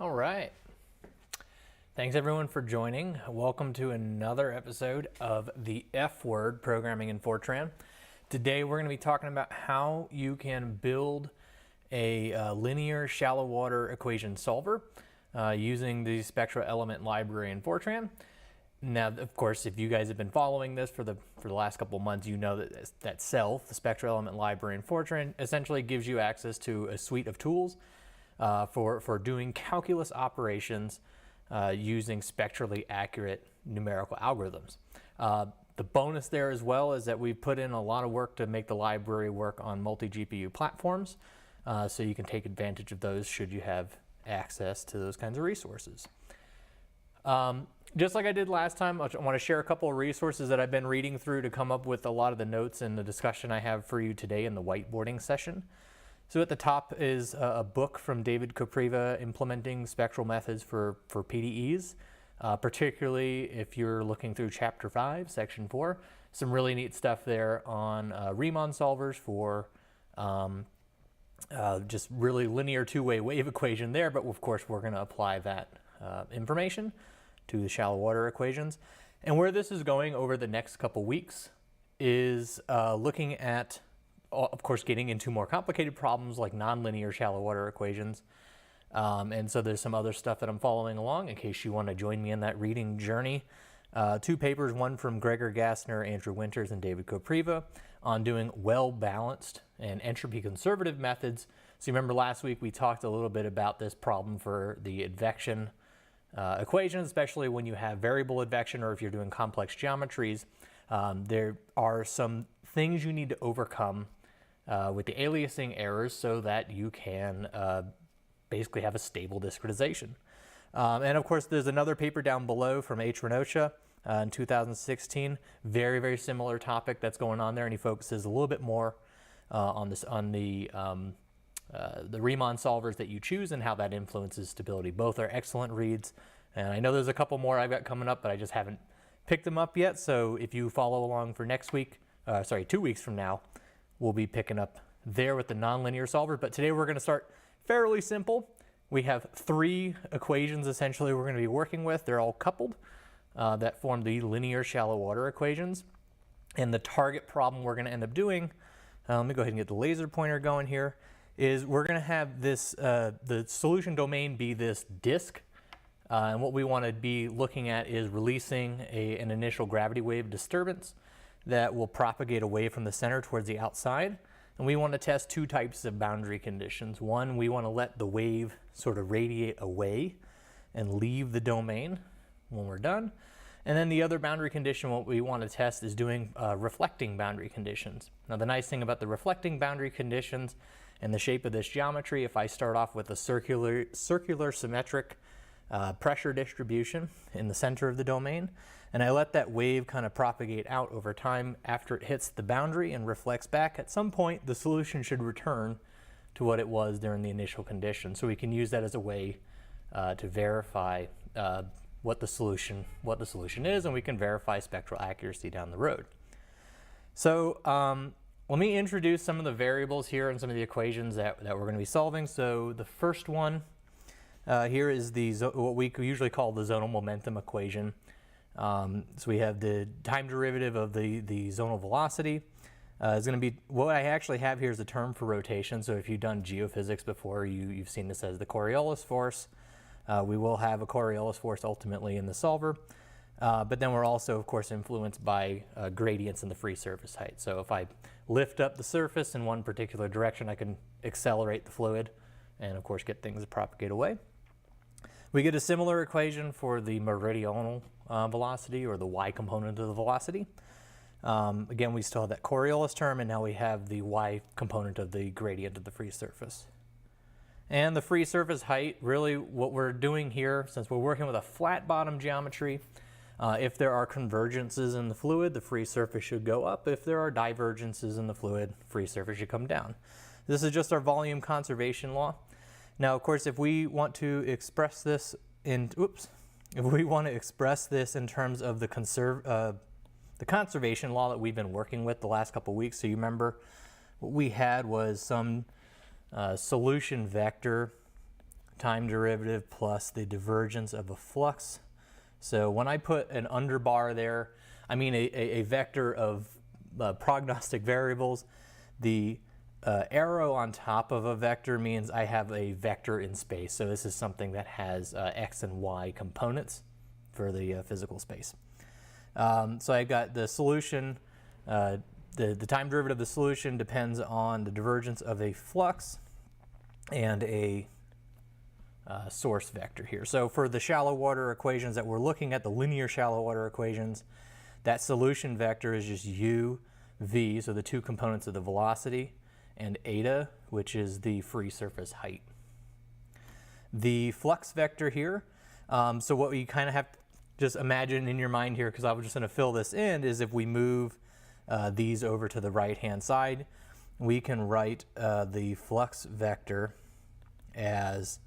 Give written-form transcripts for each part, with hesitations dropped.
All right. Thanks everyone for joining. Welcome to another episode of the F word, programming in Fortran. Today we're going to be talking about how you can build a linear shallow water equation solver using the spectral element library in Fortran. Now, of course, if you guys have been following this for the last couple of months, you know that SELF, the spectral element library in Fortran, essentially gives you access to a suite of tools for doing calculus operations using spectrally accurate numerical algorithms. The bonus there as well is that we've put in a lot of work to make the library work on multi-GPU platforms, so you can take advantage of those should you have access to those kinds of resources. Just like I did last time, I want to share a couple of resources that I've been reading through to come up with a lot of the notes and the discussion I have for you today in the whiteboarding session. So at the top is a book from David Kopriva, Implementing Spectral Methods for PDEs, particularly if you're looking through Chapter 5, Section 4. Some really neat stuff there on Riemann solvers for just really linear two-way wave equation there, but of course we're going to apply that information to the shallow water equations. And where this is going over the next couple weeks is looking at, of course, getting into more complicated problems like nonlinear shallow water equations. And so there's some other stuff that I'm following along in case you want to join me in that reading journey. Two papers, one from Gregor Gassner, Andrew Winters, and David Kopriva on doing well-balanced and entropy conservative methods. So you remember last week we talked a little bit about this problem for the advection equation, especially when you have variable advection or if you're doing complex geometries. There are some things you need to overcome with the aliasing errors so that you can basically have a stable discretization. And of course, there's another paper down below from H. Renosha in 2016. Very, very similar topic that's going on there, and he focuses a little bit more on the Riemann solvers that you choose and how that influences stability. Both are excellent reads, and I know there's a couple more I've got coming up, but I just haven't picked them up yet. So if you follow along for next week, 2 weeks from now, we'll be picking up there with the nonlinear solver. But today we're going to start fairly simple. We have three equations essentially we're going to be working with. They're all coupled that form the linear shallow water equations. And the target problem we're going to end up doing, let me go ahead and get the laser pointer going here, is we're going to have this, the solution domain be this disk. And what we want to be looking at is releasing an initial gravity wave disturbance that will propagate away from the center towards the outside. And we want to test two types of boundary conditions. One, we want to let the wave sort of radiate away and leave the domain when we're done. And then the other boundary condition, what we want to test is doing reflecting boundary conditions. Now the nice thing about the reflecting boundary conditions and the shape of this geometry, if I start off with a circular symmetric pressure distribution in the center of the domain, and I let that wave kind of propagate out over time after it hits the boundary and reflects back, at some point the solution should return to what it was during the initial condition. So we can use that as a way to verify what the solution is, and we can verify spectral accuracy down the road. So let me introduce some of the variables here and some of the equations that we're going to be solving. So the first one here is what we usually call the zonal momentum equation. So we have the time derivative of the zonal velocity. Is going to be, what I actually have here is a term for rotation. So if you've done geophysics before, you've seen this as the coriolis force. We will have a coriolis force ultimately in the solver. But then we're also, of course, influenced by gradients in the free surface height. So if I lift up the surface in one particular direction, I can accelerate the fluid and, of course, get things to propagate away. We get a similar equation for the meridional velocity, or the y component of the velocity. Again, we still have that coriolis term, and now we have the y component of the gradient of the free surface. And the free surface height, really what we're doing here, since we're working with a flat bottom geometry, if there are convergences in the fluid, the free surface should go up. If there are divergences in the fluid, free surface should come down. This is just our volume conservation law. Now, of course, if we want to express this in, terms of the conservation law that we've been working with the last couple weeks, so you remember what we had was some solution vector time derivative plus the divergence of a flux. So when I put an underbar there, I mean a vector of prognostic variables. The arrow on top of a vector means I have a vector in space. So this is something that has x and y components for the physical space. So I've got the solution, the time derivative of the solution depends on the divergence of a flux and a source vector here. So for the shallow water equations that we're looking at, the linear shallow water equations, that solution vector is just u, v, so the two components of the velocity, and eta, which is the free surface height. The flux vector here, so what we kind of have to just imagine in your mind here, because I was just going to fill this in, is if we move these over to the right-hand side, we can write the flux vector as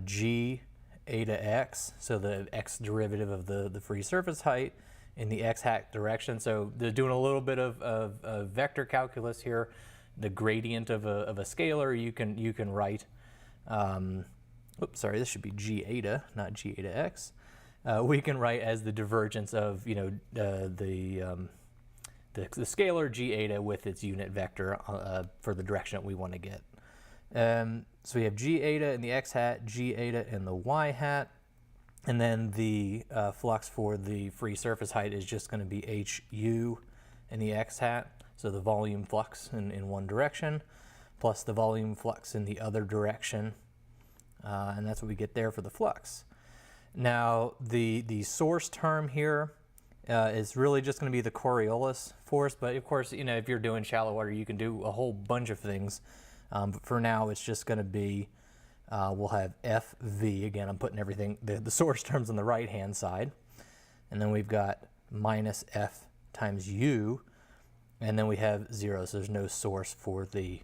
g eta x, so the x derivative of the free surface height in the x hat direction. So they're doing a little bit of vector calculus here. The gradient of a scalar you can write. Oops, sorry, this should be g eta, not g eta x. We can write as the divergence of the scalar g eta with its unit vector for the direction that we want to get. So we have g eta in the x hat, g eta in the y hat, and then the flux for the free surface height is just going to be hu in the x hat, so the volume flux in one direction, plus the volume flux in the other direction, and that's what we get there for the flux. Now the source term here is really just going to be the Coriolis force, but of course, if you're doing shallow water, you can do a whole bunch of things. But for now, it's just going to be, we'll have FV. Again, I'm putting everything, the source terms on the right-hand side. And then we've got minus F times U. And then we have 0, so there's no source for the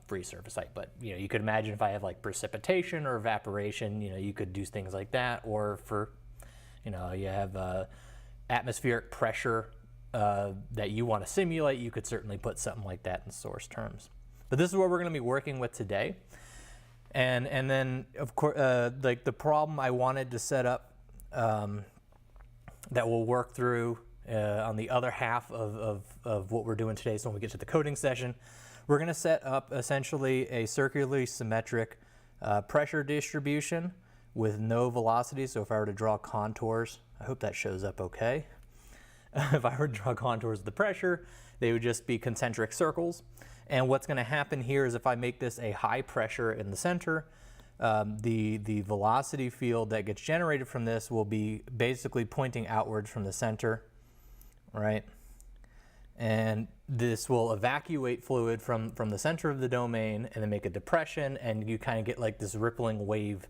free surface height. But, you could imagine if I have like precipitation or evaporation, you could do things like that. Or for, you have atmospheric pressure that you want to simulate, you could certainly put something like that in source terms. But this is what we're going to be working with today. And then, of course, like the problem I wanted to set up that we'll work through on the other half of what we're doing today. So when we get to the coding session, we're going to set up essentially a circularly symmetric pressure distribution with no velocity. So if I were to draw contours, I hope that shows up okay. If I were to draw contours of the pressure, they would just be concentric circles. And what's going to happen here is if I make this a high pressure in the center, the velocity field that gets generated from this will be basically pointing outwards from the center, right? And this will evacuate fluid from the center of the domain and then make a depression, and you kind of get like this rippling wave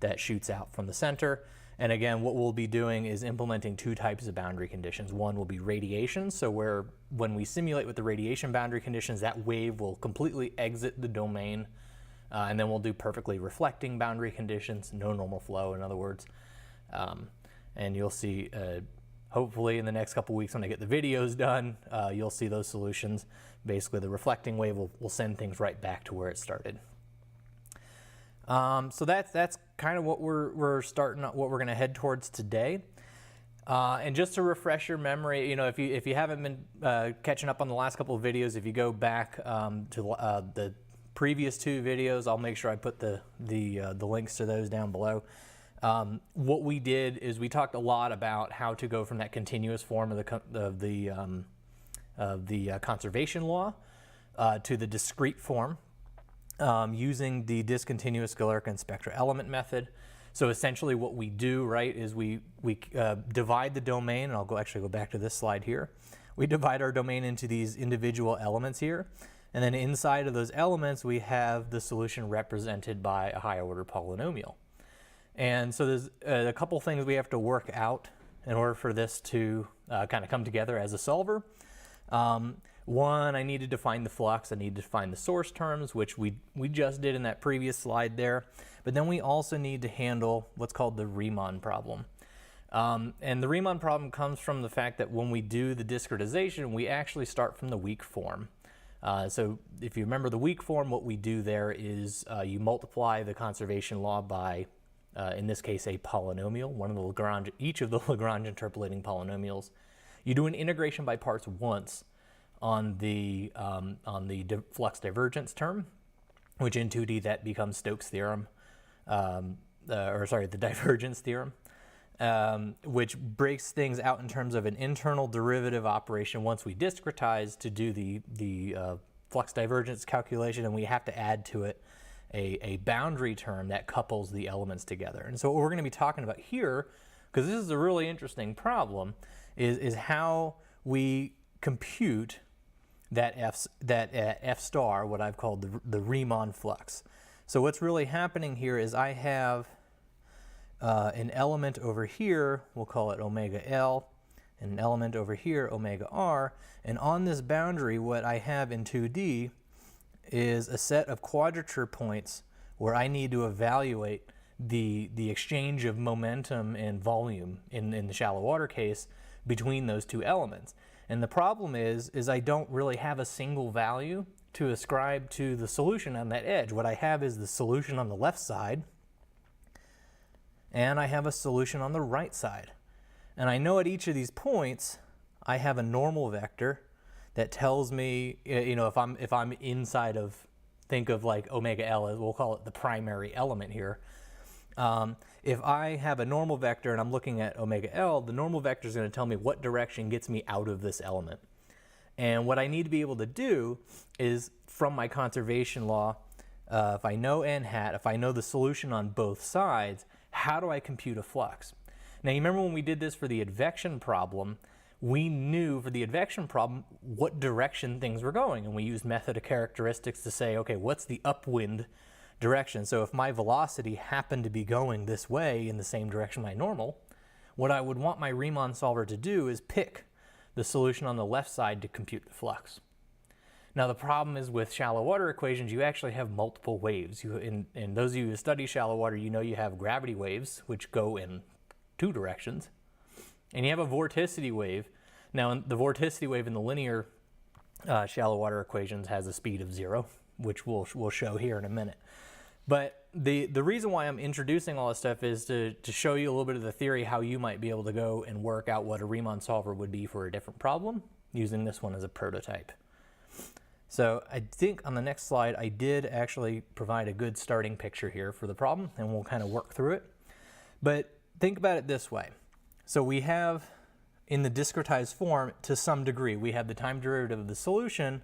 that shoots out from the center. And again, what we'll be doing is implementing two types of boundary conditions. One will be radiation, so where when we simulate with the radiation boundary conditions, that wave will completely exit the domain, and then we'll do perfectly reflecting boundary conditions, no normal flow, in other words. And you'll see, hopefully in the next couple weeks when I get the videos done, you'll see those solutions. Basically, the reflecting wave will send things right back to where it started. So that's kind of what we're starting, what we're going to head towards today. And just to refresh your memory, if you haven't been catching up on the last couple of videos, if you go back to the previous two videos, I'll make sure I put the links to those down below. What we did is we talked a lot about how to go from that continuous form of the conservation law to the discrete form. Using the discontinuous Galerkin Spectral Element Method. So essentially what we do, right, is we divide the domain, and I'll actually go back to this slide here. We divide our domain into these individual elements here, and then inside of those elements we have the solution represented by a higher order polynomial. And so there's a couple things we have to work out in order for this to kind of come together as a solver. One, I need to define the flux, I need to define the source terms, which we just did in that previous slide there. But then we also need to handle what's called the Riemann problem. And the Riemann problem comes from the fact that when we do the discretization, we actually start from the weak form. So if you remember the weak form, what we do there is you multiply the conservation law by, in this case, a polynomial, each of the Lagrange interpolating polynomials. You do an integration by parts once on the flux divergence term, which in 2D that becomes Stokes' theorem, the divergence theorem, which breaks things out in terms of an internal derivative operation once we discretize to do the flux divergence calculation, and we have to add to it a boundary term that couples the elements together. And so what we're going to be talking about here, because this is a really interesting problem, is how we compute that F star, what I've called the Riemann flux. So what's really happening here is I have an element over here, we'll call it omega L, and an element over here, omega R, and on this boundary what I have in 2D is a set of quadrature points where I need to evaluate the exchange of momentum and volume in the shallow water case between those two elements. And the problem is I don't really have a single value to ascribe to the solution on that edge. What I have is the solution on the left side, and I have a solution on the right side. And I know at each of these points, I have a normal vector that tells me, if I'm inside of, think of like omega L, as we'll call it the primary element here. If I have a normal vector and I'm looking at omega L, the normal vector is going to tell me what direction gets me out of this element. And what I need to be able to do is, from my conservation law, if I know n hat, if I know the solution on both sides, how do I compute a flux? Now you remember when we did this for the advection problem, we knew for the advection problem what direction things were going, and we used method of characteristics to say, okay, what's the upwind direction? So if my velocity happened to be going this way in the same direction my normal, what I would want my RiemannSolver to do is pick the solution on the left side to compute the flux. Now the problem is with shallow water equations, you actually have multiple waves. In those of you who study shallow water, you know you have gravity waves, which go in two directions, and you have a vorticity wave. Now the vorticity wave in the linear shallow water equations has a speed of 0, which we'll show here in a minute. But the reason why I'm introducing all this stuff is to show you a little bit of the theory, how you might be able to go and work out what a RiemannSolver would be for a different problem, using this one as a prototype. So I think on the next slide, I did actually provide a good starting picture here for the problem, and we'll kind of work through it. But think about it this way. So we have, in the discretized form, to some degree, we have the time derivative of the solution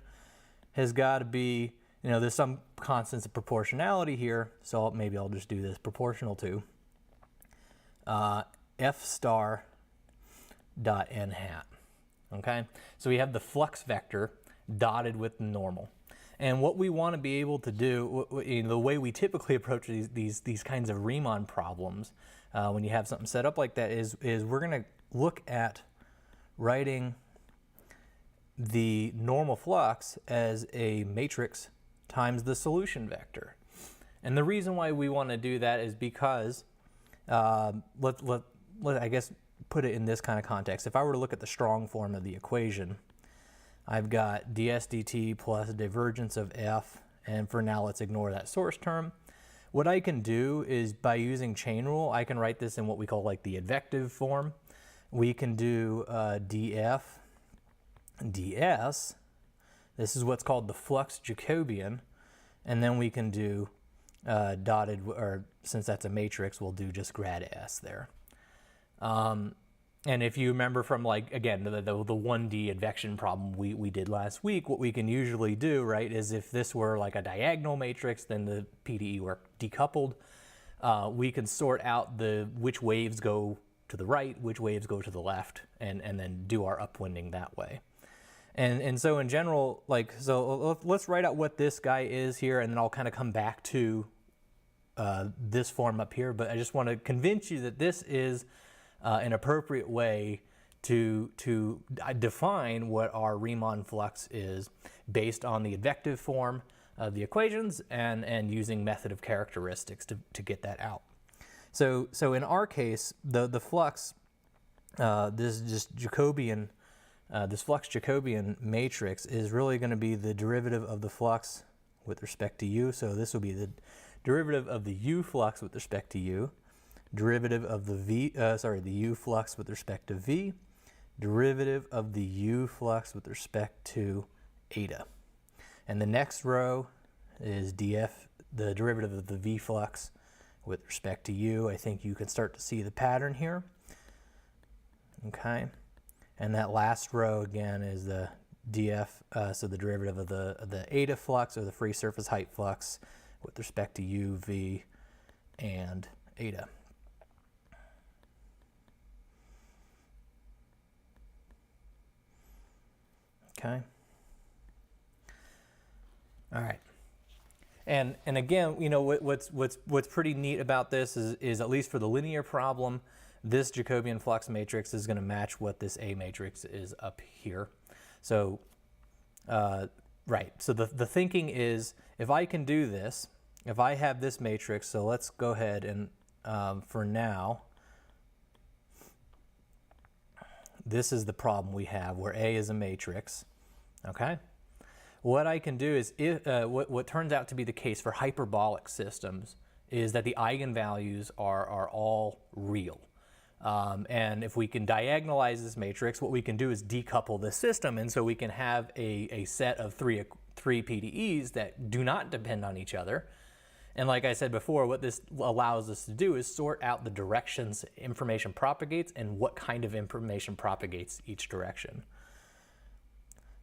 has got to be, there's some constants of proportionality here, so maybe I'll just do this proportional to F star dot n hat. Okay, so we have the flux vector dotted with the normal. And what we want to be able to do, the way we typically approach these kinds of Riemann problems, when you have something set up like that, is we're going to look at writing the normal flux as a matrix times the solution vector. And the reason why we want to do that is because, I guess, put it in this kind of context. If I were to look at the strong form of the equation, I've got ds dt plus a divergence of f, and for now let's ignore that source term. What I can do is, by using chain rule, I can write this in what we call like the advective form. We can do df ds. This is what's called the flux Jacobian, and then we can do dotted, or since that's a matrix, we'll do just grad s there. And if you remember from, like, again, the 1D advection problem we did last week, what we can usually do, right, is if this were like a diagonal matrix, then the PDE were decoupled. We can sort out which waves go to the right, which waves go to the left, and then do our upwinding that way. And so in general, so let's write out what this guy is here, and then I'll kind of come back to this form up here. But I just want to convince you that this is an appropriate way to define what our Riemann flux is, based on the advective form of the equations and using method of characteristics to get that out. So in our case, the flux, this just Jacobian this flux Jacobian matrix is really going to be the derivative of the flux with respect to u. So this will be the derivative of the u flux with respect to u, derivative of the the u flux with respect to v, derivative of the u flux with respect to eta. And the next row is df, the derivative of the v flux with respect to u. I think you can start to see the pattern here. Okay. And that last row again is the df, so the derivative of the eta flux, or the free surface height flux, with respect to u, v, and eta. Okay. All right. And again, you know, what's pretty neat about this is at least for the linear problem, this Jacobian flux matrix is going to match what this A matrix is up here. So, right. So the thinking is, if I can do this, if I have this matrix, so let's go ahead and for now, this is the problem we have where A is a matrix. Okay. What I can do is, what turns out to be the case for hyperbolic systems is that the eigenvalues are all real. And if we can diagonalize this matrix, what we can do is decouple this system, and so we can have a set of three PDEs that do not depend on each other. And like I said before, what this allows us to do is sort out the directions information propagates and what kind of information propagates each direction.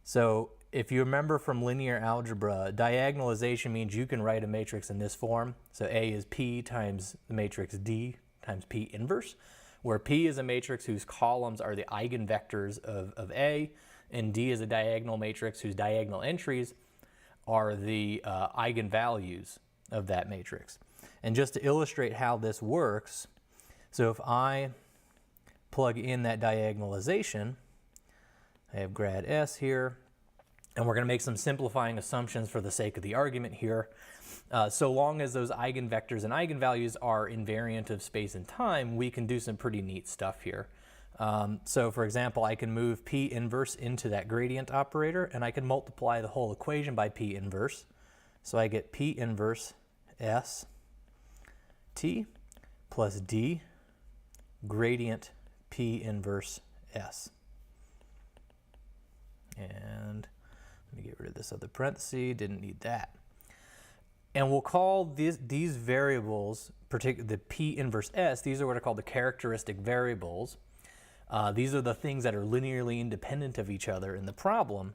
So if you remember from linear algebra, diagonalization means you can write a matrix in this form. So A is P times the matrix D times P inverse, where P is a matrix whose columns are the eigenvectors of A, and D is a diagonal matrix whose diagonal entries are the eigenvalues of that matrix. And just to illustrate how this works, so if I plug in that diagonalization, I have grad S here, and we're going to make some simplifying assumptions for the sake of the argument here. So long as those eigenvectors and eigenvalues are invariant of space and time, we can do some pretty neat stuff here. So for example, I can move P inverse into that gradient operator, and I can multiply the whole equation by P inverse. So I get P inverse S T plus D gradient P inverse S. And let me get rid of this other parenthesis, didn't need that. And we'll call these variables, particularly the P inverse S, these are what are called the characteristic variables. These are the things that are linearly independent of each other in the problem.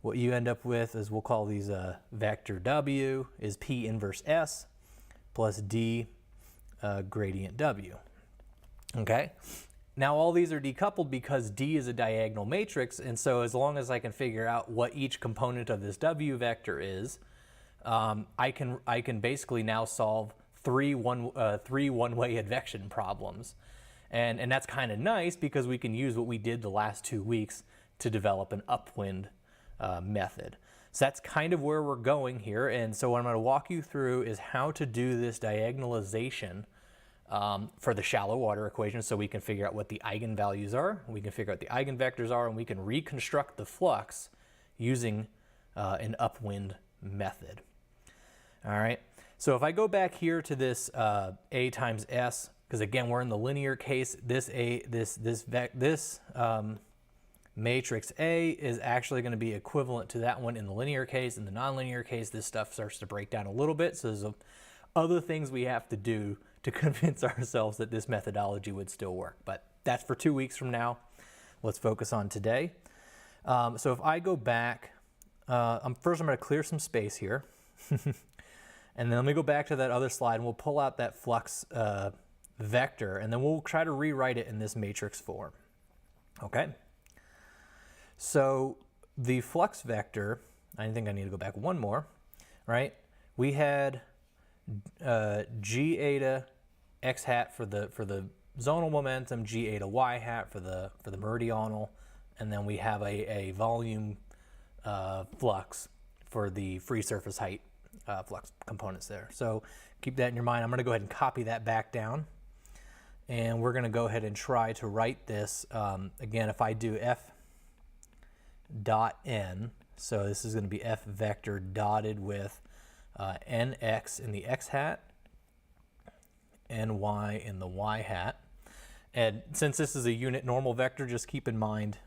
What you end up with is, we'll call these vector W is P inverse S plus D gradient W. Okay? Now all these are decoupled because D is a diagonal matrix, and so as long as I can figure out what each component of this W vector is, I can basically now solve three one-way advection problems. And that's kind of nice because we can use what we did the last 2 weeks to develop an upwind method. So that's kind of where we're going here. And so what I'm going to walk you through is how to do this diagonalization for the shallow water equation, so we can figure out what the eigenvalues are, we can figure out the eigenvectors are, and we can reconstruct the flux using an upwind method. All right. So if I go back here to this A times S, because again we're in the linear case, this matrix A is actually going to be equivalent to that one in the linear case. In the nonlinear case, this stuff starts to break down a little bit. So there's other things we have to do to convince ourselves that this methodology would still work. But that's for 2 weeks from now. Let's focus on today. So if I go back, first I'm going to clear some space here. And then let me go back to that other slide, and we'll pull out that flux vector, and then we'll try to rewrite it in this matrix form. Okay? So the flux vector, I think I need to go back one more, right? We had g eta x hat for the zonal momentum, g eta y hat for the meridional, and then we have a volume flux for the free surface height flux components there. So keep that in your mind. I'm going to go ahead and copy that back down, and we're going to go ahead and try to write this again. If I do f dot n. So this is going to be f vector dotted with nx in the x hat, ny in the y hat. And since this is a unit normal vector, just keep in mind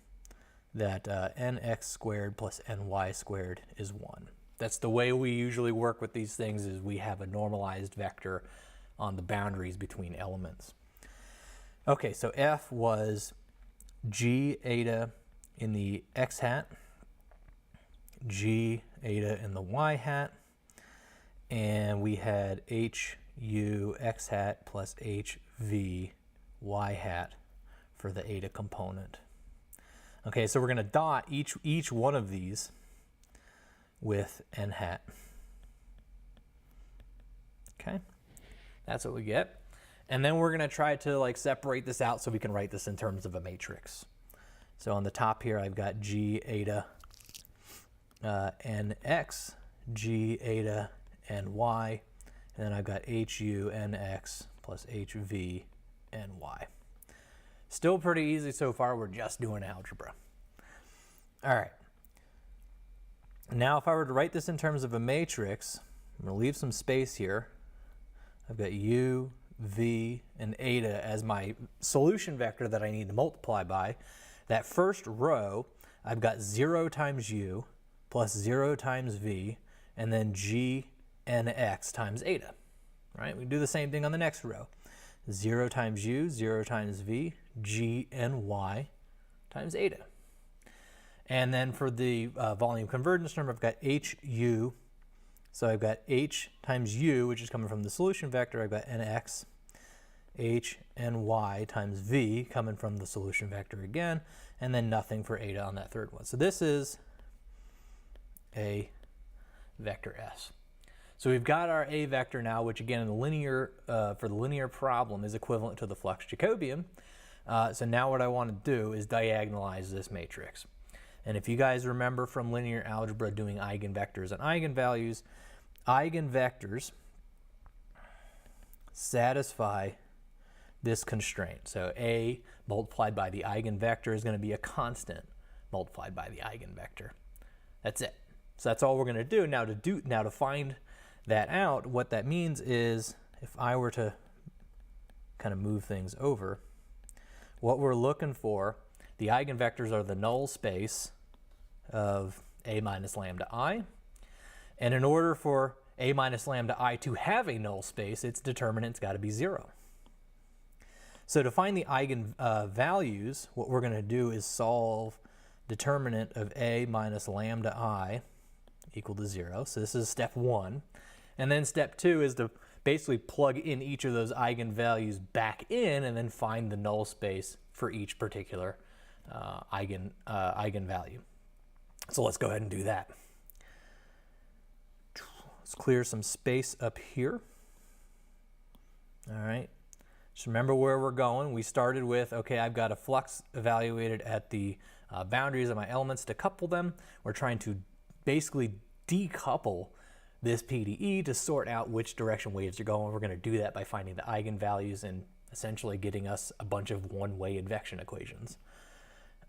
that nx squared plus ny squared is 1. That's the way we usually work with these things, is we have a normalized vector on the boundaries between elements. Okay, so f was g eta in the x hat, g eta in the y hat, and we had hu x hat plus hv y hat for the eta component. Okay, so we're going to dot each one of these with n hat. Okay, that's what we get. And then we're going to try to like separate this out so we can write this in terms of a matrix. So on the top here, I've got g eta nx, g eta ny, and then I've got hu nx plus hv ny. Still pretty easy so far. We're just doing algebra. All right. Now if I were to write this in terms of a matrix, I'm going to leave some space here. I've got u, v, and eta as my solution vector that I need to multiply by. That first row, I've got 0 times u plus 0 times v, and then g nx times eta. Right? We do the same thing on the next row. 0 times u, 0 times v, g ny times eta. And then for the volume convergence term, I've got hu. So I've got h times u, which is coming from the solution vector. I've got nx, h, ny times v coming from the solution vector again, and then nothing for eta on that third one. So this is a vector s. So we've got our a vector now, which again in the linear, for the linear problem is equivalent to the Flux Jacobian. So now what I want to do is diagonalize this matrix. And if you guys remember from linear algebra doing eigenvectors and eigenvalues, eigenvectors satisfy this constraint. So a multiplied by the eigenvector is going to be a constant multiplied by the eigenvector. That's it. So that's all we're going to do. Now to find that out, what that means is if I were to kind of move things over, what we're looking for, the eigenvectors are the null space of a minus lambda I. And in order for a minus lambda I to have a null space, its determinant's got to be 0. So to find the eigenvalues, what we're going to do is solve determinant of a minus lambda I equal to 0. So this is step 1. And then step 2 is to basically plug in each of those eigenvalues back in and then find the null space for each particular eigenvalue. So let's go ahead and do that. Let's clear some space up here. All right. Just remember where we're going. We started with, okay, I've got a flux evaluated at the boundaries of my elements to couple them. We're trying to basically decouple this PDE to sort out which direction waves are going. We're going to do that by finding the eigenvalues and essentially getting us a bunch of one-way advection equations.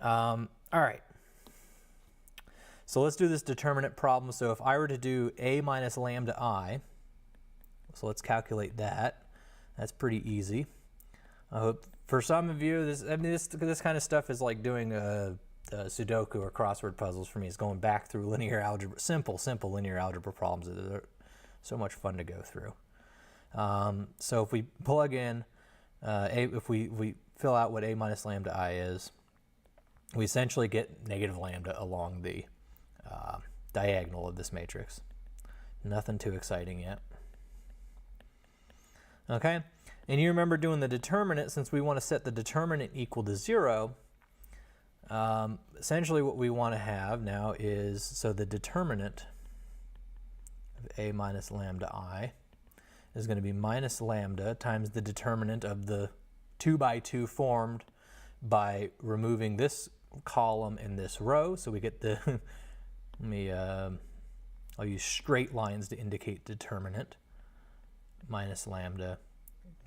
All right. So let's do this determinant problem. So if I were to do a minus lambda I, so let's calculate that. That's pretty easy. I hope for some of you, this kind of stuff is like doing a Sudoku or crossword puzzles for me. It's going back through linear algebra, simple linear algebra problems. They're so much fun to go through. So if we plug in, if we fill out what a minus lambda I is, we essentially get negative lambda along the diagonal of this matrix. Nothing too exciting yet. Okay, and you remember doing the determinant, since we want to set the determinant equal to 0, essentially what we want to have now is, so the determinant of a minus lambda I is going to be minus lambda times the determinant of the 2 by 2 formed by removing this column in this row. So we get the, I'll use straight lines to indicate determinant. Minus lambda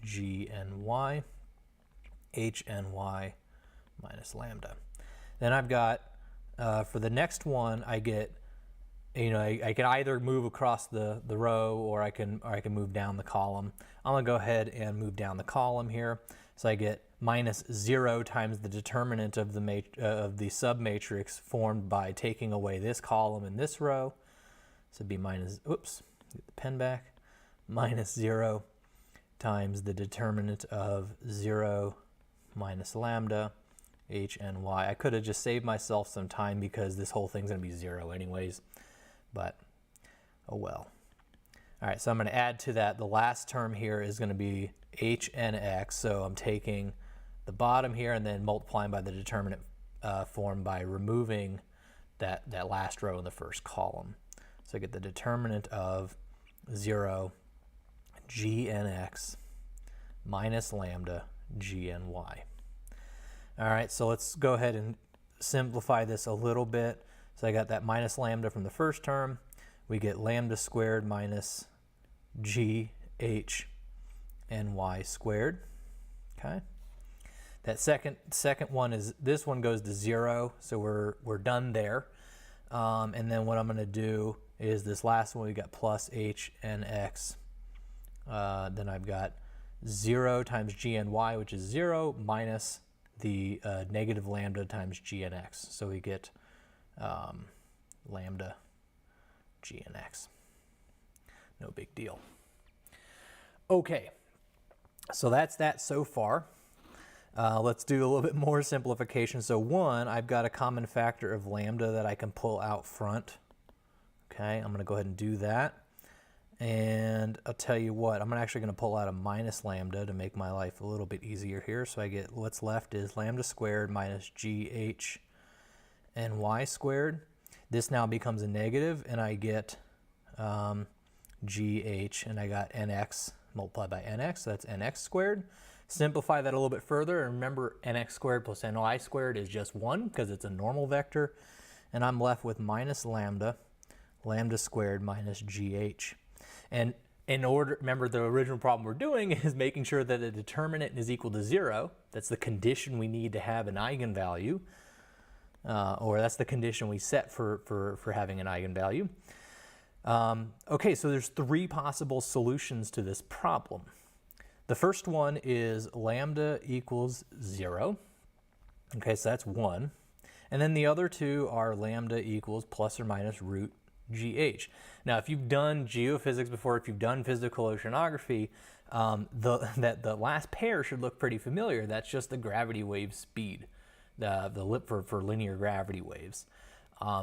g n y h n y minus lambda. Then I've got for the next one, I get, you know, I can either move across the row, or I can move down the column. I'm gonna go ahead and move down the column here. So I get minus 0 times the determinant of the submatrix formed by taking away this column and this row. So it'd be minus, oops, get the pen back, minus 0 times the determinant of 0 minus lambda h and y. I could have just saved myself some time because this whole thing's going to be 0 anyways, but oh well. All right, so I'm going to add to that. The last term here is going to be h and x, so I'm taking the bottom here and then multiplying by the determinant formed by removing that last row in the first column. So I get the determinant of 0 g n x minus lambda g n y. All right, so let's go ahead and simplify this a little bit. So I got that minus lambda from the first term. We get lambda squared minus g h n y squared. Okay. That second one is, this one goes to 0, so we're done there. And then what I'm going to do is this last one, we got plus h n x. Then I've got 0 times g n y, which is 0, minus the negative lambda times g n x. So we get lambda g n x. No big deal. Okay, so that's that so far. Let's do a little bit more simplification. So one, I've got a common factor of lambda that I can pull out front. Okay, I'm going to go ahead and do that. And I'll tell you what, I'm actually going to pull out a minus lambda to make my life a little bit easier here. So I get, what's left is lambda squared minus gh and y squared. This now becomes a negative, and I get gh, and I got nx multiplied by nx, so that's nx squared. Simplify that a little bit further, and remember nx squared plus ny squared is just 1 because it's a normal vector. And I'm left with minus lambda squared minus gh. And in order, remember the original problem we're doing is making sure that the determinant is equal to 0. That's the condition we need to have an eigenvalue, or that's the condition we set for having an eigenvalue. Okay, so there's 3 possible solutions to this problem. The first one is lambda equals 0. Okay, so that's 1. And then the other 2 are lambda equals plus or minus root gh. Now, if you've done geophysics before, if you've done physical oceanography, the last pair should look pretty familiar. That's just the gravity wave speed, the lip for linear gravity waves.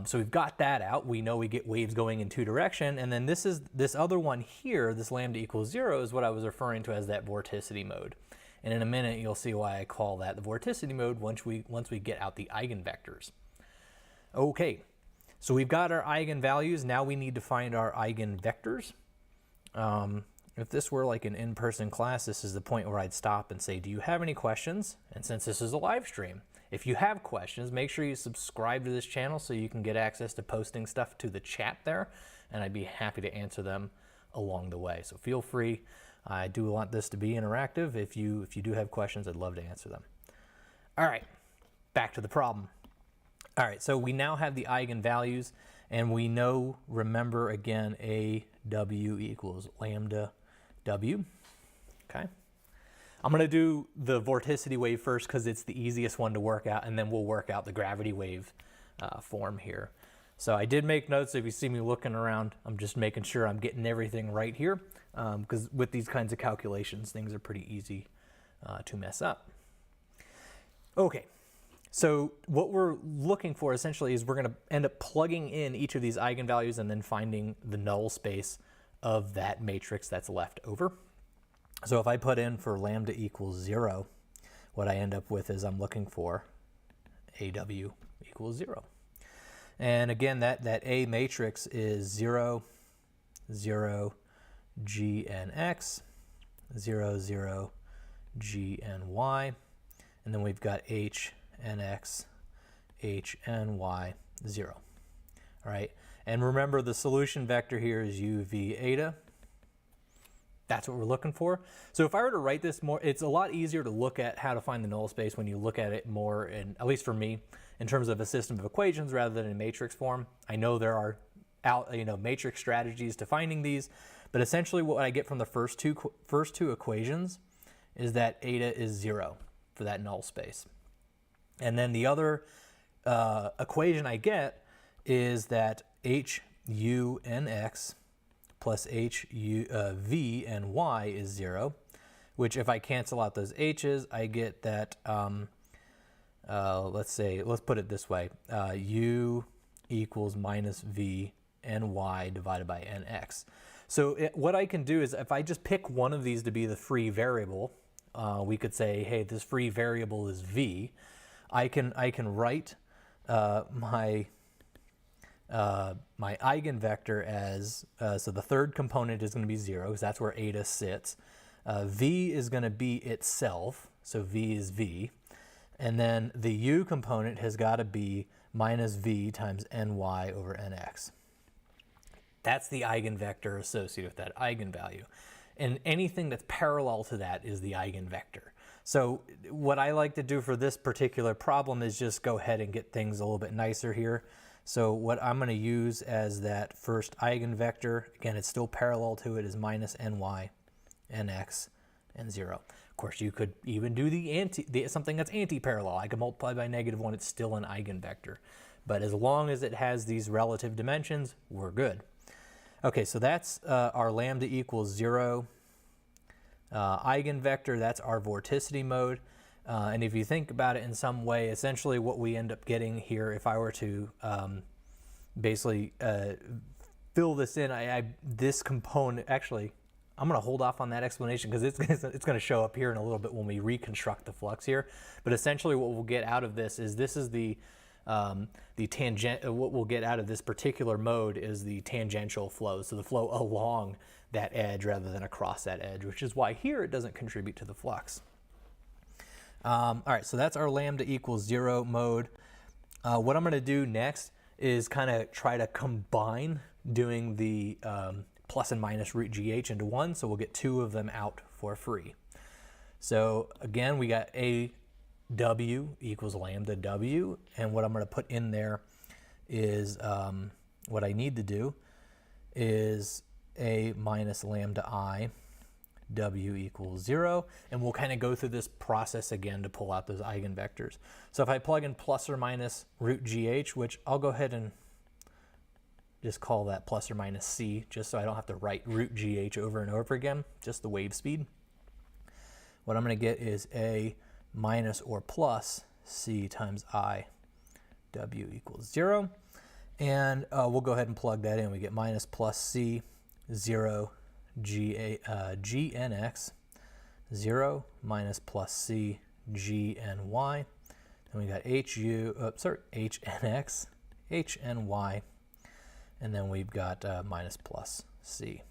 So we've got that out. We know we get waves going in 2 directions, and then this other one here, this lambda equals 0, is what I was referring to as that vorticity mode. And in a minute, you'll see why I call that the vorticity mode once we get out the eigenvectors. Okay, so we've got our eigenvalues. Now we need to find our eigenvectors. If this were like an in-person class, this is the point where I'd stop and say, do you have any questions? And since this is a live stream, if you have questions, make sure you subscribe to this channel so you can get access to posting stuff to the chat there, and I'd be happy to answer them along the way. So feel free. I do want this to be interactive. If you do have questions, I'd love to answer them. All right, back to the problem. All right, so we now have the eigenvalues, and we know, remember again, AW equals lambda W. Okay. I'm going to do the vorticity wave first because it's the easiest one to work out, and then we'll work out the gravity wave form here. So I did make notes. If you see me looking around, I'm just making sure I'm getting everything right here, because with these kinds of calculations, things are pretty easy to mess up. Okay, so what we're looking for essentially is we're going to end up plugging in each of these eigenvalues and then finding the null space of that matrix that's left over. So if I put in for lambda equals 0, what I end up with is I'm looking for AW equals 0. And again, that A matrix is 0, 0, G and X, 0, 0, G and Y. And then we've got H and X, H and Y, 0. All right. And remember, the solution vector here is UV eta. That's what we're looking for. So if I were to write this more, it's a lot easier to look at how to find the null space when you look at it more, and at least for me, in terms of a system of equations rather than in matrix form. I know there are matrix strategies to finding these, but essentially what I get from the first two equations is that eta is 0 for that null space. And then the other equation I get is that hu n x plus v n y is 0, which if I cancel out those h's, I get that, let's put it this way, u equals minus v ny divided by nx. So what I can do is if I just pick one of these to be the free variable, we could say, hey, this free variable is v. I can write my eigenvector as, so the third component is going to be 0 because that's where eta sits. V is going to be itself, so v is v. And then the u component has got to be minus v times ny over nx. That's the eigenvector associated with that eigenvalue. And anything that's parallel to that is the eigenvector. So what I like to do for this particular problem is just go ahead and get things a little bit nicer here. So what I'm going to use as that first eigenvector, again, it's still parallel to it, is minus ny, nx, and 0. Of course, you could even do something that's anti-parallel. I could multiply by -1, it's still an eigenvector. But as long as it has these relative dimensions, we're good. Okay, so that's our lambda equals 0 eigenvector. That's our vorticity mode. And if you think about it in some way, essentially what we end up getting here, if I were to basically fill this in, this component, actually, I'm going to hold off on that explanation because it's going to show up here in a little bit when we reconstruct the flux here. But essentially what we'll get out of this is what we'll get out of this particular mode is the tangential flow, so the flow along that edge rather than across that edge, which is why here it doesn't contribute to the flux. All right, so that's our lambda equals 0 mode. What I'm going to do next is kind of try to combine doing the plus and minus root gh into 1, so we'll get 2 of them out for free. So again, we got a w equals lambda w, and what I'm going to put in there is what I need to do is a minus lambda I w equals 0, and we'll kind of go through this process again to pull out those eigenvectors. So if I plug in plus or minus root gh, which I'll go ahead and just call that plus or minus c, just so I don't have to write root gh over and over again, just the wave speed. What I'm going to get is a minus or plus c times I w equals 0. And we'll go ahead and plug that in. We get minus plus c, 0, gnx, 0, minus plus c, gny. Then we got hnx, hny, and then we've got minus plus c.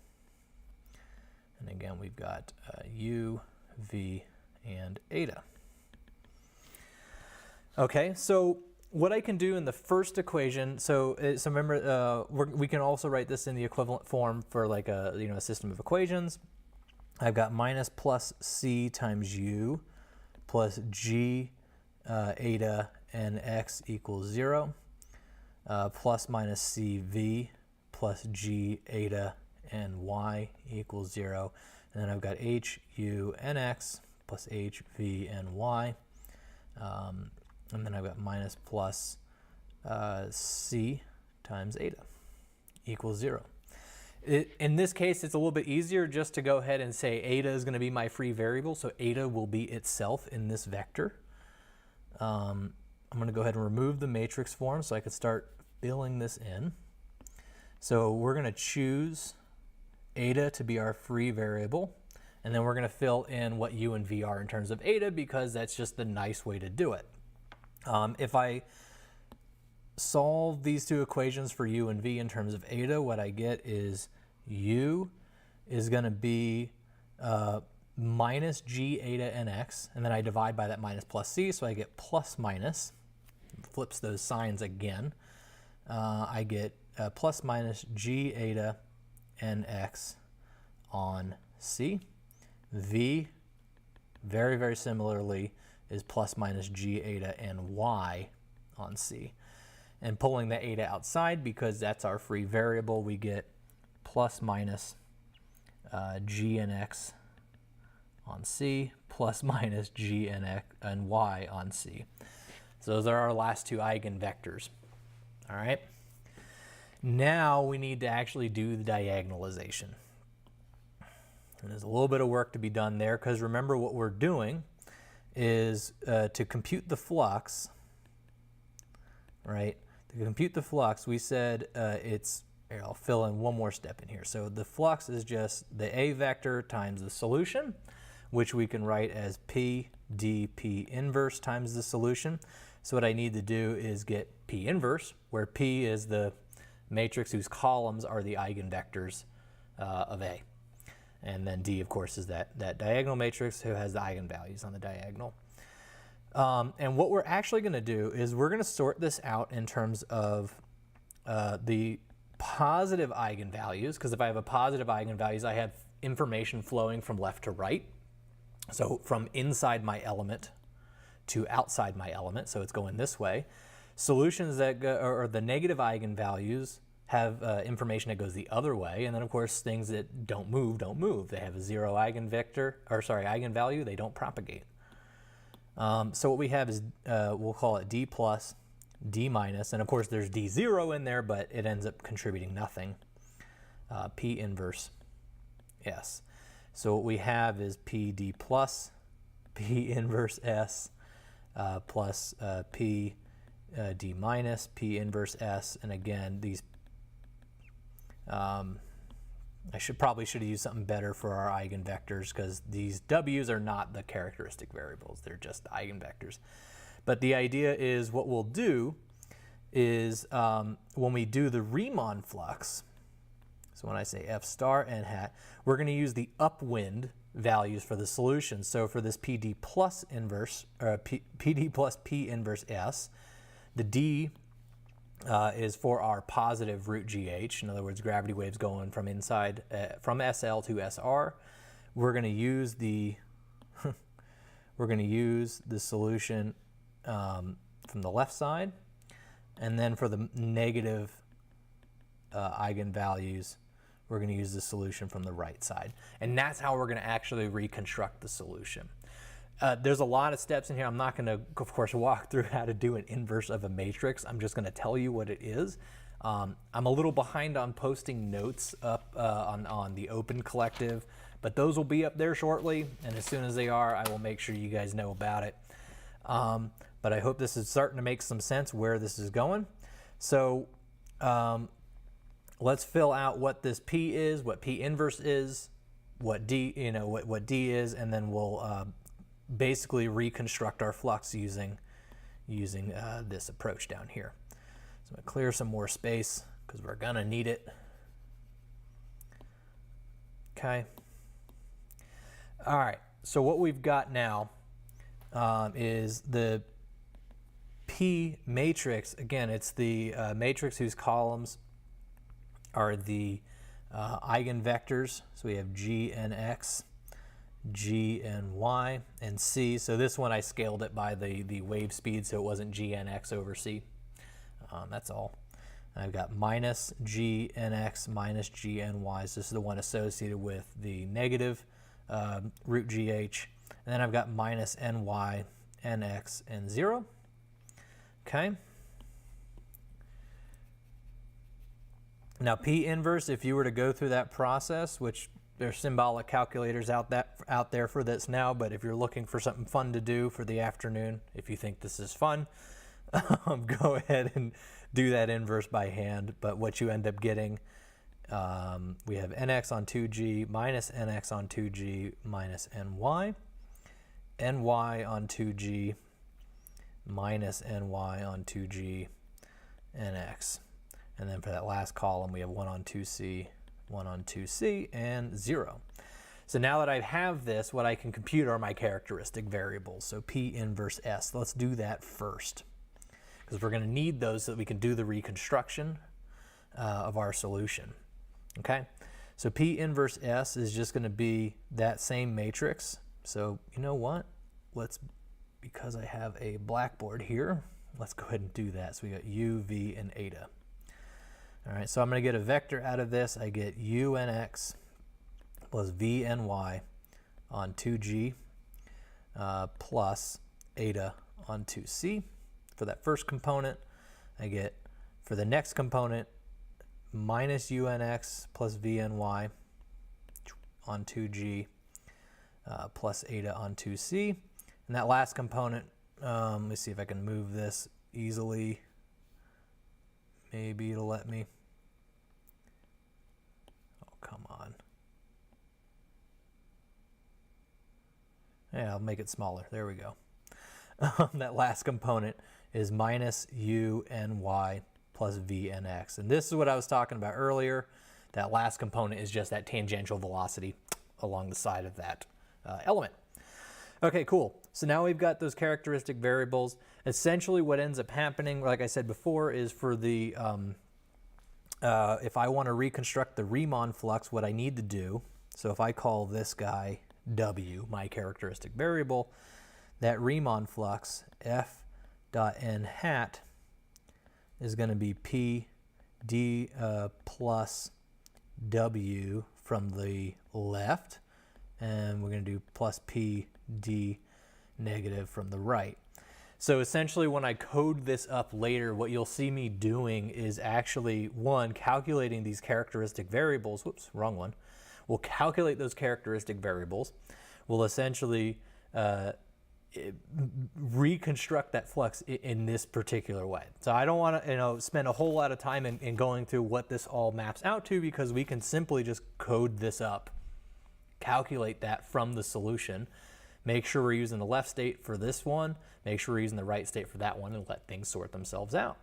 And again, we've got u, v, and eta. Okay, so what I can do in the first equation, so remember, we can also write this in the equivalent form for like a system of equations. I've got minus plus c times u plus g eta nx equals 0, plus minus cv plus g eta ny equals 0, and then I've got hu nx plus hv ny. And then I've got minus plus c times eta equals 0. In this case, it's a little bit easier just to go ahead and say eta is going to be my free variable, so eta will be itself in this vector. I'm going to go ahead and remove the matrix form so I can start filling this in. So we're going to choose eta to be our free variable, and then we're going to fill in what u and v are in terms of eta because that's just the nice way to do it. If I solve these two equations for u and v in terms of eta, what I get is u is going to be minus g eta nx, and then I divide by that minus plus c, so I get plus minus, flips those signs again. I get plus minus g eta nx on c. V, very, very similarly, is plus minus g eta ny on C. And pulling the eta outside, because that's our free variable, we get plus minus g and x on C plus minus g and x and y on C. So those are our last two eigenvectors. All right. Now we need to actually do the diagonalization. And there's a little bit of work to be done there, because remember what we're doing is to compute the flux, right? To compute the flux, we said here, I'll fill in one more step in here. So the flux is just the A vector times the solution, which we can write as P dP inverse times the solution. So what I need to do is get P inverse, where P is the matrix whose columns are the eigenvectors of A. And then D, of course, is that diagonal matrix who has the eigenvalues on the diagonal. And what we're actually going to do is we're going to sort this out in terms of the positive eigenvalues, because if I have a positive eigenvalues, I have information flowing from left to right. So from inside my element to outside my element, so it's going this way. Solutions that go, or the negative eigenvalues have information that goes the other way, and then of course things that don't move. They have a zero eigenvalue, they don't propagate. So what we have is, we'll call it D plus, D minus, and of course there's D0 in there, but it ends up contributing nothing. P inverse S. So what we have is PD plus P inverse S plus P D minus P inverse S, and again these I probably should have used something better for our eigenvectors, because these W's are not the characteristic variables, they're just the eigenvectors. But the idea is what we'll do is when we do the Riemann flux, so when I say F star n hat, we're going to use the upwind values for the solution. So for this PD plus inverse, or PD plus P inverse S, the D is for our positive root GH. In other words, gravity waves going from inside, from SL to SR. We're going to use the solution from the left side, and then for the negative eigenvalues, we're going to use the solution from the right side. And that's how we're going to actually reconstruct the solution. There's a lot of steps in here. I'm not going to, of course, walk through how to do an inverse of a matrix. I'm just going to tell you what it is. I'm a little behind on posting notes up on the Open Collective, but those will be up there shortly, and as soon as they are, I will make sure you guys know about it. But I hope this is starting to make some sense where this is going. So let's fill out what this P is, what P inverse is, what D, what D is, and then we'll basically reconstruct our flux using this approach down here. So I'm going to clear some more space because we're going to need it. Okay. All right. So what we've got now is the P matrix. Again, it's the matrix whose columns are the eigenvectors. So we have G and X, G and Y, and C. So this one I scaled it by the wave speed, so it wasn't G and X over C. That's all. I've got minus G and X minus G and Y. So this is the one associated with the negative root GH. And then I've got minus NY, NX, and 0. Okay. Now P inverse, if you were to go through that process, which there's symbolic calculators out there for this now, but if you're looking for something fun to do for the afternoon, if you think this is fun, go ahead and do that inverse by hand. But what you end up getting, we have NX on 2G minus NX on 2G minus NY, NY on 2G minus NY on 2G NX. And then for that last column, we have 1 on 2C, 1 on 2C, and 0. So now that I have this, what I can compute are my characteristic variables. So P inverse S. Let's do that first, because we're going to need those so that we can do the reconstruction of our solution. Okay, so P inverse S is just going to be that same matrix. So you know what? Because I have a blackboard here, let's go ahead and do that. So we got u, v, and eta. All right, so I'm going to get a vector out of this. I get u n x plus v n y on 2g plus eta on 2c. For that first component, I get, for the next component, minus unx plus vny on 2g plus eta on 2c. And that last component, let me see if I can move this easily. Maybe it'll let me. Oh, come on. Yeah, I'll make it smaller. There we go. That last component is minus u n y plus v n x. And this is what I was talking about earlier. That last component is just that tangential velocity along the side of that element. Okay, cool. So now we've got those characteristic variables. Essentially what ends up happening, like I said before, is for the, if I want to reconstruct the Riemann flux, what I need to do, so if I call this guy W, my characteristic variable, that Riemann flux, F dot n hat, is going to be P d plus W from the left, and we're going to do plus P d negative from the right. So essentially when I code this up later, what you'll see me doing is actually, one, calculating these characteristic variables. Whoops, wrong one. We'll calculate those characteristic variables. We'll essentially reconstruct that flux in this particular way. So I don't want to spend a whole lot of time in going through what this all maps out to, because we can simply just code this up, calculate that from the solution, make sure we're using the left state for this one, make sure we're using the right state for that one, and let things sort themselves out.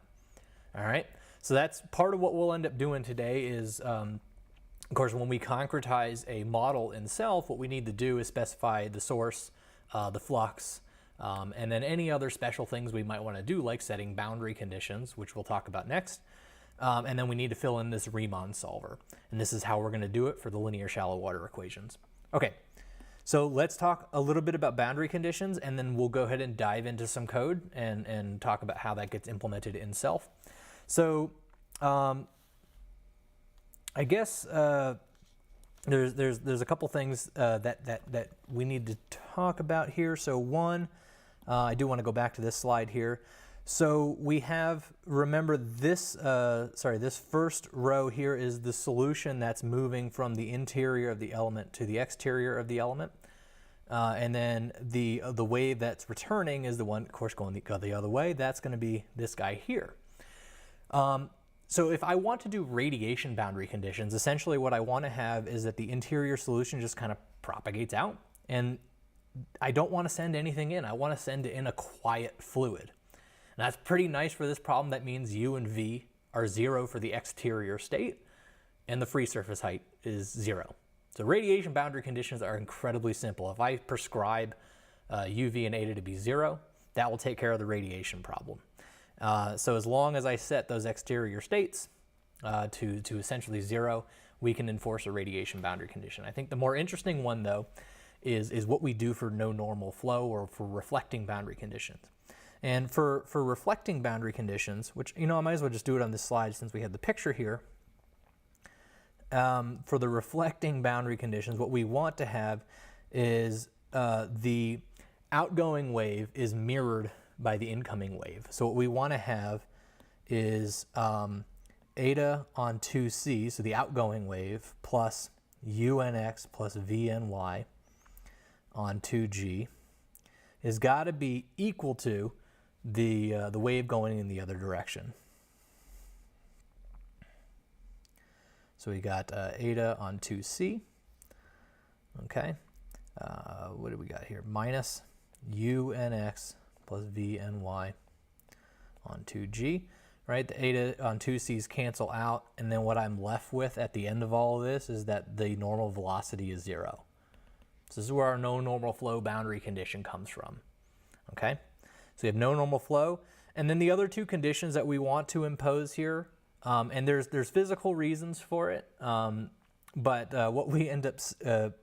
All right, so that's part of what we'll end up doing today is, of course, when we concretize a model in self, what we need to do is specify the source, the flux, and then any other special things we might want to do, like setting boundary conditions, which we'll talk about next. And then we need to fill in this RiemannSolver. And this is how we're going to do it for the linear shallow water equations. Okay, so let's talk a little bit about boundary conditions, and then we'll go ahead and dive into some code and talk about how that gets implemented in self. So I guess there's a couple things that we need to talk about here. So one, I do want to go back to this slide here. So we have, remember this, this first row here is the solution that's moving from the interior of the element to the exterior of the element. And then the wave that's returning is the one, of course, going the other way. That's going to be this guy here. So if I want to do radiation boundary conditions, essentially what I want to have is that the interior solution just kind of propagates out, and I don't want to send anything in. I want to send in a quiet fluid. And that's pretty nice for this problem. That means U and V are 0 for the exterior state, and the free surface height is 0. So radiation boundary conditions are incredibly simple. If I prescribe U, V, and eta to be 0, that will take care of the radiation problem. So as long as I set those exterior states to essentially 0, we can enforce a radiation boundary condition. I think the more interesting one, though, is what we do for no normal flow or for reflecting boundary conditions. And for reflecting boundary conditions, which, I might as well just do it on this slide since we have the picture here. For the reflecting boundary conditions, what we want to have is the outgoing wave is mirrored by the incoming wave. So what we want to have is eta on 2c, so the outgoing wave, plus unx plus vny on 2g has got to be equal to the wave going in the other direction. So we got eta on 2c, okay, what do we got here? Minus unx plus vny on 2g, right? The eta on 2c's cancel out, and then what I'm left with at the end of all of this is that the normal velocity is 0. So this is where our no normal flow boundary condition comes from, okay? So we have no normal flow, and then the other two conditions that we want to impose here, and there's physical reasons for it, but what we end up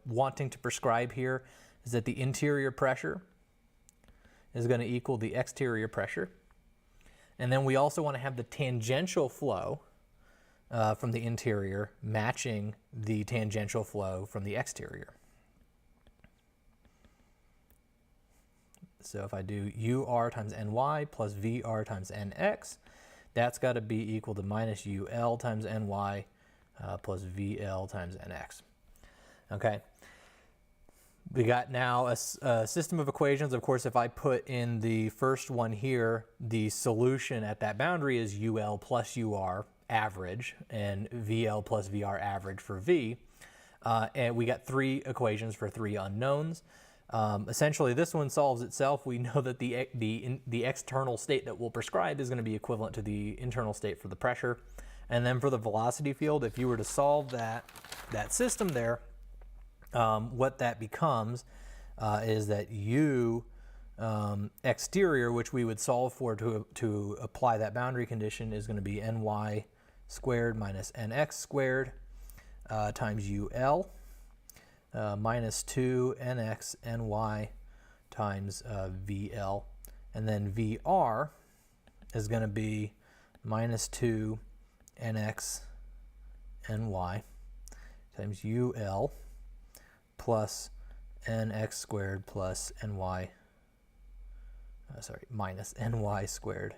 wanting to prescribe here is that the interior pressure is going to equal the exterior pressure, And then we also want to have the tangential flow from the interior matching the tangential flow from the exterior. So if I do UR times NY plus VR times NX, that's got to be equal to minus UL times NY plus VL times NX. Okay. We got now a system of equations. Of course, if I put in the first one here, the solution at that boundary is UL plus UR average and VL plus VR average for V. And we got 3 equations for 3 unknowns. Essentially, this one solves itself. We know that the external state that we'll prescribe is going to be equivalent to the internal state for the pressure. And then for the velocity field, if you were to solve that system there, what that becomes is that U exterior, which we would solve for to apply that boundary condition, is going to be NY squared minus NX squared times UL. Minus 2 NX NY times VL, and then VR is going to be minus 2 NX NY times UL plus NX squared plus NY, minus NY squared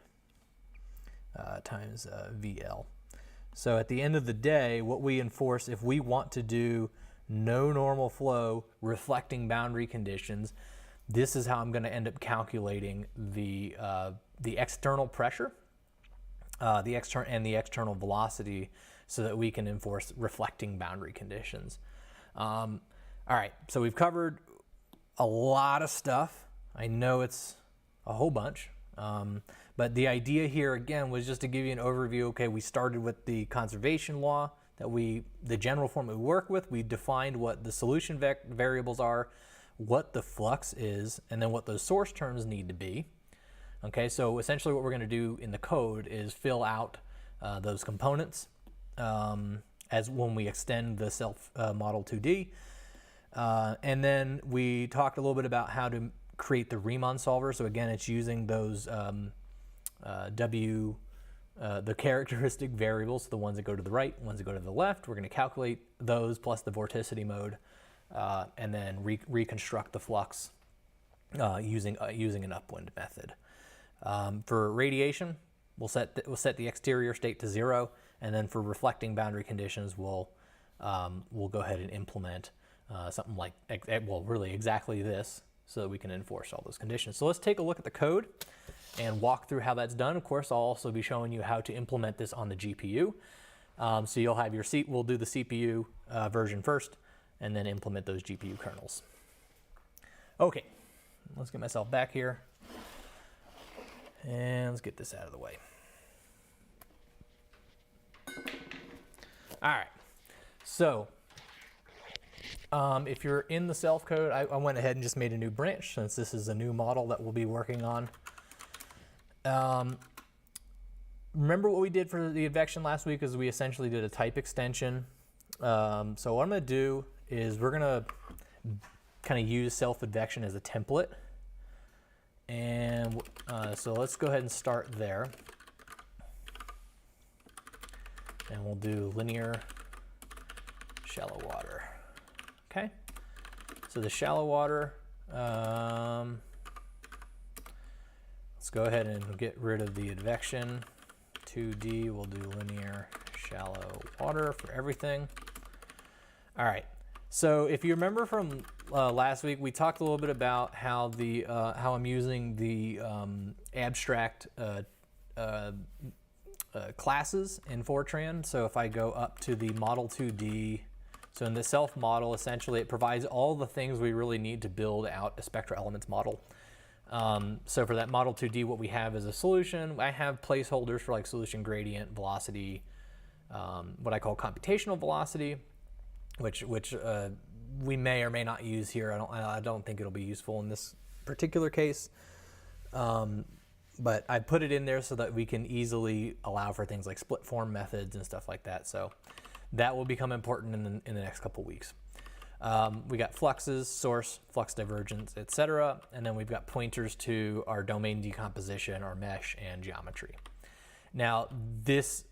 times VL. So at the end of the day, what we enforce, if we want to do no normal flow reflecting boundary conditions, this is how I'm going to end up calculating the external pressure, the external velocity, so that we can enforce reflecting boundary conditions. All right, so we've covered a lot of stuff. I know it's a whole bunch, but the idea here again was just to give you an overview. Okay, we started with the conservation law, the general form we work with. We defined what the solution variables are, what the flux is, and then what those source terms need to be. Okay, so essentially what we're going to do in the code is fill out those components as when we extend the self model 2D. And then we talked a little bit about how to create the RiemannSolver. So again, it's using those the characteristic variables, the ones that go to the right, ones that go to the left. We're going to calculate those plus the vorticity mode, and then reconstruct the flux using an upwind method. For radiation, we'll set the exterior state to 0, and then for reflecting boundary conditions, we'll go ahead and implement something like, well, really exactly this, so that we can enforce all those conditions. So let's take a look at the code and walk through how that's done. Of course, I'll also be showing you how to implement this on the GPU. So you'll have your we'll do the CPU version first, and then implement those GPU kernels. Okay, let's get myself back here, and let's get this out of the way. All right, so if you're in the self code, I went ahead and just made a new branch since this is a new model that we'll be working on. Remember what we did for the advection last week is we essentially did a type extension. So what I'm going to do is we're going to kind of use self-advection as a template. And so let's go ahead and start there. And we'll do linear shallow water. Okay. So the shallow water, let's go ahead and get rid of the advection. 2D, we'll do linear shallow water for everything. All right, so if you remember from last week, we talked a little bit about how how I'm using the abstract classes in Fortran. So if I go up to the model 2D, so in the self model, essentially it provides all the things we really need to build out a spectral elements model. So for that model 2D, what we have is a solution. I have placeholders for like solution gradient, velocity, what I call computational velocity, which we may or may not use here. I don't think it'll be useful in this particular case. But I put it in there so that we can easily allow for things like split form methods and stuff like that. So that will become important in the next couple weeks. We got fluxes, source, flux divergence, etc. And then we've got pointers to our domain decomposition, our mesh, and geometry. Now, this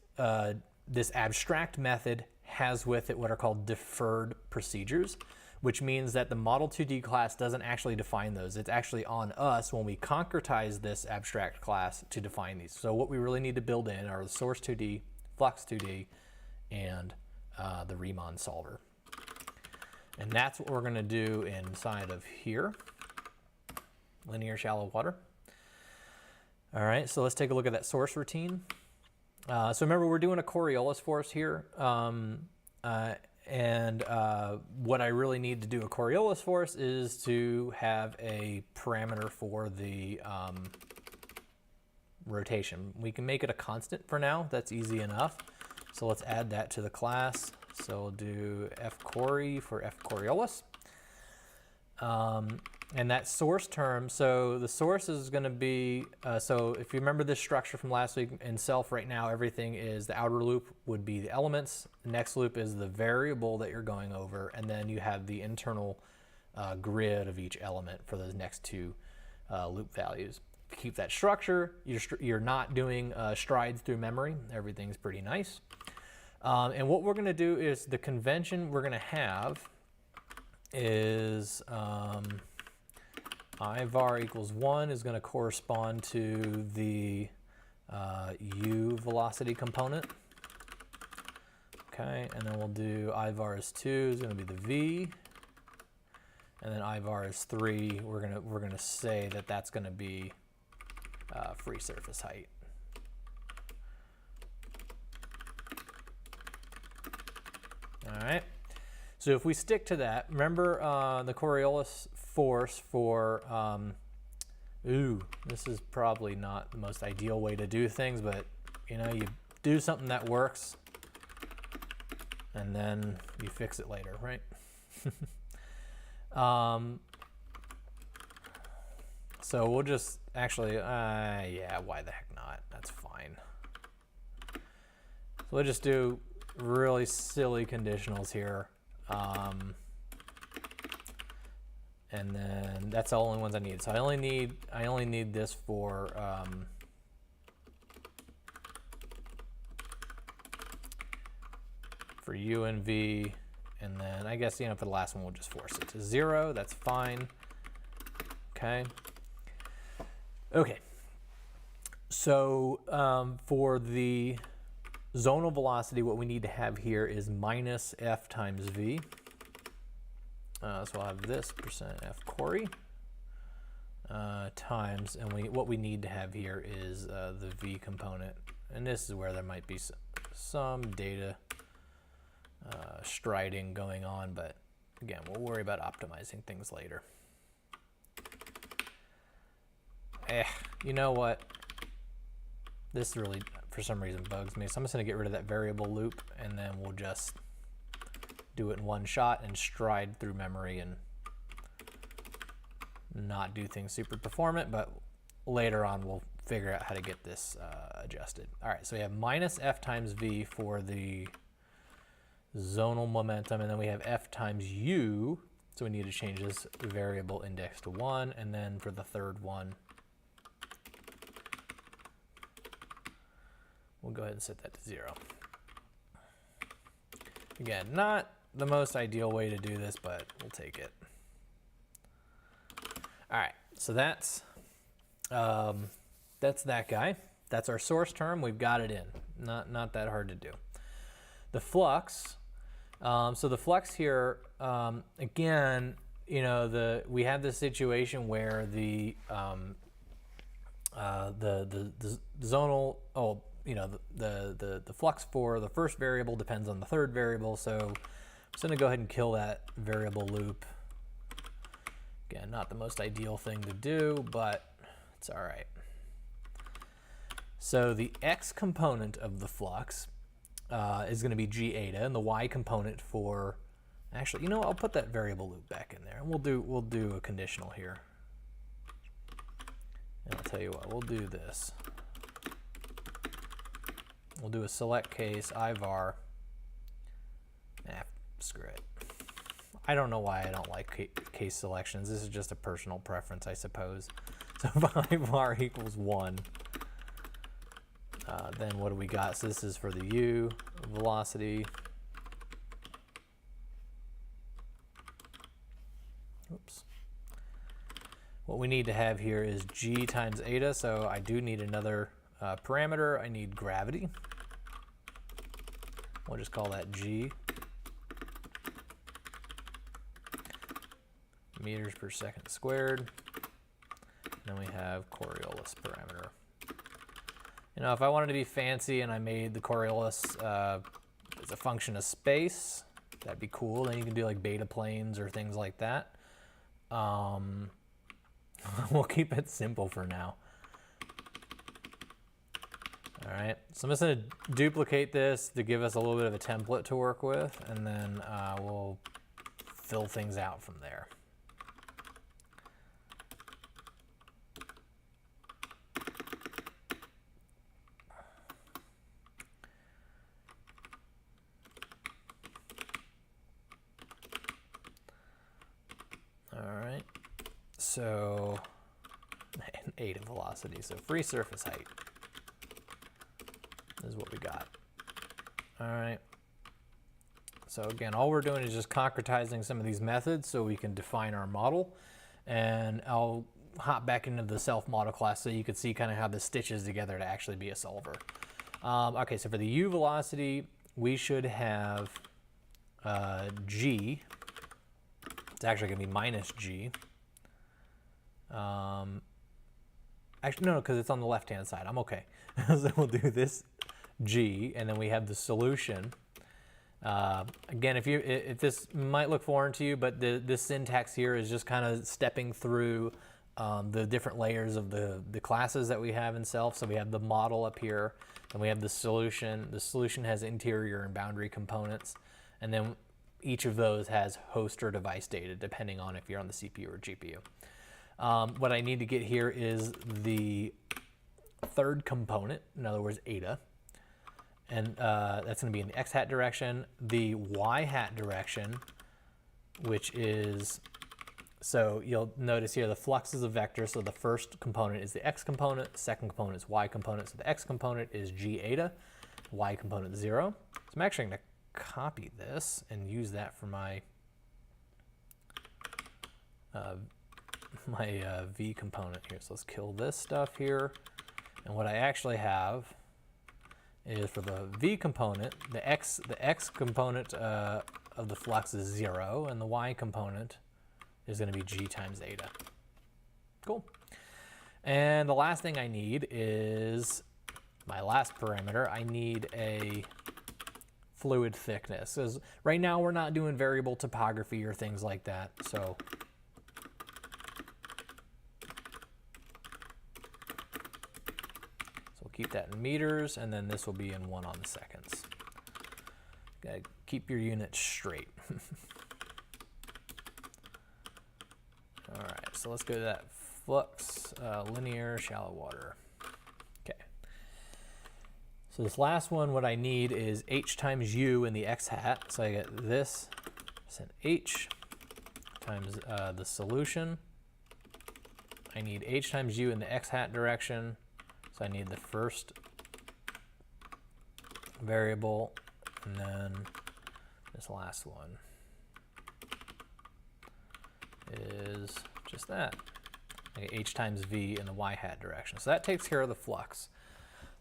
abstract method has with it what are called deferred procedures, which means that the Model 2D class doesn't actually define those. It's actually on us when we concretize this abstract class to define these. So what we really need to build in are the source 2D, flux 2D, and the RiemannSolver. And that's what we're going to do inside of here, linear shallow water. All right, so let's take a look at that source routine. So remember, we're doing a coriolis force here. What I really need to do a coriolis force is to have a parameter for the rotation. We can make it a constant for now. That's easy enough. So let's add that to the class. So we'll do fcori for fcoriolis. And that source term, so the source is going to be, so if you remember this structure from last week, in self right now, everything is the outer loop would be the elements, the next loop is the variable that you're going over, and then you have the internal grid of each element for those next two loop values. To keep that structure, you're not doing strides through memory. Everything's pretty nice. And what we're going to do is the convention we're going to have is I var equals 1 is going to correspond to the u velocity component. Okay, and then we'll do I var is 2 is going to be the v, and then I var is 3. We're gonna say that that's going to be free surface height. All right. So if we stick to that, remember the Coriolis force for, this is probably not the most ideal way to do things, but you know, you do something that works and then you fix it later, right? So we'll just actually, yeah, why the heck not? That's fine. So we'll just do really silly conditionals here. And then that's the only ones I need. So I only need this for u and v, and then I guess, you know, for the last one we'll just force it to 0. That's fine. Okay. Okay. So for the zonal velocity, what we need to have here is minus f times v. So I'll have this percent f cori times, and what we need to have here is the v component. And this is where there might be some data striding going on, but again, we'll worry about optimizing things later. You know what? This really, for some reason, bugs me. So I'm just going to get rid of that variable loop, and then we'll just do it in one shot and stride through memory and not do things super performant, but later on we'll figure out how to get this adjusted. All right, so we have minus f times v for the zonal momentum, and then we have f times u, so we need to change this variable index to 1, and then for the third one, we'll go ahead and set that to 0. Again, not the most ideal way to do this, but we'll take it. All right, so that's that guy. That's our source term. We've got it in. Not that hard to do. The flux. So the flux here, again, you know, we have this situation where the zonal, you know, the flux for the first variable depends on the third variable, so I'm just going to go ahead and kill that variable loop. Again, not the most ideal thing to do, but it's all right. So the x component of the flux is going to be g eta, and the y component for, actually, you know, I'll put that variable loop back in there, and we'll do a conditional here. And I'll tell you what, we'll do this. We'll do a select case I var. Screw it. I don't know why I don't like case selections. This is just a personal preference, I suppose. So if I equals 1, then what do we got? So this is for the u velocity. Oops. What we need to have here is g times eta, so I do need another parameter. I need gravity. We'll just call that g. Meters per second squared. And then we have coriolis parameter. You know, if I wanted to be fancy and I made the coriolis as a function of space, that'd be cool. Then you can do like beta planes or things like that. We'll keep it simple for now. All right, so I'm just going to duplicate this to give us a little bit of a template to work with, and then we'll fill things out from there. So, eta velocity, so free surface height is what we got. All right. So again, all we're doing is just concretizing some of these methods so we can define our model. And I'll hop back into the self-model class so you can see kind of how this stitches together to actually be a solver. Okay, so for the u velocity, we should have g. It's actually going to be minus g. Actually, no, because it's on the left-hand side. I'm okay. So we'll do this g, and then we have the solution. Again, if this might look foreign to you, but this syntax here is just kind of stepping through the different layers of the classes that we have in self. So we have the model up here, then we have the solution. The solution has interior and boundary components, and then each of those has host or device data, depending on if you're on the CPU or GPU. What I need to get here is the third component, in other words, eta. And that's going to be in the x hat direction. The y hat direction, which is, so you'll notice here the flux is a vector, so the first component is the x component, the second component is y component, so the x component is g eta, y component 0. So I'm actually going to copy this and use that for my v component here. So let's kill this stuff here. And what I actually have is for the v component, the x component of the flux is 0, and the y component is going to be g times eta. Cool. And the last thing I need is my last parameter. I need a fluid thickness. Because right now we're not doing variable topography or things like that. So keep that in meters, and then this will be in 1 on the seconds. Gotta keep your units straight. All right, so let's go to that flux, linear, shallow water. Okay. So this last one, what I need is h times u in the x hat. So I get this, send h times the solution. I need h times u in the x hat direction. So I need the first variable, and then this last one is just that. I get h times v in the y hat direction. So that takes care of the flux,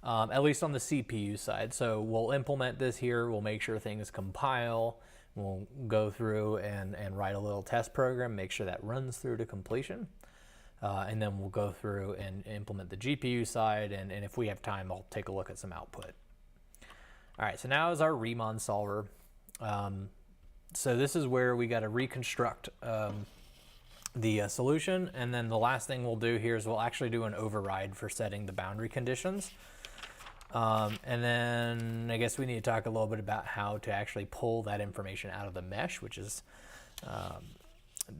at least on the CPU side. So we'll implement this here. We'll make sure things compile. We'll go through and write a little test program, make sure that runs through to completion. And then we'll go through and implement the GPU side, and if we have time, I'll take a look at some output. All right, so now is our RiemannSolver. So this is where we got to reconstruct the solution, and then the last thing we'll do here is we'll actually do an override for setting the boundary conditions. And then I guess we need to talk a little bit about how to actually pull that information out of the mesh, which is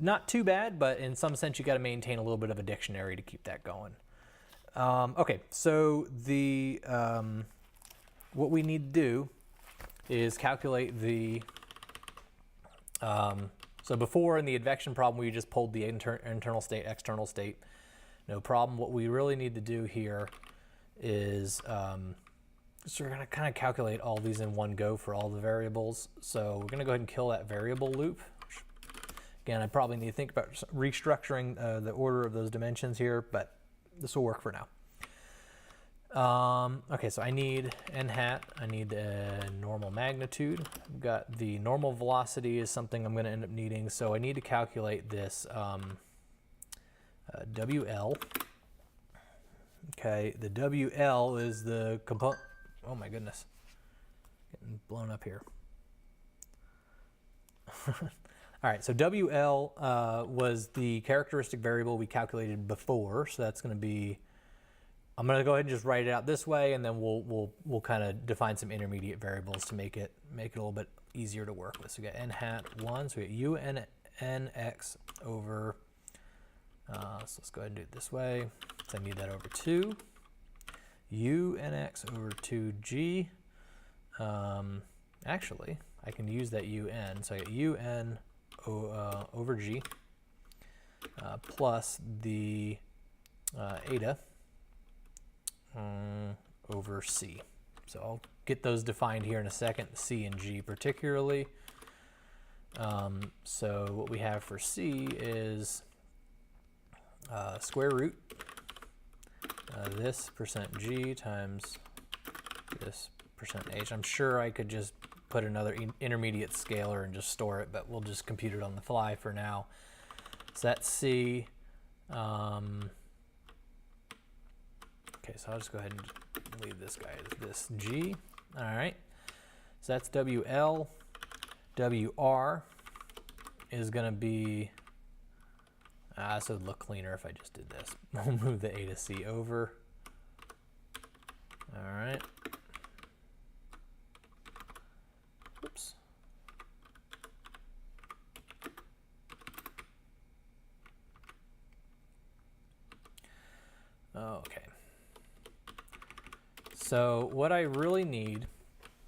not too bad, but in some sense you got to maintain a little bit of a dictionary to keep that going. Okay, so the what we need to do is calculate the So before in the advection problem, we just pulled the internal state, external state. No problem. What we really need to do here is, so we're going to kind of calculate all these in one go for all the variables. So we're going to go ahead and kill that variable loop. Again, I probably need to think about restructuring the order of those dimensions here, but this will work for now. Okay, so I need n hat, I need the normal magnitude. I've got the normal velocity is something I'm going to end up needing, so I need to calculate this WL. Okay, the WL is the component. Oh my goodness, getting blown up here. All right, so WL was the characteristic variable we calculated before, so that's going to be. I'm going to go ahead and just write it out this way, and then we'll kind of define some intermediate variables to make it a little bit easier to work with. So we got n hat 1, so we got u n x over. So let's go ahead and do it this way. So I need that over 2. U n x over 2g. Actually, I can use that un. So I got un over g plus the eta over c. So I'll get those defined here in a second, c and g particularly. So what we have for c is square root this %g times this %h. I'm sure I could just put another intermediate scalar and just store it, but we'll just compute it on the fly for now. So that's c. Okay, so I'll just go ahead and leave this guy as this G. All right, so that's WL. WR is going to be, so it'd look cleaner if I just did this. We'll move the A to C over. All right. Oops. Okay. So what I really need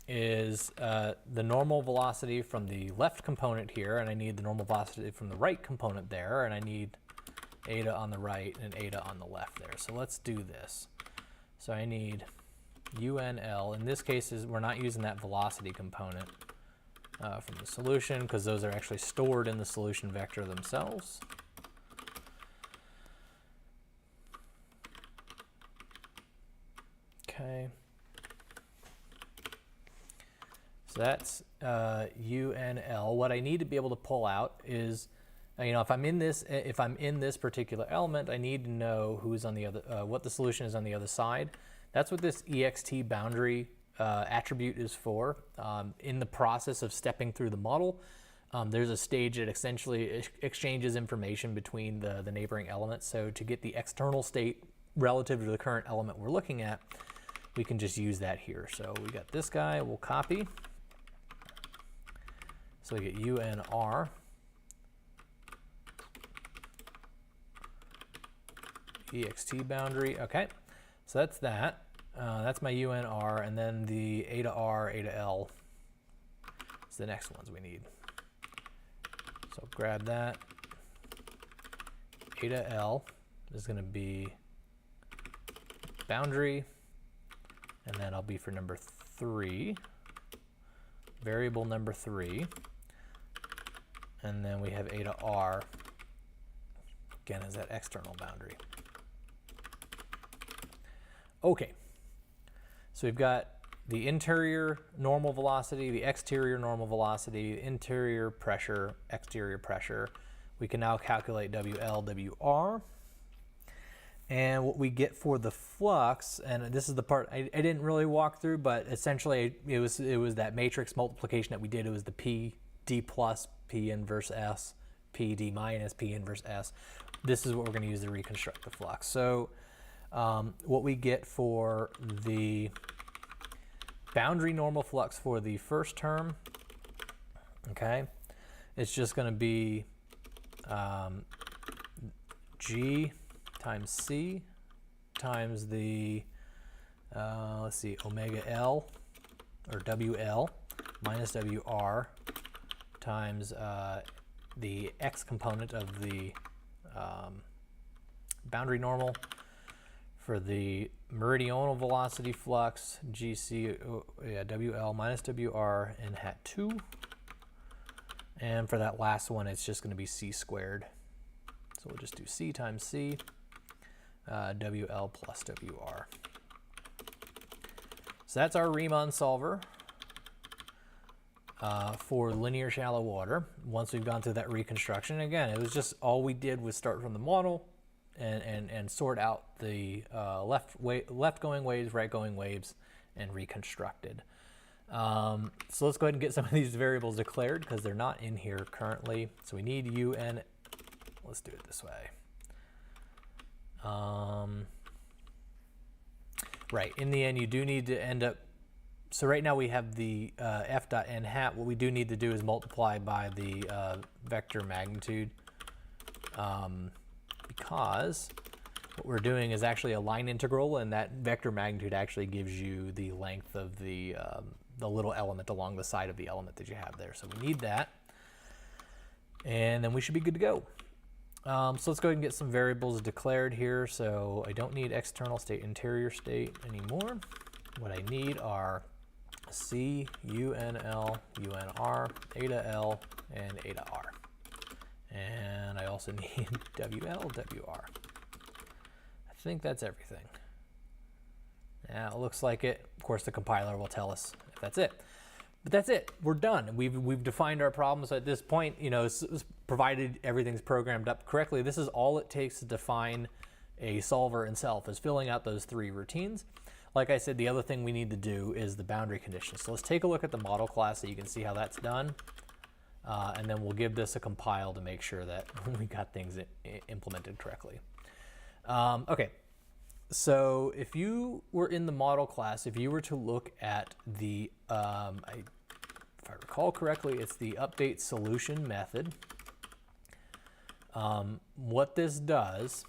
is the normal velocity from the left component here, and I need the normal velocity from the right component there, and I need eta on the right and eta on the left there. So let's do this. So I need UNL. In this case, we're not using that velocity component from the solution because those are actually stored in the solution vector themselves. Okay. So that's UNL. What I need to be able to pull out is, if I'm in this particular element, I need to know who's on the other, what the solution is on the other side. That's what this ext boundary attribute is for. In the process of stepping through the model, there's a stage that essentially exchanges information between the neighboring elements. So to get the external state relative to the current element we're looking at, we can just use that here. So we got this guy, we'll copy. So we get UNR. EXT boundary, okay. So that's that. That's my UNR, and then the eta R, eta L is the next ones we need. So grab that. Eta L is going to be boundary, and then I'll be for number 3, variable number 3, and then we have eta R, again, is that external boundary. Okay, so we've got the interior normal velocity, the exterior normal velocity, the interior pressure, exterior pressure. We can now calculate WL, WR. And what we get for the flux, and this is the part I didn't really walk through, but essentially it was that matrix multiplication that we did. It was the P, D plus, P inverse S, P, D minus, P inverse S. This is what we're going to use to reconstruct the flux. So what we get for the boundary normal flux for the first term, okay, it's just going to be G times C times the, let's see, omega L, or WL, minus WR, times the x component of the boundary normal for the meridional velocity flux WL minus WR in hat 2. And for that last one, it's just going to be c squared. So we'll just do c times c, WL plus WR. So that's our RiemannSolver for linear shallow water. Once we've gone through that reconstruction, again, it was just all we did was start from the model and sort out the left going waves, right going waves, and reconstructed. So let's go ahead and get some of these variables declared because they're not in here currently. So we need UN. Let's do it this way. Right, in the end, you do need to end up. So right now we have the f dot n hat. What we do need to do is multiply by the vector magnitude, because what we're doing is actually a line integral, and that vector magnitude actually gives you the length of the little element along the side of the element that you have there. So we need that, and then we should be good to go. So let's go ahead and get some variables declared here. So I don't need external state, interior state anymore. What I need are C, UNL, UNR, eta L, and eta R. And I also need WL, WR. I think that's everything. Yeah, it looks like it. Of course, the compiler will tell us if that's it. But that's it. We're done. We've defined our problems at this point. You know, provided everything's programmed up correctly, this is all it takes to define a solver itself, is filling out those 3 routines. Like I said, the other thing we need to do is the boundary conditions. So let's take a look at the model class so you can see how that's done. And then we'll give this a compile to make sure that we got things implemented correctly. Okay. So if you were in the model class, if you were to look at the, if I recall correctly, it's the update solution method. What this does,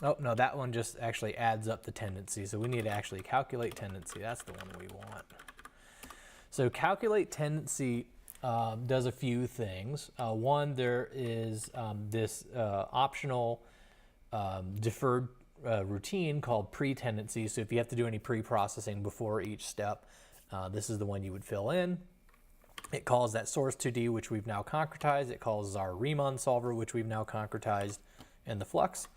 oh no, that one just actually adds up the tendency. So we need to actually calculate tendency. That's the one we want. So calculate tendency does a few things. One, there is this optional deferred routine called pre-tendency. So if you have to do any pre-processing before each step, this is the one you would fill in. It calls that source2D, which we've now concretized. It calls our RiemannSolver, which we've now concretized in the Flux.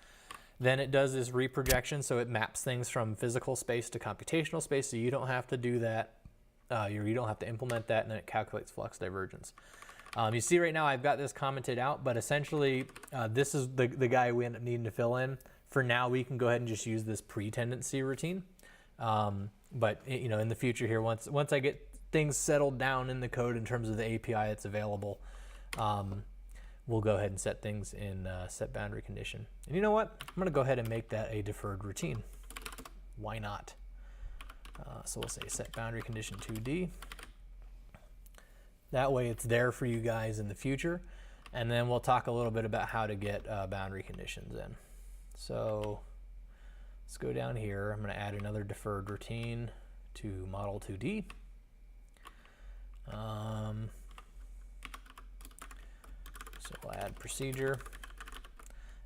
Then it does this reprojection, so it maps things from physical space to computational space, so you don't have to do that. You don't have to implement that, and then it calculates flux divergence. You see right now I've got this commented out, but essentially this is the guy we end up needing to fill in. For now, we can go ahead and just use this pre-tendency routine. But you know, in the future here, once I get things settled down in the code in terms of the API that's available, we'll go ahead and set things in SetBoundaryCondition. And you know what? I'm going to go ahead and make that a deferred routine. Why not? So we'll say SetBoundaryCondition 2D. That way it's there for you guys in the future. And then we'll talk a little bit about how to get boundary conditions in. So let's go down here. I'm going to add another deferred routine to model 2D. So we'll add procedure,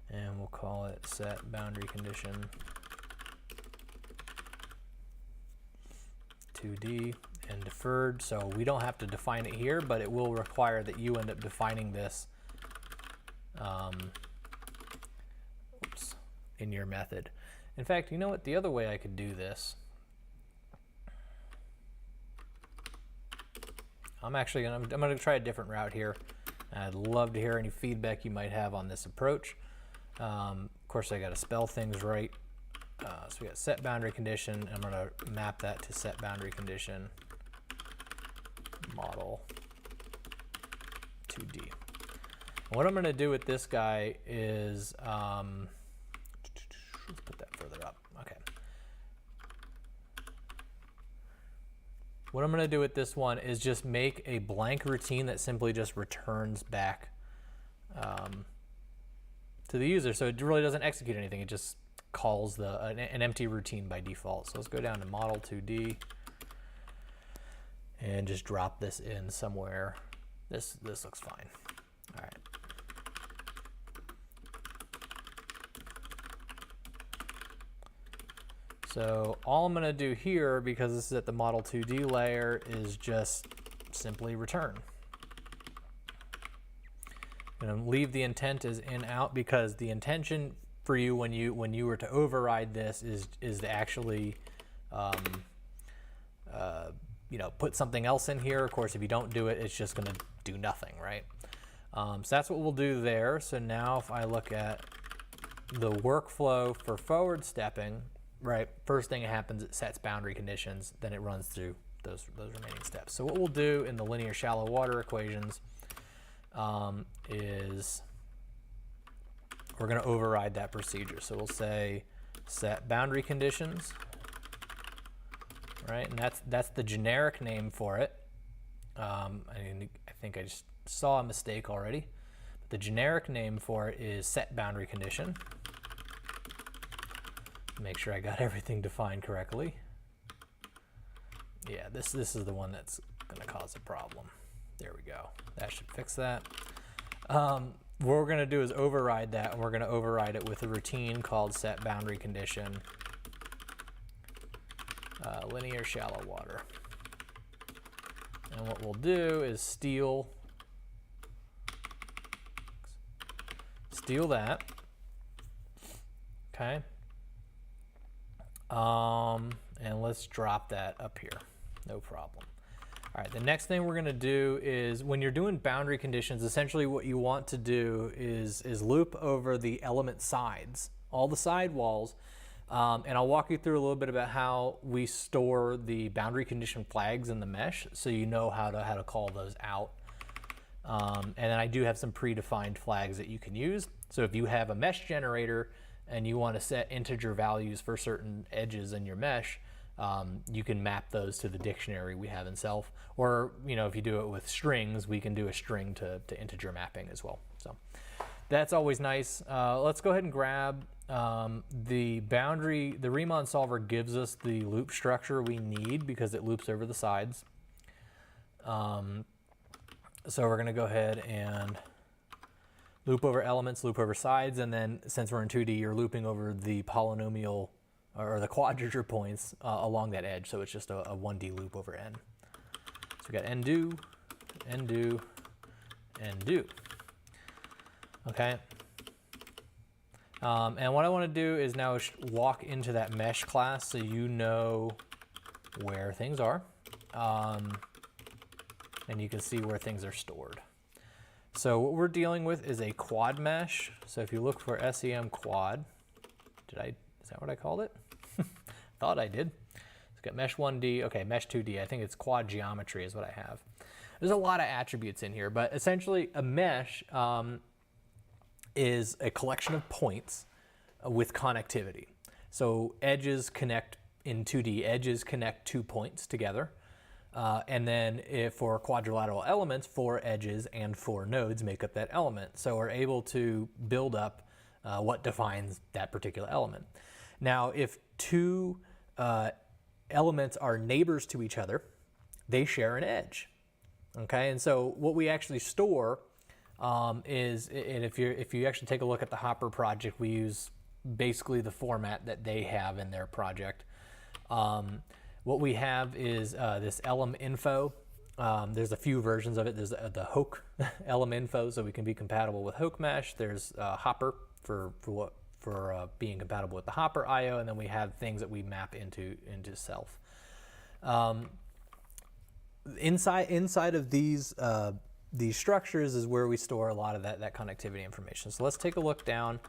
and we'll call it SetBoundaryCondition 2D and deferred. So we don't have to define it here, but it will require that you end up defining this in your method. In fact, you know what? The other way I could do this, I'm going to try a different route here. I'd love to hear any feedback you might have on this approach. Of course, I got to spell things right. So we got SetBoundaryCondition. I'm going to map that to SetBoundaryCondition model 2D. And what I'm going to do with this guy is, let's put that further up. Okay. What I'm going to do with this one is just make a blank routine that simply just returns back to the user. So it really doesn't execute anything. It just calls an empty routine by default. So let's go down to model 2D and just drop this in somewhere. This looks fine. All right. So all I'm going to do here, because this is at the Model 2D layer, is just simply return. I'm going to leave the intent as in out, because the intention for you when you were to override this is to actually you know, put something else in here. Of course, if you don't do it, it's just going to do nothing, right? So that's what we'll do there. So now if I look at the workflow for forward stepping, right, first thing that happens, it sets boundary conditions, then it runs through those remaining steps. So what we'll do in the linear shallow water equations is we're going to override that procedure. So we'll say set boundary conditions, right, and that's the generic name for it. I think I just saw a mistake already. But the generic name for it is set boundary condition. Make sure I got everything defined correctly. Yeah, this is the one that's going to cause a problem. There we go. That should fix that. What we're going to do is override that, and we're going to override it with a routine called set boundary condition linear shallow water. And what we'll do is steal that. Okay. And let's drop that up here. No problem. All right, the next thing we're going to do is, when you're doing boundary conditions, essentially what you want to do is loop over the element sides, all the side walls, and I'll walk you through a little bit about how we store the boundary condition flags in the mesh, so you know how to call those out. And then I do have some predefined flags that you can use. So if you have a mesh generator and you want to set integer values for certain edges in your mesh, you can map those to the dictionary we have in Self. Or, you know, if you do it with strings, we can do a string to integer mapping as well. So that's always nice. Let's go ahead and grab the boundary. The RiemannSolver gives us the loop structure we need because it loops over the sides. So we're going to go ahead and loop over elements, loop over sides, and then since we're in 2D, you're looping over the polynomial or the quadrature points along that edge. So it's just a 1D loop over n. So we got n do, n do, n do. Okay. And what I want to do is now walk into that mesh class so you know where things are. And you can see where things are stored. So what we're dealing with is a quad mesh. So if you look for SEM quad, is that what I called it? Thought I did. It's got mesh 1D, okay, mesh 2D. I think it's quad geometry is what I have. There's a lot of attributes in here, but essentially a mesh is a collection of points with connectivity. So edges connect in 2D, edges connect 2 points together. And then for quadrilateral elements, 4 edges and 4 nodes make up that element. So we're able to build up what defines that particular element. Now, if 2 elements are neighbors to each other, they share an edge. Okay, and so what we actually store is, and if you actually take a look at the Hopper project, we use basically the format that they have in their project. What we have is this elem info. There's a few versions of it. There's the Hoke elem info, so we can be compatible with Hoke mesh. There's Hopper for being compatible with the Hopper IO, and then we have things that we map into Self. Inside of these structures is where we store a lot of that connectivity information. So let's take a look down.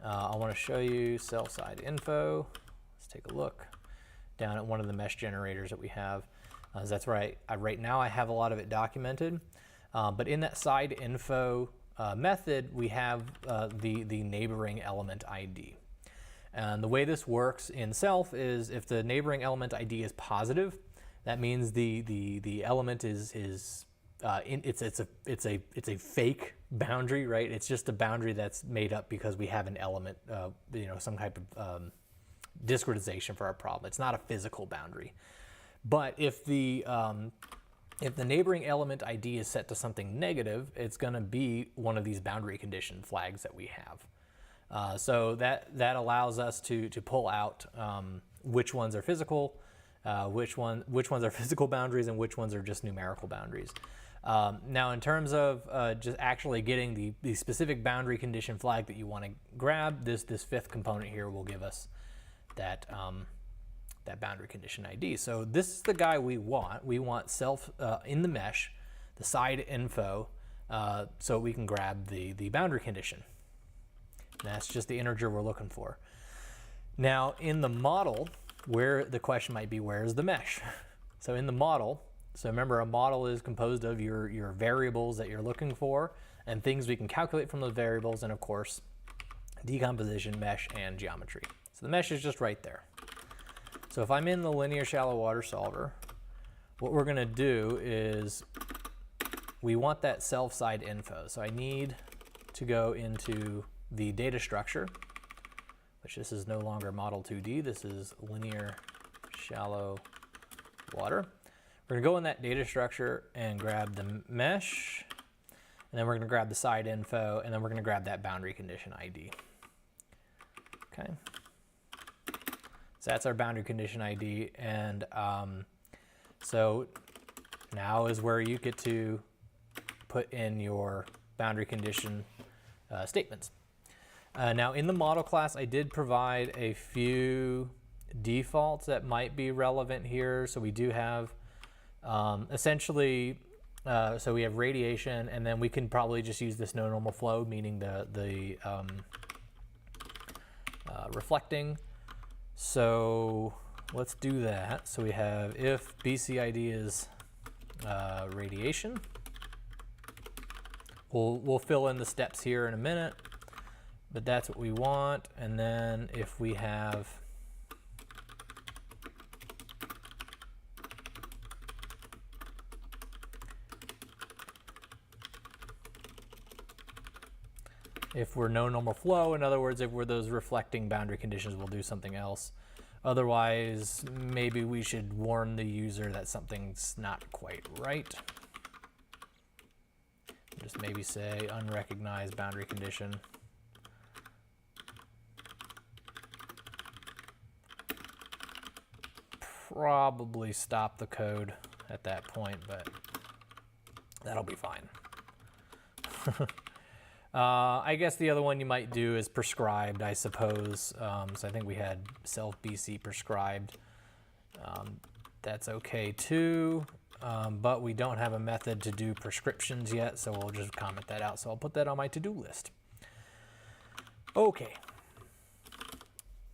I want to show you cell side info. Let's take a look down at one of the mesh generators that we have. That's right. Right now I have a lot of it documented, but in that side info method, we have the neighboring element ID. And the way this works in Self is if the neighboring element ID is positive, that means the element it's a fake boundary, right? It's just a boundary that's made up because we have an element, some type of discretization for our problem. It's not a physical boundary. But if the if the neighboring element ID is set to something negative, it's going to be one of these boundary condition flags that we have. So that allows us to pull out which ones are physical, which ones are physical boundaries, and which ones are just numerical boundaries. Now, in terms of just actually getting the specific boundary condition flag that you want to grab, this fifth component here will give us that that boundary condition ID. So this is the guy we want. We want self in the mesh, the side info, so we can grab the boundary condition. And that's just the integer we're looking for. Now, in the model, where the question might be, where is the mesh? So in the model, so remember, a model is composed of your variables that you're looking for and things we can calculate from those variables, and of course, decomposition, mesh, and geometry. So the mesh is just right there. So if I'm in the linear shallow water solver, what we're going to do is we want that self side info. So I need to go into the data structure, which this is no longer model 2D. This is linear shallow water. We're going to go in that data structure and grab the mesh, and then we're going to grab the side info, and then we're going to grab that boundary condition ID. Okay. So that's our boundary condition ID, and so now is where you get to put in your boundary condition statements. Now in the model class, I did provide a few defaults that might be relevant here. So we do have essentially, so we have radiation, and then we can probably just use this no normal flow, meaning the reflecting. So let's do that. So we have if BCID is radiation. We'll fill in the steps here in a minute, but that's what we want. And then if we have if we're no normal flow, in other words, if we're those reflecting boundary conditions, we'll do something else. Otherwise, maybe we should warn the user that something's not quite right. Just maybe say unrecognized boundary condition. Probably stop the code at that point, but that'll be fine. I guess the other one you might do is prescribed, I suppose. So I think we had self BC prescribed. That's okay too, but we don't have a method to do prescriptions yet, so we'll just comment that out. So I'll put that on my to-do list. Okay.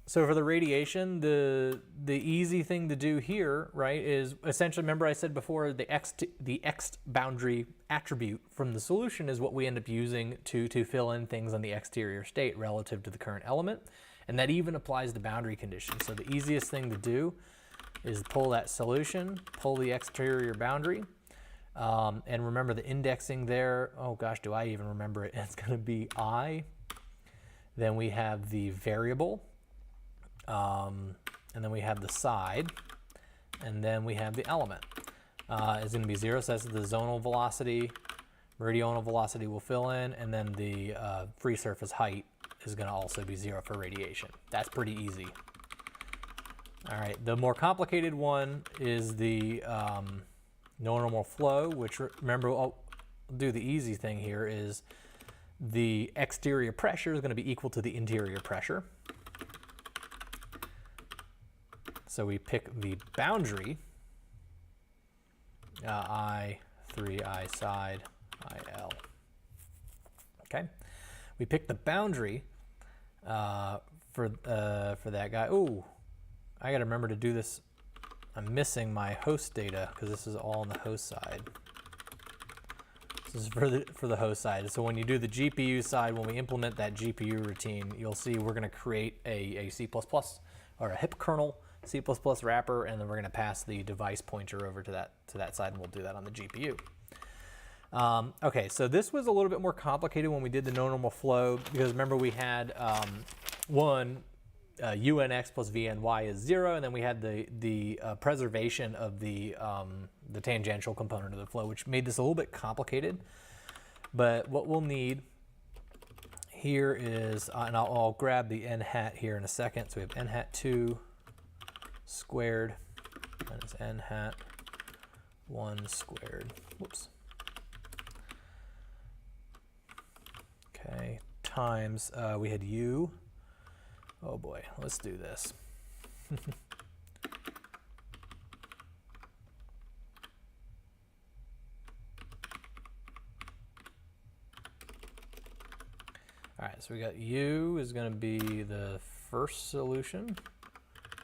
So for the radiation, the easy thing to do here, right, is essentially, remember I said before, the X boundary attribute from the solution is what we end up using to fill in things on the exterior state relative to the current element. And that even applies to boundary conditions. So the easiest thing to do is pull that solution, pull the exterior boundary, and remember the indexing there. Oh gosh, do I even remember it? It's going to be I. Then we have the variable. And then we have the side, and then we have the element. It's going to be 0, so that's the zonal velocity. Meridional velocity will fill in, and then the free surface height is going to also be 0 for radiation. That's pretty easy. All right, the more complicated one is the no normal flow, which, remember, I'll do the easy thing here, is the exterior pressure is going to be equal to the interior pressure. So we pick the boundary, I, 3I side, IL. Okay, we pick the boundary for that guy. Ooh, I got to remember to do this. I'm missing my host data because this is all on the host side. This is for the host side. So when you do the GPU side, when we implement that GPU routine, you'll see we're going to create a C++ or a HIP kernel C++ wrapper, and then we're going to pass the device pointer over to that side, and we'll do that on the GPU. Okay, so this was a little bit more complicated when we did the no normal flow, because remember we had unx plus vny is 0, and then we had the preservation of the the tangential component of the flow, which made this a little bit complicated. But what we'll need here is, and I'll grab the n hat here in a second. So we have n hat 2 squared minus n hat 1 squared. Whoops. Okay, times, we had u. Oh boy, let's do this. All right, so we got u is going to be the first solution.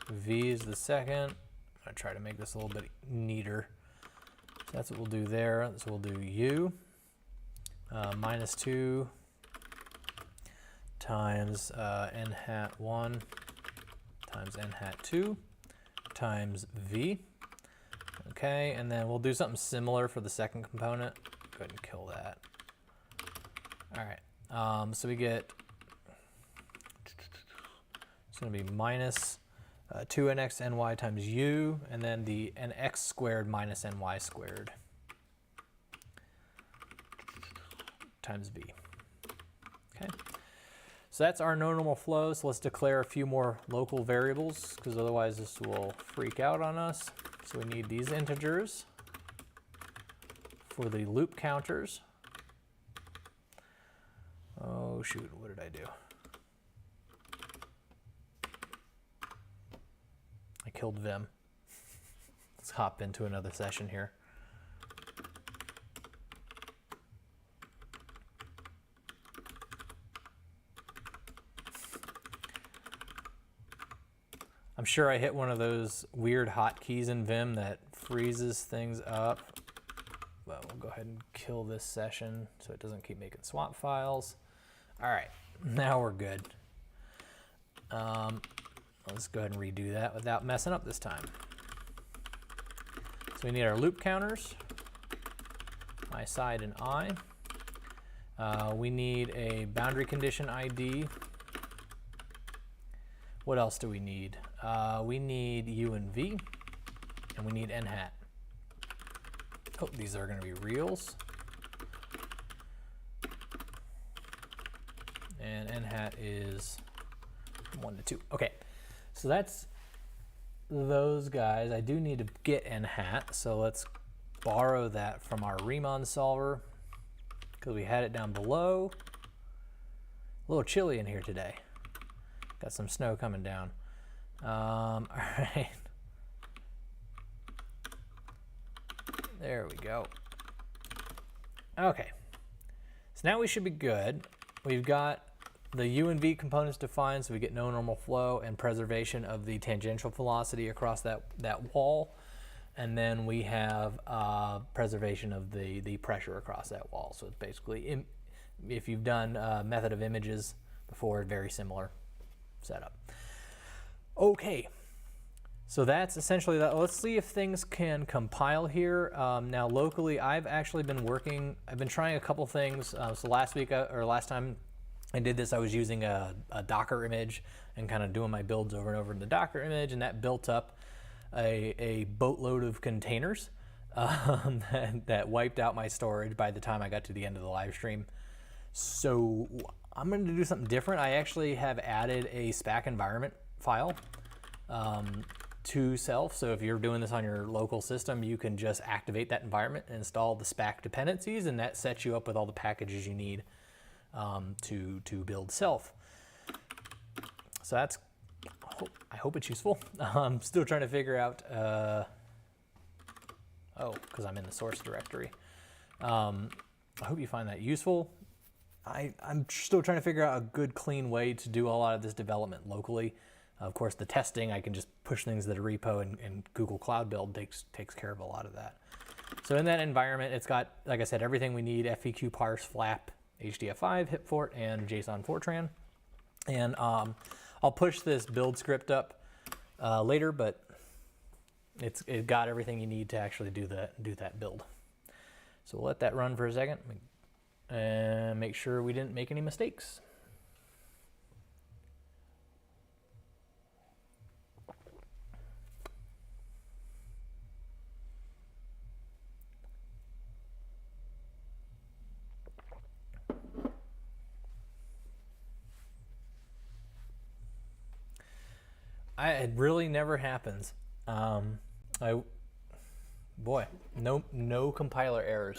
V is the second. I'm going to try to make this a little bit neater. So that's what we'll do there. So we'll do u minus 2 times n hat 1 times n hat 2 times v. Okay, and then we'll do something similar for the second component. Go ahead and kill that. All right. So we get, it's going to be minus 2nx ny times u, and then the nx squared minus ny squared times v. Okay, so that's our normal flow. So let's declare a few more local variables, because otherwise this will freak out on us. So we need these integers for the loop counters. Oh shoot, what did I do? I killed Vim. Let's hop into another session here. I'm sure I hit one of those weird hotkeys in Vim that freezes things up. Well, we'll go ahead and kill this session so it doesn't keep making swap files. All right, now we're good. Let's go ahead and redo that without messing up this time. So we need our loop counters, I side and I. We need a boundary condition ID. What else do we need? We need u and v, and we need n hat. Oh, these are going to be reals. And n hat is 1 to 2. Okay, so that's those guys. I do need to get n hat, so let's borrow that from our RiemannSolver, because we had it down below. A little chilly in here today. Got some snow coming down. All right. There we go. Okay, so now we should be good. We've got the u and v components defined, so we get no normal flow and preservation of the tangential velocity across that wall. And then we have preservation of the pressure across that wall. So it's basically, if you've done method of images before, very similar setup. Okay, so that's essentially that. Let's see if things can compile here. Now locally, I've actually been trying a couple things. So last week, or last time I did this, I was using a Docker image and kind of doing my builds over and over in the Docker image, and that built up a boatload of containers that wiped out my storage by the time I got to the end of the live stream. So I'm going to do something different. I actually have added a Spack environment file to self. So if you're doing this on your local system, you can just activate that environment and install the Spack dependencies, and that sets you up with all the packages you need to build self. So that's, I hope it's useful. I'm still trying to figure out, because I'm in the source directory. I hope you find that useful. I'm still trying to figure out a good, clean way to do a lot of this development locally. Of course, the testing, I can just push things to the repo, and Google Cloud Build takes care of a lot of that. So in that environment, it's got, like I said, everything we need: FEQ, parse, flap, HDF5, HipFort, and JSON Fortran. And I'll push this build script up later, but it got everything you need to actually do that build. So we'll let that run for a second and make sure we didn't make any mistakes. It really never happens. Boy, no compiler errors.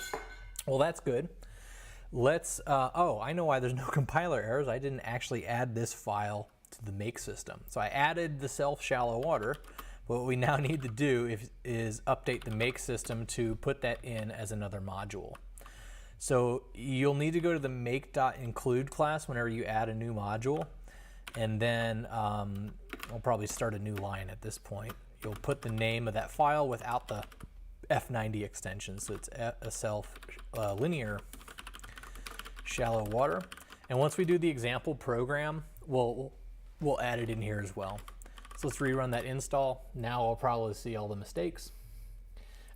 Well, that's good. Let's, oh, I know why there's no compiler errors. I didn't actually add this file to the make system. So I added the self shallow water. What we now need to do is update the make system to put that in as another module. So you'll need to go to the make.include class whenever you add a new module. And then I'll probably start a new line at this point. You'll put the name of that file without the F90 extension. So it's a self linear shallow water. And once we do the example program, we'll add it in here as well. So let's rerun that install. Now I'll probably see all the mistakes.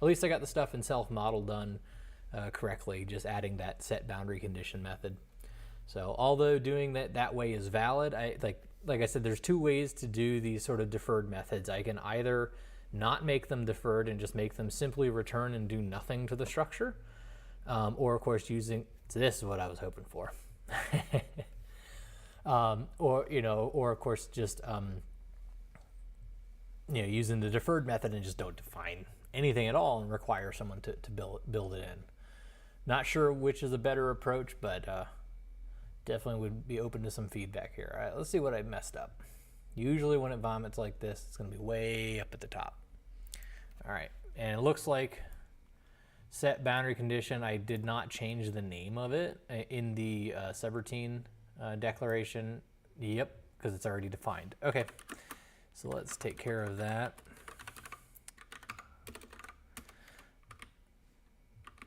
At least I got the stuff in self model done correctly, just adding that SetBoundaryCondition method. So although doing that way is valid, like I said, there's two ways to do these sort of deferred methods. I can either not make them deferred and just make them simply return and do nothing to the structure, or of course using, so this is what I was hoping for. Or of course just using the deferred method and just don't define anything at all and require someone to build it in. Not sure which is a better approach, but definitely would be open to some feedback here. All right, let's see what I messed up. Usually when it vomits like this, it's going to be way up at the top. All right, and it looks like SetBoundaryCondition, I did not change the name of it in the subroutine declaration. Yep, because it's already defined. Okay, so let's take care of that.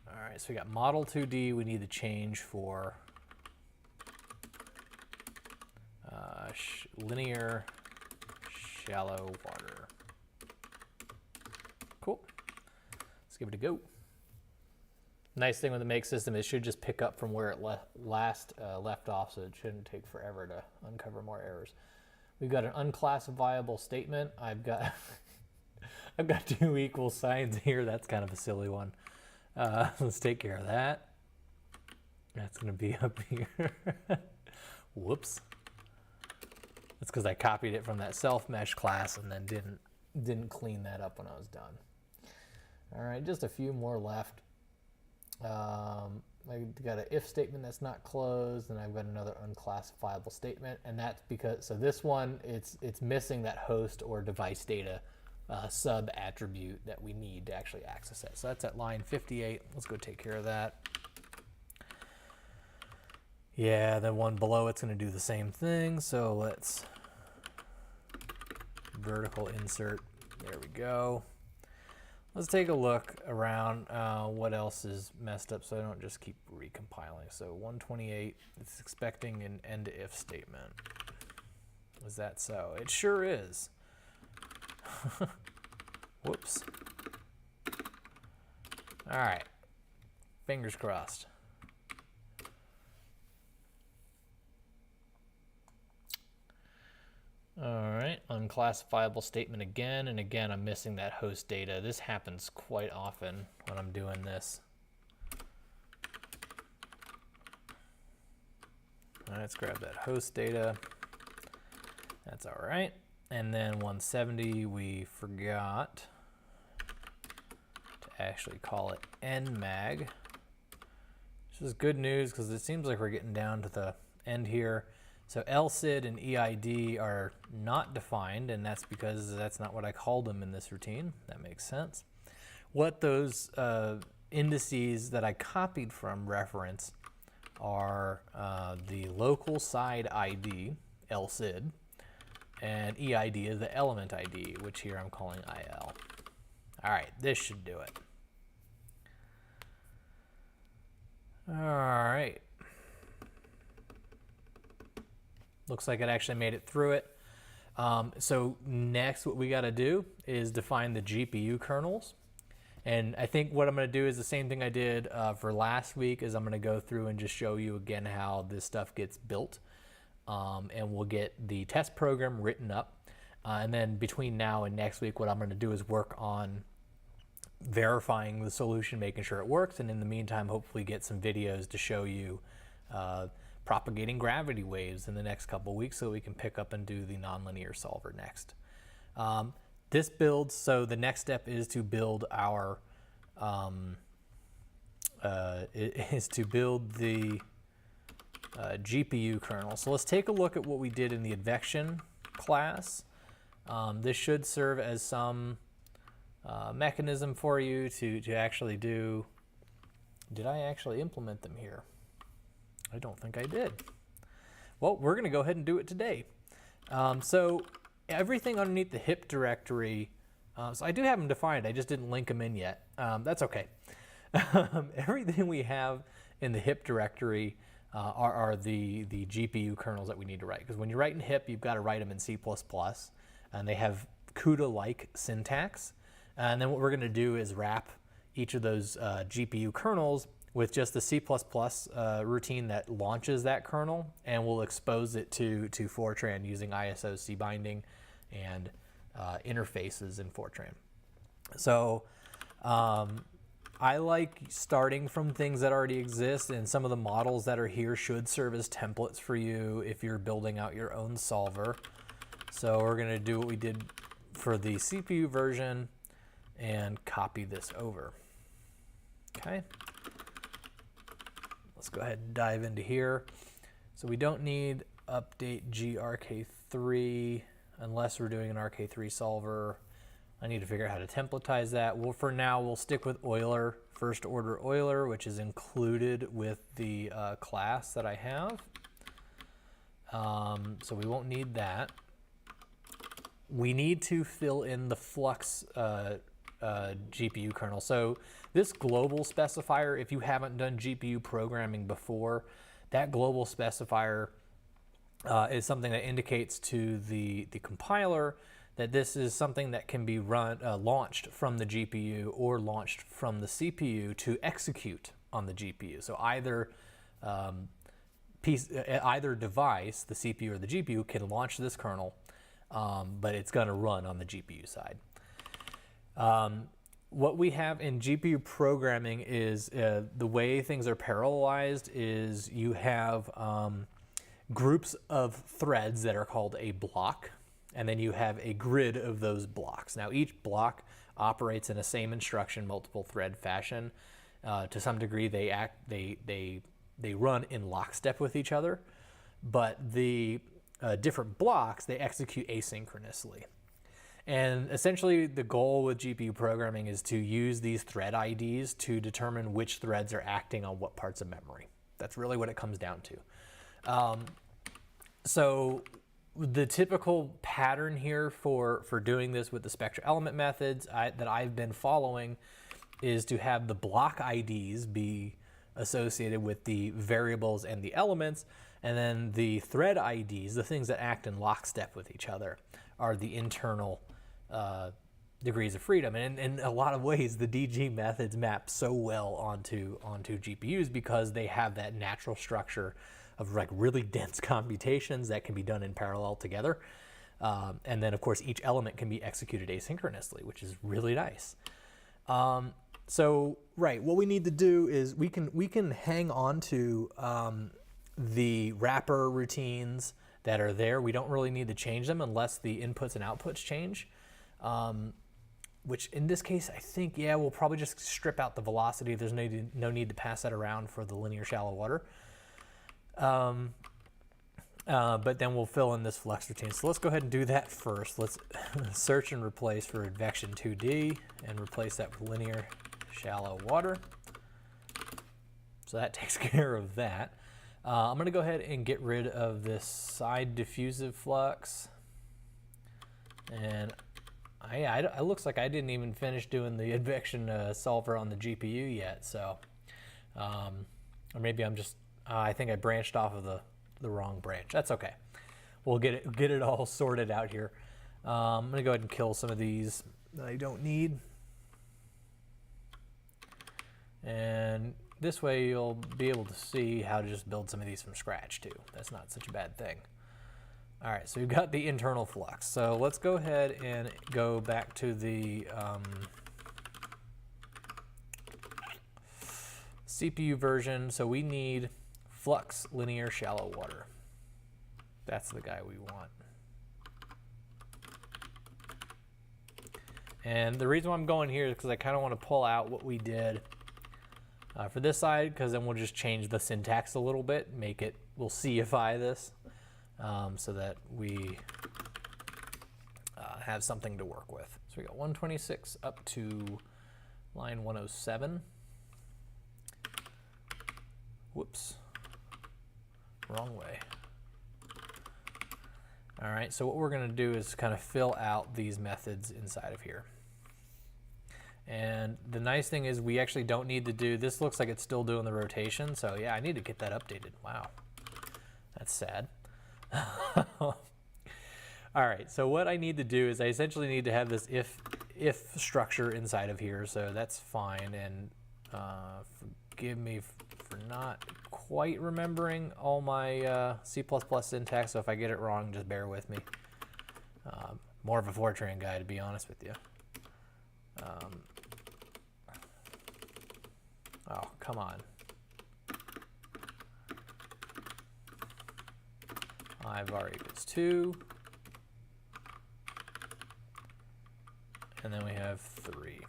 All right, so we got model 2D. We need to change for linear shallow water. Cool. Let's give it a go. Nice thing with the make system, it should just pick up from where it left off, so it shouldn't take forever to uncover more errors. We've got an unclassifiable statement. I've got I've got two equal signs here. That's kind of a silly one. Let's take care of that. That's going to be up here. Whoops. That's because I copied it from that self-mesh class and then didn't clean that up when I was done. All right, just a few more left. I got an if statement that's not closed, and I've got another unclassifiable statement, and that's because, so this one, it's missing that host or device data sub attribute that we need to actually access it. So that's at line 58. Let's go take care of that. Yeah, the one below it's going to do the same thing. So let's vertical insert. There we go. Let's take a look around what else is messed up so I don't just keep recompiling. So 128, it's expecting an end if statement. Is that so? It sure is. Whoops. All right, fingers crossed. All right, unclassifiable statement again, and again I'm missing that host data. This happens quite often when I'm doing this. All right, let's grab that host data. That's all right. And then 170, we forgot to actually call it nmag. Which is good news because it seems like we're getting down to the end here. So LSID and EID are not defined, and that's because that's not what I called them in this routine. That makes sense. What those indices that I copied from reference are the local side ID, LSID, and EID is the element ID, which here I'm calling IL. All right, this should do it. All right. Looks like it actually made it through it. So next what we got to do is define the GPU kernels. And I think what I'm going to do is the same thing I did for last week, is I'm going to go through and just show you again how this stuff gets built. And we'll get the test program written up. And then between now and next week, what I'm going to do is work on verifying the solution, making sure it works. And in the meantime, hopefully get some videos to show you propagating gravity waves in the next couple weeks so we can pick up and do the nonlinear solver next. This builds, so the next step is to build our, the GPU kernel. So let's take a look at what we did in the advection class. This should serve as some mechanism for you to actually do. Did I actually implement them here? I don't think I did. Well, we're going to go ahead and do it today. So everything underneath the hip directory, so I do have them defined, I just didn't link them in yet. That's okay. Everything we have in the hip directory are the GPU kernels that we need to write. Because when you write in hip, you've got to write them in C++, and they have CUDA-like syntax. And then what we're going to do is wrap each of those GPU kernels with just the C++ routine that launches that kernel, and we'll expose it to Fortran using ISO C binding and interfaces in Fortran. So I like starting from things that already exist, and some of the models that are here should serve as templates for you if you're building out your own solver. So we're going to do what we did for the CPU version and copy this over. Okay. Let's go ahead and dive into here. So we don't need update grk3 unless we're doing an RK3 solver. I need to figure out how to templatize that. Well, for now, we'll stick with Euler, first order Euler, which is included with the class that I have. So we won't need that. We need to fill in the Flux GPU kernel. So this global specifier, if you haven't done GPU programming before, that global specifier is something that indicates to the compiler that this is something that can be launched from the GPU or launched from the CPU to execute on the GPU. So either either device, the CPU or the GPU, can launch this kernel, but it's going to run on the GPU side. What we have in GPU programming is the way things are parallelized is you have groups of threads that are called a block, and then you have a grid of those blocks. Now each block operates in a same instruction multiple thread fashion. To some degree they run in lockstep with each other, but the different blocks, they execute asynchronously. And essentially the goal with GPU programming is to use these thread IDs to determine which threads are acting on what parts of memory. That's really what it comes down to. So the typical pattern here for doing this with the spectral element methods that I've been following is to have the block IDs be associated with the variables and the elements, and then the thread IDs, the things that act in lockstep with each other, are the internal degrees of freedom. And in a lot of ways, the DG methods map so well onto GPUs because they have that natural structure of like really dense computations that can be done in parallel together. And then of course each element can be executed asynchronously, which is really nice. So right, what we need to do is we can hang on to the wrapper routines that are there. We don't really need to change them unless the inputs and outputs change. Which in this case, I think, yeah, we'll probably just strip out the velocity. There's no need to pass that around for the linear shallow water. But then we'll fill in this flux routine. So let's go ahead and do that first. Let's search and replace for advection 2D and replace that with linear shallow water. So that takes care of that. I'm going to go ahead and get rid of this side diffusive flux. And it looks like I didn't even finish doing the advection solver on the GPU yet. So, or maybe I'm just, I think I branched off of the wrong branch. That's okay. We'll get it all sorted out here. I'm going to go ahead and kill some of these that I don't need. And this way you'll be able to see how to just build some of these from scratch too. That's not such a bad thing. All right, so we've got the internal flux. So let's go ahead and go back to the CPU version. So we need Flux linear shallow water. That's the guy we want. And the reason why I'm going here is because I kind of want to pull out what we did for this side, because then we'll just change the syntax a little bit, we'll CFI this so that we have something to work with. So we got 126 up to line 107. Whoops, wrong way. All right, so what we're going to do is kind of fill out these methods inside of here. And the nice thing is we actually don't need to do, this looks like it's still doing the rotation, so yeah, I need to get that updated. Wow, that's sad. All right, so what I need to do is I essentially need to have this if structure inside of here, so that's fine. And forgive me for not quite remembering all my C++ syntax, so if I get it wrong, just bear with me. More of a Fortran guy, to be honest with you. Oh, come on. var equals 2. And then we have 3.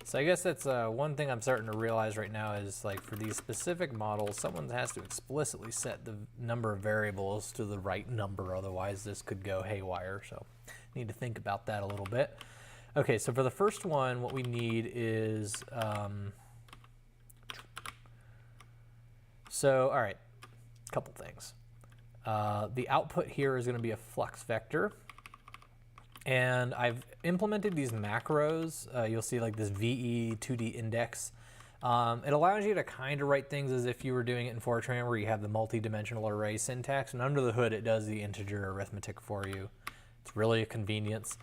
So I guess that's one thing I'm starting to realize right now is, like, for these specific models, someone has to explicitly set the number of variables to the right number, otherwise this could go haywire. So I need to think about that a little bit. Okay, so for the first one, what we need is, all right, a couple things. The output here is going to be a flux vector. And I've implemented these macros. You'll see like this VE 2D index. It allows you to kind of write things as if you were doing it in Fortran, where you have the multi-dimensional array syntax, and under the hood it does the integer arithmetic for you. It's really a convenience,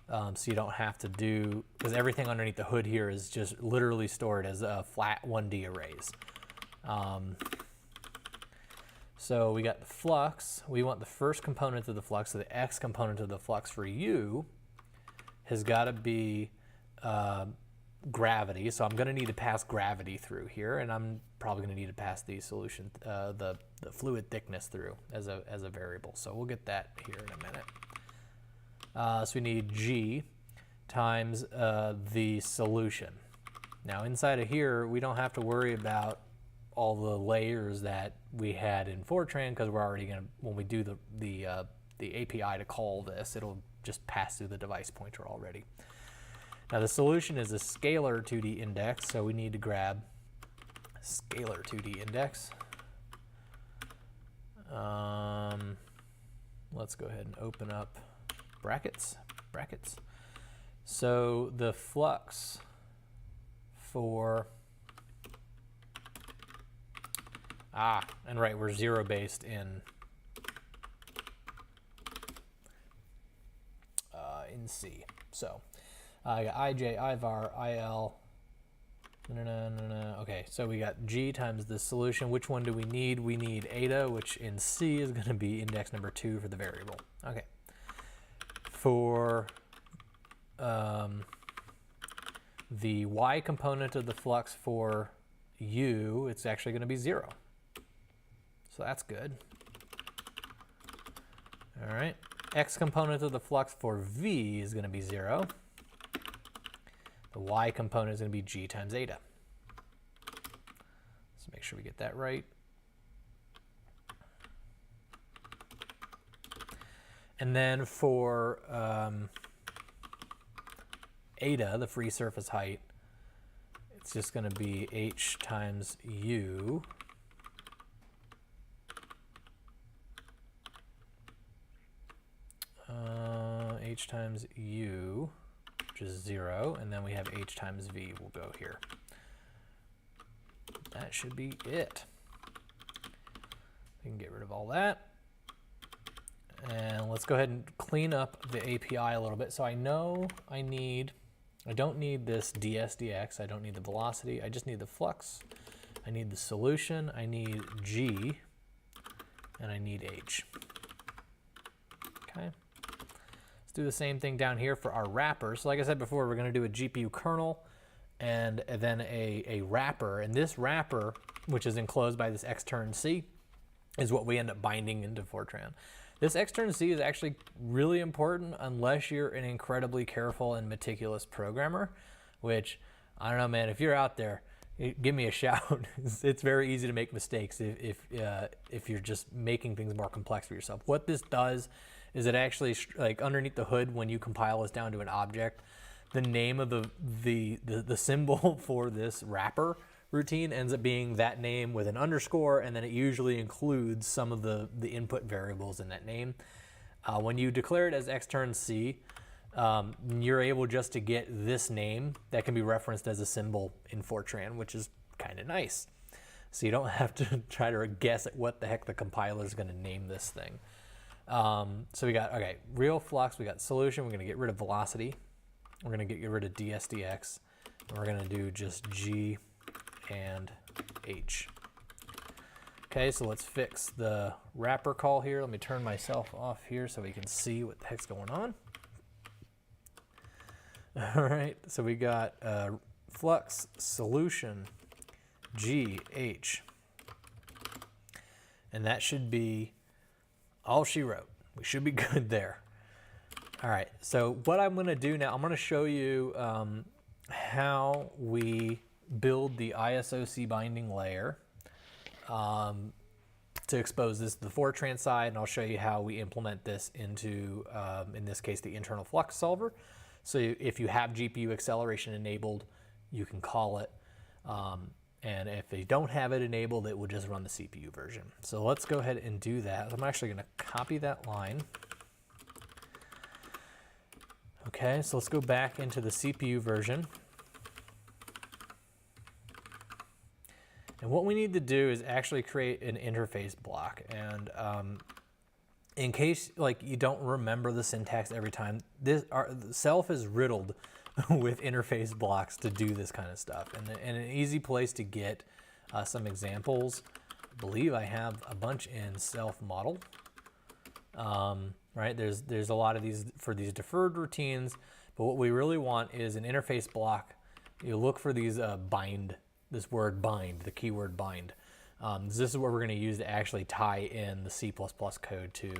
so you don't have to do, because everything underneath the hood here is just literally stored as flat 1D arrays. So we got the flux. We want the first component of the flux, so the x component of the flux for u has got to be gravity. So I'm going to need to pass gravity through here, and I'm probably going to need to pass the solution, the fluid thickness through as a variable. So we'll get that here in a minute. So we need g times the solution. Now inside of here, we don't have to worry about all the layers that we had in Fortran, because we're already going to, when we do the API to call this, it'll just pass through the device pointer already. Now the solution is a scalar 2D index, so we need to grab scalar 2D index. Let's go ahead and open up brackets. So the flux for and right, we're zero based in C. So I got ij, ivar, il. Okay, so we got g times the solution. Which one do we need? We need eta, which in C is going to be index number 2 for the variable. Okay. For the y component of the flux for u, it's actually going to be 0. So that's good. All right. X component of the flux for v is going to be 0. The y component is going to be g times eta. Let's make sure we get that right. And then for eta, the free surface height, it's just going to be h times u h times u, which is 0, and then we have h times v will go here. That should be it. We can get rid of all that. And let's go ahead and clean up the API a little bit. So I know I don't need this ds dx, I don't need the velocity, I just need the flux, I need the solution, I need g, and I need h. Okay. Let's do the same thing down here for our wrapper. So like I said before, we're going to do a GPU kernel and then a wrapper. And this wrapper, which is enclosed by this extern C, is what we end up binding into Fortran. This extern C is actually really important unless you're an incredibly careful and meticulous programmer, which, I don't know, man, if you're out there, give me a shout. It's very easy to make mistakes if you're just making things more complex for yourself. What this does is it actually, like underneath the hood, when you compile this down to an object, the name of the symbol for this wrapper routine ends up being that name with an underscore, and then it usually includes some of the input variables in that name. When you declare it as extern C, you're able just to get this name that can be referenced as a symbol in Fortran, which is kind of nice. So you don't have to try to guess at what the heck the compiler is going to name this thing. So we got, okay, real flux, we got solution, we're going to get rid of velocity, we're going to get rid of dsdx, and we're going to do just G and H. Okay, so let's fix the wrapper call here. Let me turn myself off here so we can see what the heck's going on. All right, so we got flux solution G H, and that should be all she wrote. We should be good there. All right, so what I'm going to do now, I'm going to show you how we build the ISOC binding layer to expose this to the Fortran side, and I'll show you how we implement this into, in this case, the internal Flux solver. So if you have GPU acceleration enabled, you can call it. And if they don't have it enabled, it will just run the CPU version. So let's go ahead and do that. I'm actually going to copy that line. Okay, so let's go back into the CPU version. And what we need to do is actually create an interface block. And in case like you don't remember the syntax every time, Self is riddled with interface blocks to do this kind of stuff. And an easy place to get some examples, I believe I have a bunch in Self model. Right, there's a lot of these for these deferred routines, but what we really want is an interface block. You look for these bind, this word bind, the keyword bind. This is what we're going to use to actually tie in the C++ code to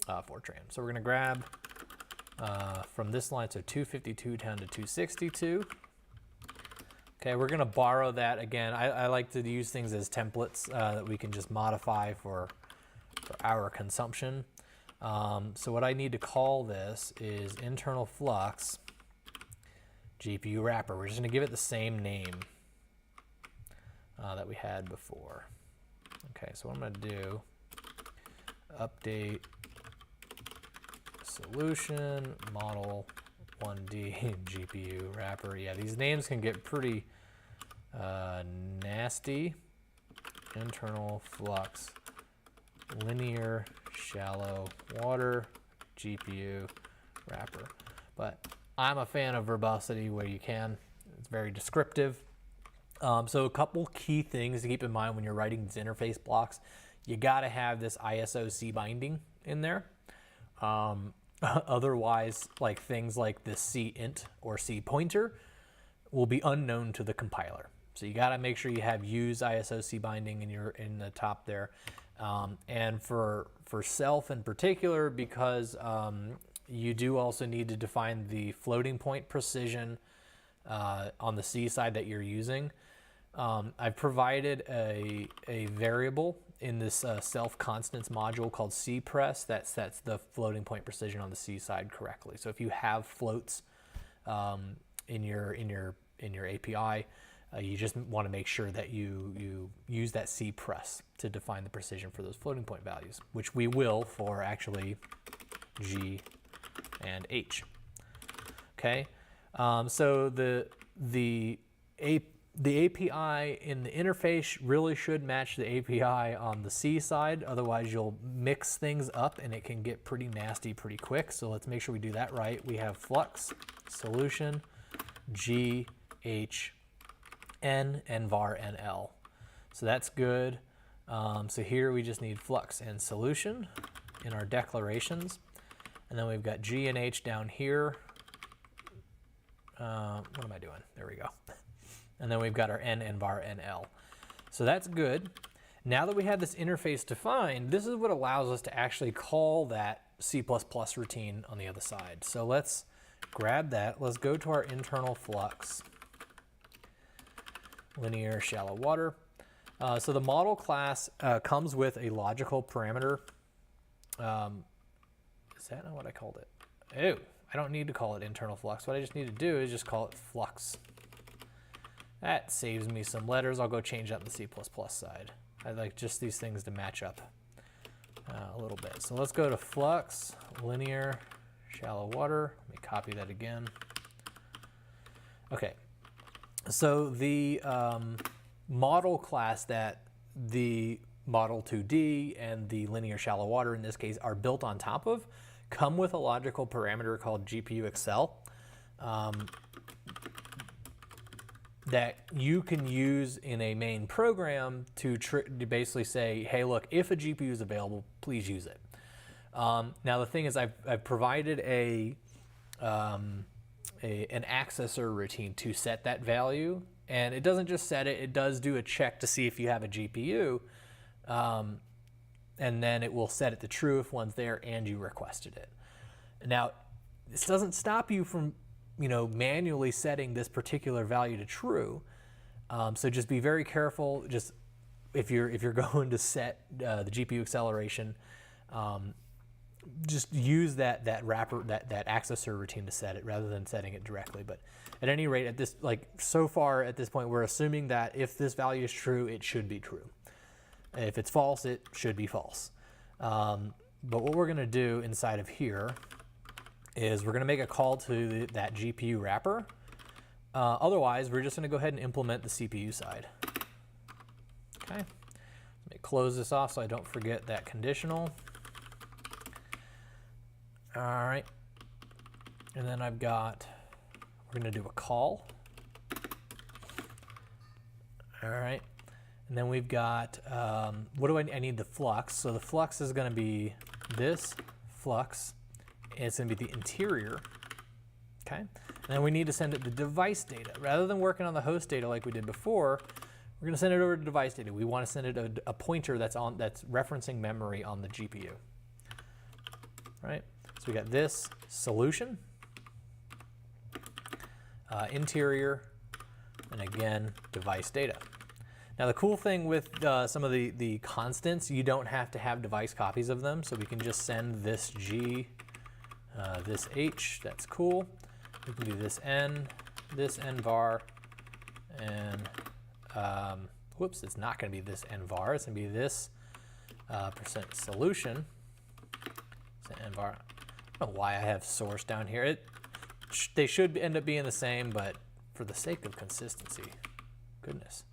Fortran. So we're going to grab from this line, so 252 down to 262. Okay, we're going to borrow that again. I like to use things as templates that we can just modify for our consumption. So what I need to call this is internal flux GPU wrapper. We're just going to give it the same name that we had before. Okay, so what I'm going to do, update solution model 1D GPU wrapper. Yeah, these names can get pretty nasty. Internal flux linear shallow water GPU wrapper. But I'm a fan of verbosity where you can. It's very descriptive. So a couple key things to keep in mind when you're writing these interface blocks. You got to have this ISOC binding in there. Otherwise, like things like this C int or C pointer will be unknown to the compiler. So you got to make sure you have use ISOC binding in the top there. And for Self in particular, because you do also need to define the floating point precision on the C side that you're using. I've provided a variable in this Self constants module called cpress that sets the floating point precision on the C side correctly. So if you have floats in your API, you just want to make sure that you use that cpress to define the precision for those floating point values, which we will for actually G and H. Okay, so the API in the interface really should match the API on the C side. Otherwise, you'll mix things up and it can get pretty nasty pretty quick. So let's make sure we do that right. We have flux solution G H N and var NL. So that's good. So here we just need flux and solution in our declarations. And then we've got G and H down here. What am I doing? There we go. And then we've got our N and var NL. So that's good. Now that we have this interface defined, this is what allows us to actually call that C++ routine on the other side. So let's grab that. Let's go to our internal Flux, linear shallow water. So the model class comes with a logical parameter. Is that not what I called it? Oh, I don't need to call it internal Flux. What I just need to do is just call it Flux. That saves me some letters. I'll go change that on the C++ side. I like just these things to match up a little bit. So let's go to Flux, linear, shallow water. Let me copy that again. Okay, so the model class that the model 2D and the linear shallow water in this case are built on top of come with a logical parameter called GPU_accel. That you can use in a main program to basically say, hey, look, if a GPU is available, please use it. Now the thing is, I've provided an accessor routine to set that value, and it doesn't just set it; it does do a check to see if you have a GPU, and then it will set it to true if one's there and you requested it. Now, this doesn't stop you from manually setting this particular value to true. So just be very careful. Just if you're going to set the GPU acceleration, just use that wrapper, that accessor routine to set it rather than setting it directly. But at any rate, at this so far at this point, we're assuming that if this value is true, it should be true. If it's false, it should be false. But what we're going to do inside of here is we're going to make a call to that GPU wrapper. Otherwise, we're just going to go ahead and implement the CPU side. Okay, let me close this off so I don't forget that conditional. All right, and then we're going to do a call. All right, and then we've got, what do I need the flux. So the flux is going to be this flux. It's going to be the interior, okay? And then we need to send it to device data. Rather than working on the host data like we did before, we're going to send it over to device data. We want to send it a pointer that's referencing memory on the GPU, right? So we got this solution, interior, and again, device data. Now the cool thing with some of the constants, you don't have to have device copies of them, so we can just send this G, this H, that's cool. We can do this N var, and whoops, it's not going to be this N var, it's going to be this percent solution, N var. I don't know why I have source down here. They should end up being the same, but for the sake of consistency, goodness.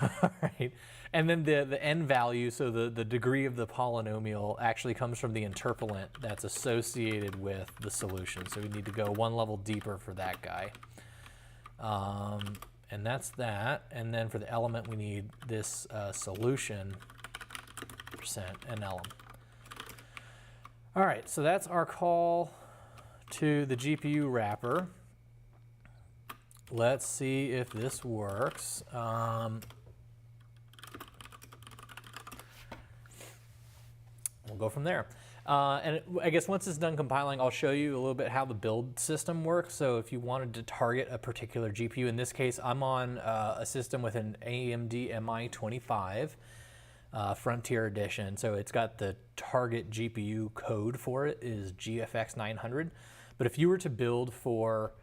All right, and then the n value, so the degree of the polynomial actually comes from the interpolant that's associated with the solution. So we need to go one level deeper for that guy. And that's that. And then for the element, we need this solution percent NLM. All right, so that's our call to the GPU wrapper. Let's see if this works. We'll go from there. And I guess once it's done compiling, I'll show you a little bit how the build system works. So if you wanted to target a particular GPU, in this case, I'm on a system with an AMD MI25 Frontier Edition. So it's got the target GPU code for it is GFX 900. But if you were to build for,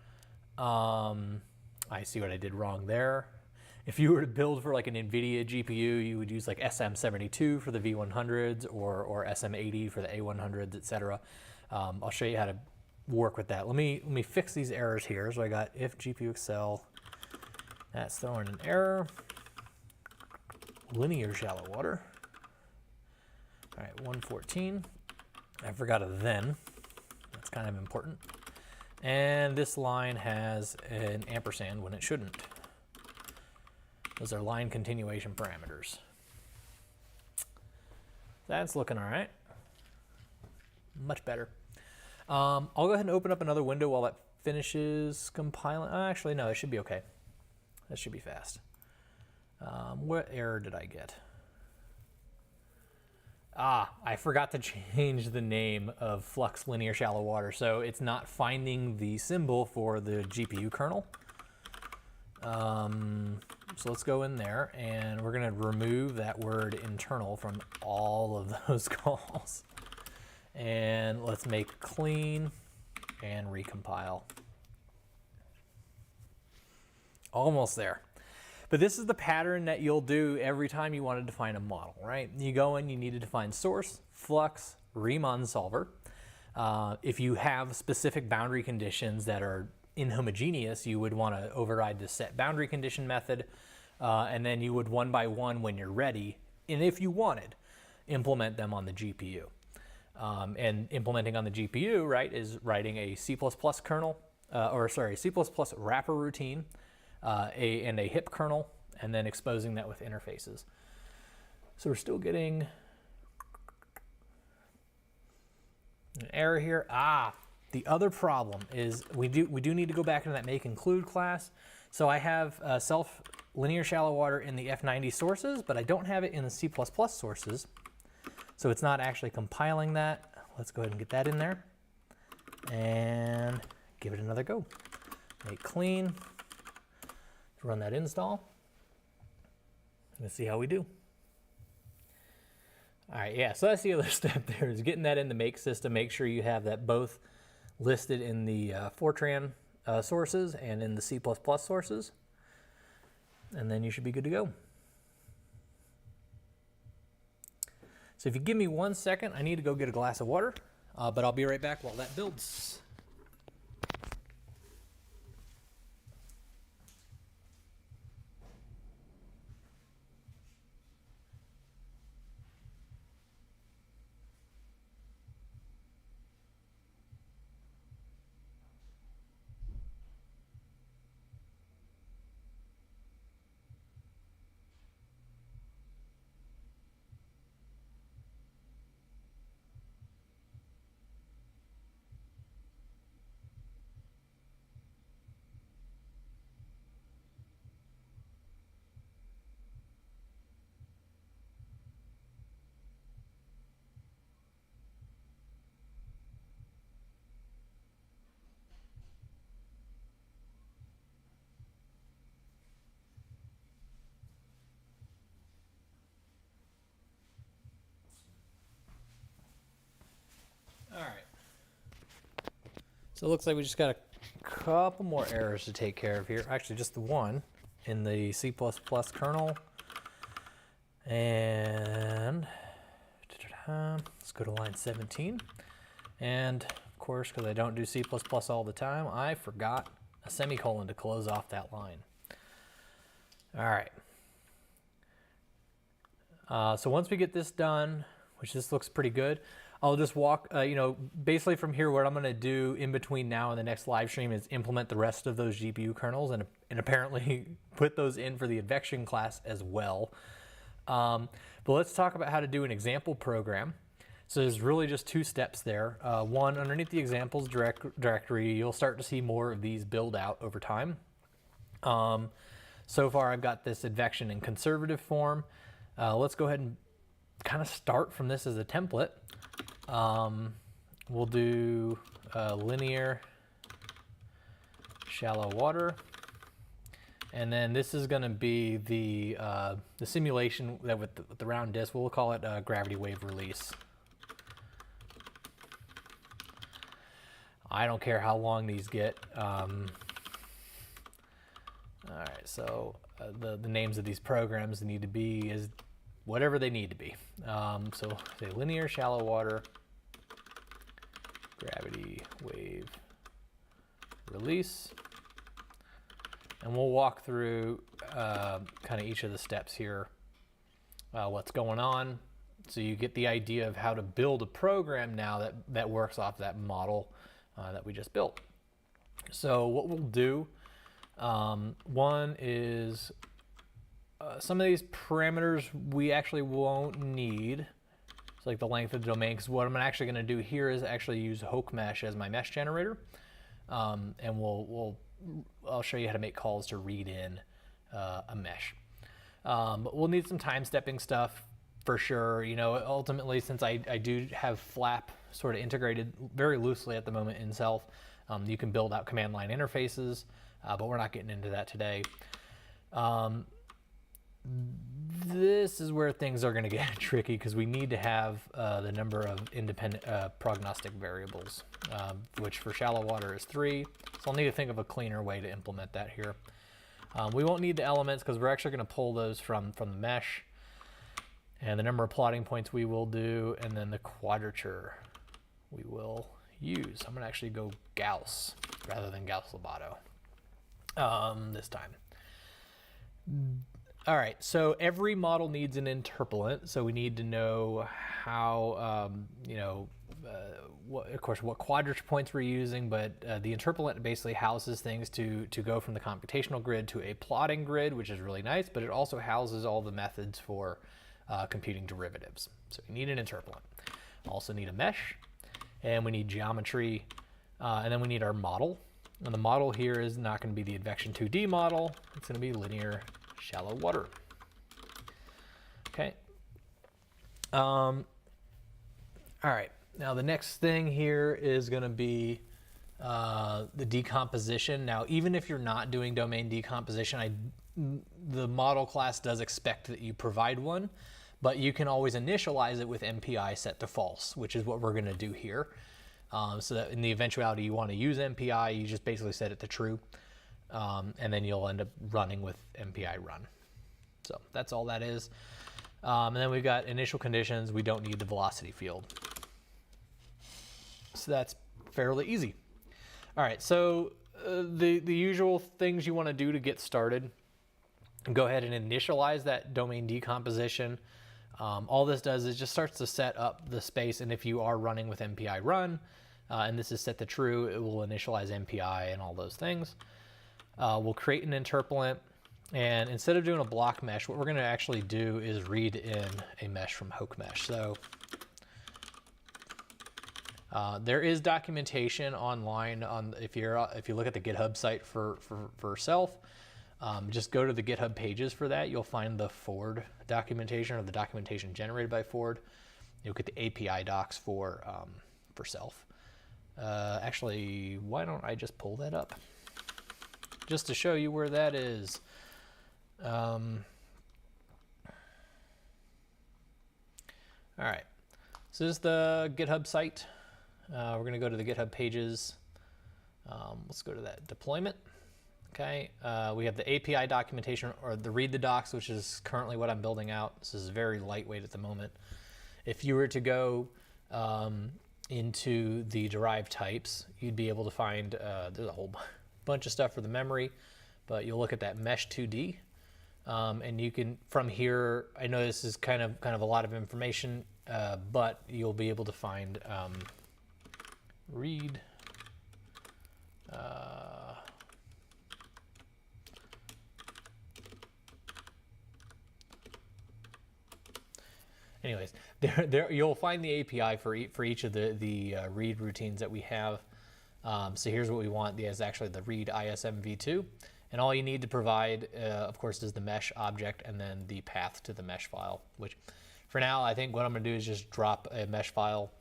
I see what I did wrong there. If you were to build for like an NVIDIA GPU, you would use like SM72 for the V100s or SM80 for the A100s, etc. I'll show you how to work with that. Let me fix these errors here. So I got if GPU accel, that's throwing an error. Linear shallow water. All right, 114. I forgot a then. That's kind of important. And this line has an ampersand when it shouldn't. Those are line continuation parameters. That's looking all right. Much better. I'll go ahead and open up another window while that finishes compiling. Actually, no, it should be okay. That should be fast. What error did I get? I forgot to change the name of Flux linear shallow water, so it's not finding the symbol for the GPU kernel. So let's go in there and we're gonna remove that word internal from all of those calls. And let's make clean and recompile. Almost there. But this is the pattern that you'll do every time you want to define a model, right? You go in, you need to define source, flux, RiemannSolver. If you have specific boundary conditions that are inhomogeneous, you would want to override the SetBoundaryCondition method, and then you would one by one, when you're ready, and if you wanted, implement them on the GPU. And implementing on the GPU, right, is writing a C++ kernel, C++ wrapper routine, and a hip kernel, and then exposing that with interfaces. So we're still getting an error here. The other problem is we do need to go back into that make include class. So I have self linear shallow water in the F90 sources, but I don't have it in the C++ sources. So it's not actually compiling that. Let's go ahead and get that in there and give it another go. Make clean. Run that install. Let's see how we do. All right, yeah, so that's the other step there, is getting that in the make system. Make sure you have that both listed in the Fortran sources and in the C++ sources. And then you should be good to go. So if you give me 1 second, I need to go get a glass of water, but I'll be right back while that builds. All right. So it looks like we just got a couple more errors to take care of here. Actually, just the one in the C++ kernel. And let's go to line 17. And of course, because I don't do C++ all the time, I forgot a semicolon to close off that line. All right. So once we get this done, which this looks pretty good, I'll just walk, basically from here, what I'm going to do in between now and the next live stream is implement the rest of those GPU kernels and apparently put those in for the advection class as well. But let's talk about how to do an example program. So there's really just two steps there. One, underneath the examples directory, you'll start to see more of these build out over time. So far, I've got this advection in conservative form. Let's go ahead and kind of start from this as a template. We'll do linear shallow water, and then this is going to be the simulation that with the round disk. We'll call it gravity wave release. I don't care how long these get. All right, so the names of these programs need to be is whatever they need to be. So say linear shallow water gravity wave release, and we'll walk through kind of each of the steps here, what's going on, so you get the idea of how to build a program now that works off that model that we just built. So what we'll do, one is some of these parameters we actually won't need. It's like the length of the domain, because what I'm actually going to do here is actually use Hoke Mesh as my mesh generator, and I'll show you how to make calls to read in a mesh. But we'll need some time stepping stuff. for sure. You know, ultimately, since I do have flap sort of integrated very loosely at the moment in Self, you can build out command line interfaces, but we're not getting into that today. This is where things are going to get tricky because we need to have the number of independent prognostic variables, which for shallow water is 3. So I'll need to think of a cleaner way to implement that here. We won't need the elements because we're actually going to pull those from the mesh. And the number of plotting points we will do, and then the quadrature we will use. I'm going to actually go Gauss rather than Gauss-Lobato this time. All right, so every model needs an interpolant, so we need to know how, of course, what quadrature points we're using, but the interpolant basically houses things to go from the computational grid to a plotting grid, which is really nice, but it also houses all the methods for computing derivatives. So we need an interpolant. Also need a mesh, and we need geometry, and then we need our model. And the model here is not going to be the advection 2D model, it's going to be linear shallow water. Okay. All right. Now the next thing here is going to be the decomposition. Now, even if you're not doing domain decomposition, the model class does expect that you provide one, but you can always initialize it with MPI set to false, which is what we're going to do here. So that in the eventuality you want to use MPI, you just basically set it to true. And then you'll end up running with MPI run. So that's all that is. And then we've got initial conditions. We don't need the velocity field. So that's fairly easy. All right, so the usual things you want to do to get started, go ahead and initialize that domain decomposition. All this does is just starts to set up the space, and if you are running with MPI run, and this is set to true, it will initialize MPI and all those things. We'll create an interpolant, and instead of doing a block mesh, what we're going to actually do is read in a mesh from HokeMesh. So there is documentation online on if you look at the GitHub site for Self. Just go to the GitHub pages for that. You'll find the Ford documentation, or the documentation generated by Ford. You'll get the API docs for Self. Actually, why don't I just pull that up? Just to show you where that is. All right, so this is the GitHub site. We're going to go to the GitHub pages. Let's go to that deployment. Okay, we have the API documentation, or the read the docs, which is currently what I'm building out. This is very lightweight at the moment. If you were to go into the derived types, you'd be able to find there's a whole bunch of stuff for the memory, but you'll look at that mesh 2D, and you can, from here, I know this is kind of a lot of information, but you'll be able to find read anyways, there you'll find the API for each of the read routines that we have. So here's what we want. There's actually the read ISM v2, and all you need to provide, of course, is the mesh object and then the path to the mesh file, which for now, I think what I'm going to do is just drop a mesh file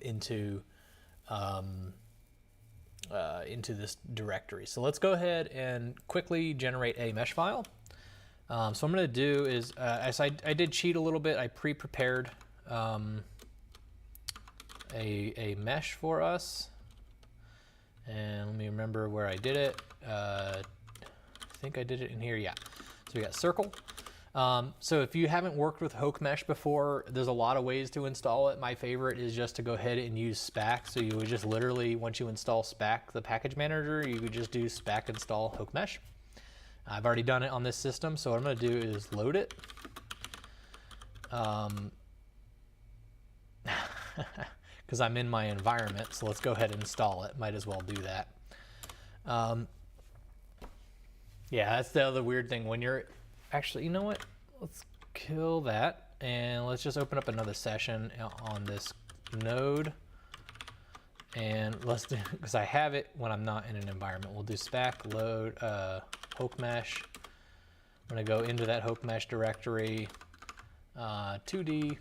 into this directory. So let's go ahead and quickly generate a mesh file. So what I'm going to do is, as I did cheat a little bit, I pre-prepared a mesh for us. And let me remember where I did it. I think I did it in here, yeah. So we got circle. So if you haven't worked with HokeMesh before, there's a lot of ways to install it. My favorite is just to go ahead and use Spack. So you would just literally, once you install Spack, the package manager, you would just do Spack install HokeMesh. I've already done it on this system, so what I'm going to do is load it. Because I'm in my environment, so let's go ahead and install it. Might as well do that. Yeah, that's the other weird thing. When you're actually, you know what? Let's kill that, and let's just open up another session on this node. And let's do, because I have it when I'm not in an environment. We'll do Spack load HokeMesh. I'm going to go into that HokeMesh directory. 2D.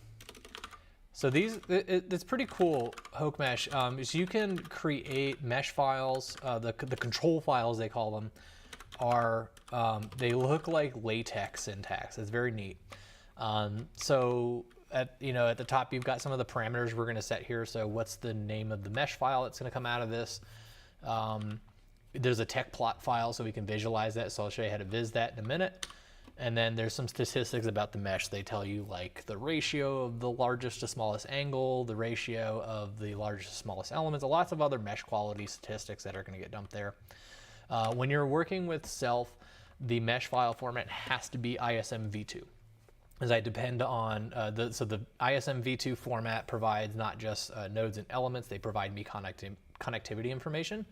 So it's pretty cool, HokeMesh. Is you can create mesh files. The control files, they call them, are they look like latex syntax. It's very neat. So at the top, you've got some of the parameters we're going to set here. So what's the name of the mesh file that's going to come out of this? There's a tech plot file, so we can visualize that. So I'll show you how to viz that in a minute. And then there's some statistics about the mesh. They tell you like the ratio of the largest to smallest angle, the ratio of the largest to smallest elements, lots of other mesh quality statistics that are going to get dumped there. When you're working with self, the mesh file format has to be ISMv2, as I depend on so the ISMv2 format provides not just nodes and elements, they provide me connectivity information,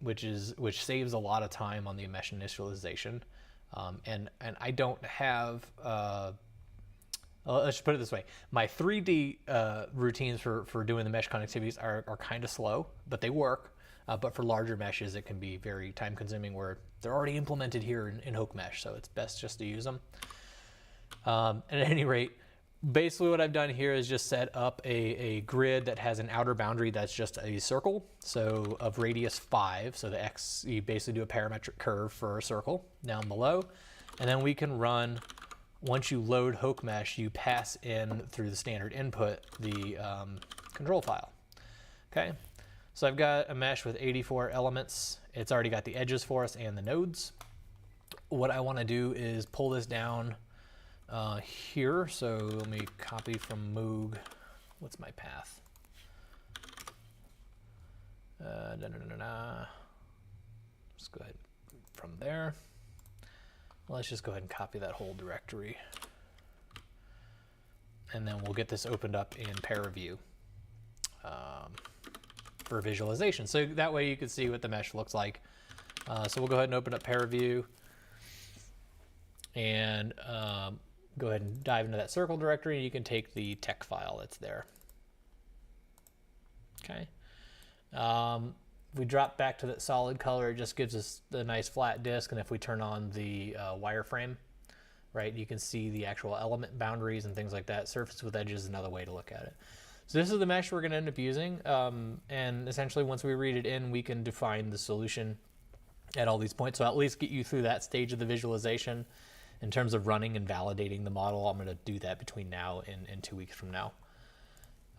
which saves a lot of time on the mesh initialization. And I don't have, let's just put it this way, my 3D routines for doing the mesh connectivities are kind of slow, but they work. But for larger meshes, it can be very time consuming where they're already implemented here in HokeMesh, so it's best just to use them. At any rate, basically what I've done here is just set up a grid that has an outer boundary that's just a circle, so of radius 5. So the x, you basically do a parametric curve for a circle down below. And then we can run, once you load HokeMesh, you pass in through the standard input the control file. Okay, so I've got a mesh with 84 elements. It's already got the edges for us and the nodes. What I want to do is pull this down here. So let me copy from Moog. What's my path? Let's go ahead from there. Let's just go ahead and copy that whole directory. And then we'll get this opened up in ParaView for visualization. So that way you can see what the mesh looks like. So we'll go ahead and open up ParaView and go ahead and dive into that circle directory, and you can take the tech file that's there. Okay. If we drop back to that solid color, it just gives us the nice flat disk, and if we turn on the wireframe, right, you can see the actual element boundaries and things like that. Surface with edges is another way to look at it. So this is the mesh we're going to end up using, and essentially once we read it in, we can define the solution at all these points. So at least get you through that stage of the visualization. In terms of running and validating the model, I'm going to do that between now and 2 weeks from now.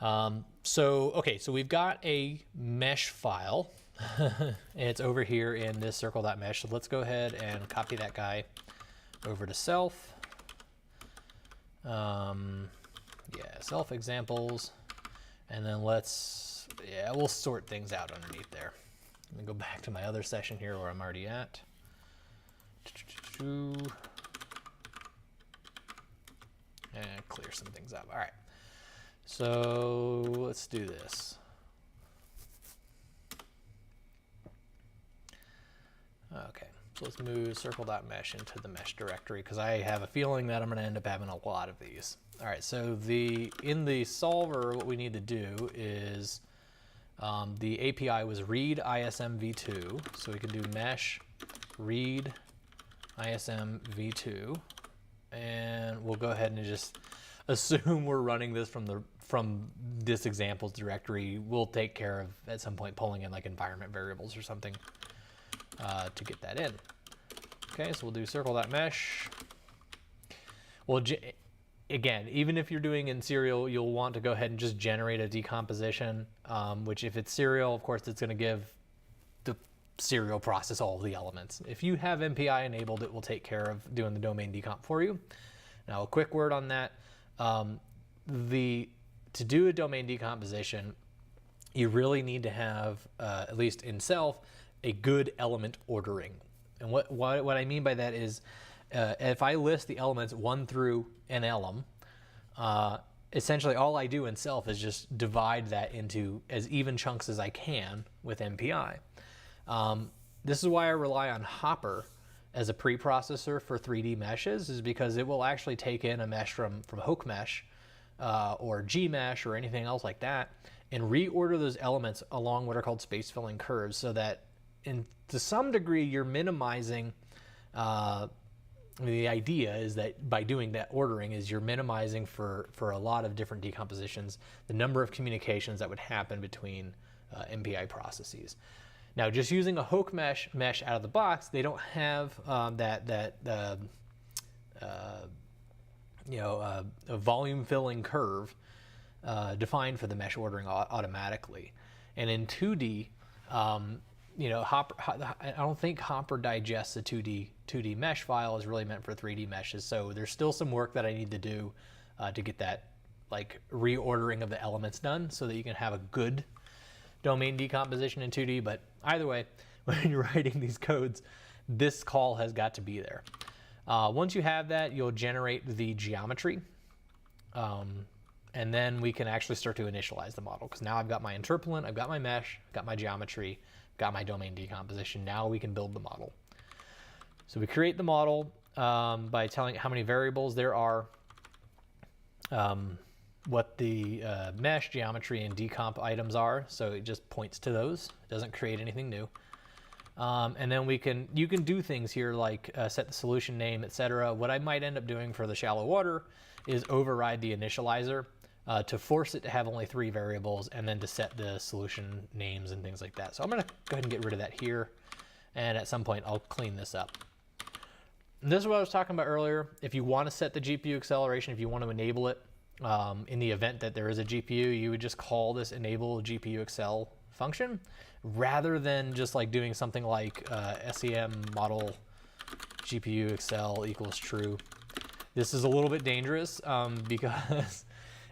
Okay, so we've got a mesh file. It's over here in this circle.mesh. So let's go ahead and copy that guy over to self. Self examples. And then we'll sort things out underneath there. Let me go back to my other session here where I'm already at. And clear some things up. All right. So let's do this. Okay, so let's move circle.mesh into the mesh directory because I have a feeling that I'm going to end up having a lot of these. All right, so in the solver, what we need to do is the API was read ISMv2, so we can do mesh read ISMv2, and we'll go ahead and just assume we're running this from this examples directory. We'll take care of at some point pulling in like environment variables or something to get that in. Okay, so we'll do circle.mesh. Well, again, even if you're doing in serial, you'll want to go ahead and just generate a decomposition, which if it's serial, of course, it's going to give the serial process all of the elements. If you have MPI enabled, it will take care of doing the domain decomp for you. Now, a quick word on that. To do a domain decomposition, you really need to have, at least in self, a good element ordering. And what I mean by that is, if I list the elements 1 through an elem, essentially all I do in self is just divide that into as even chunks as I can with MPI. This is why I rely on Hopper as a preprocessor for 3D meshes, is because it will actually take in a mesh from HokeMesh or Gmesh or anything else like that and reorder those elements along what are called space filling curves, so that to some degree you're minimizing the idea is that by doing that ordering is you're minimizing for a lot of different decompositions the number of communications that would happen between MPI processes. Now, just using a Hoek mesh out of the box, they don't have a volume filling curve defined for the mesh ordering automatically. And in 2D, I don't think Hopper digests a 2D mesh file is really meant for 3D meshes. So there's still some work that I need to do to get that like reordering of the elements done so that you can have a good domain decomposition in 2D. But either way, when you're writing these codes, this call has got to be there. Once you have that, you'll generate the geometry. And then we can actually start to initialize the model, because now I've got my interpolant, I've got my mesh, I've got my geometry, got my domain decomposition. Now we can build the model. So we create the model by telling it how many variables there are, what the mesh, geometry, and decomp items are. So it just points to those. It doesn't create anything new. And then you can do things here like set the solution name, etc. What I might end up doing for the shallow water is override the initializer to force it to have only 3 variables, and then to set the solution names and things like that. So I'm going to go ahead and get rid of that here, and at some point I'll clean this up. And this is what I was talking about earlier. If you want to set the GPU acceleration, if you want to enable it, in the event that there is a GPU, you would just call this enable GPU accel function, rather than just like doing something like SEM model GPU accel equals true. This is a little bit dangerous because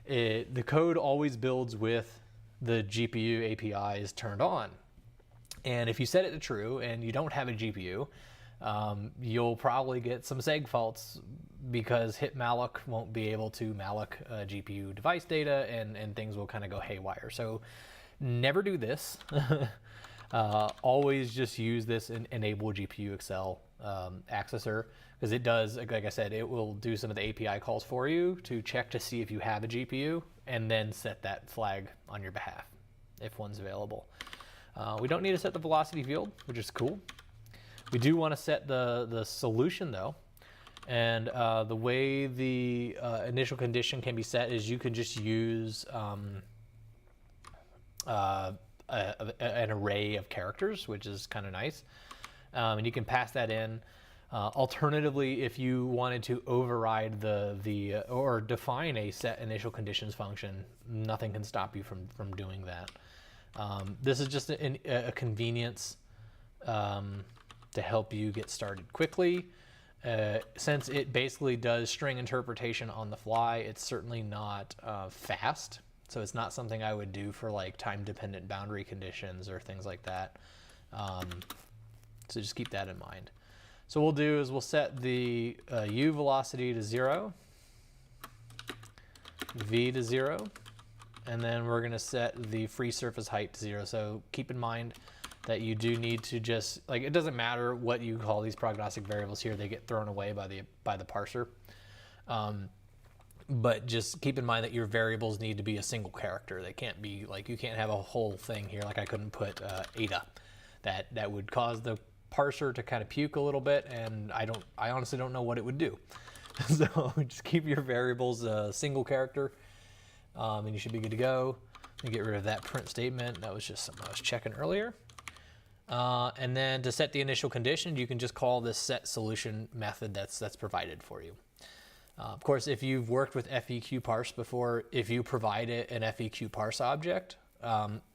the code always builds with the GPU APIs turned on. And if you set it to true and you don't have a GPU, you'll probably get some seg faults because hitmalloc won't be able to malloc GPU device data, and things will kind of go haywire. So never do this. Always just use this enable GPU accel accessor, because it does, like I said, it will do some of the API calls for you to check to see if you have a GPU, and then set that flag on your behalf if one's available. We don't need to set the velocity field, which is cool. We do want to set the solution though, and the way the initial condition can be set is you can just use an array of characters, which is kind of nice, and you can pass that in. Alternatively, if you wanted to override or define a set initial conditions function, nothing can stop you from doing that. This is just a convenience to help you get started quickly. Since it basically does string interpretation on the fly, it's certainly not fast. So it's not something I would do for like time-dependent boundary conditions or things like that. So just keep that in mind. So what we'll do is we'll set the u velocity to 0, v to 0, and then we're going to set the free surface height to 0. So keep in mind that you do need to just, like, it doesn't matter what you call these prognostic variables here, they get thrown away by the parser. But just keep in mind that your variables need to be a single character. They can't be, like, you can't have a whole thing here, like I couldn't put eta. That would cause the parser to kind of puke a little bit, and I honestly don't know what it would do. So just keep your variables a single character, and you should be good to go. And get rid of that print statement. That was just something I was checking earlier. And then to set the initial condition, you can just call this set solution method that's provided for you. Of course, if you've worked with FEQ parse before, if you provide it an FEQ parse object,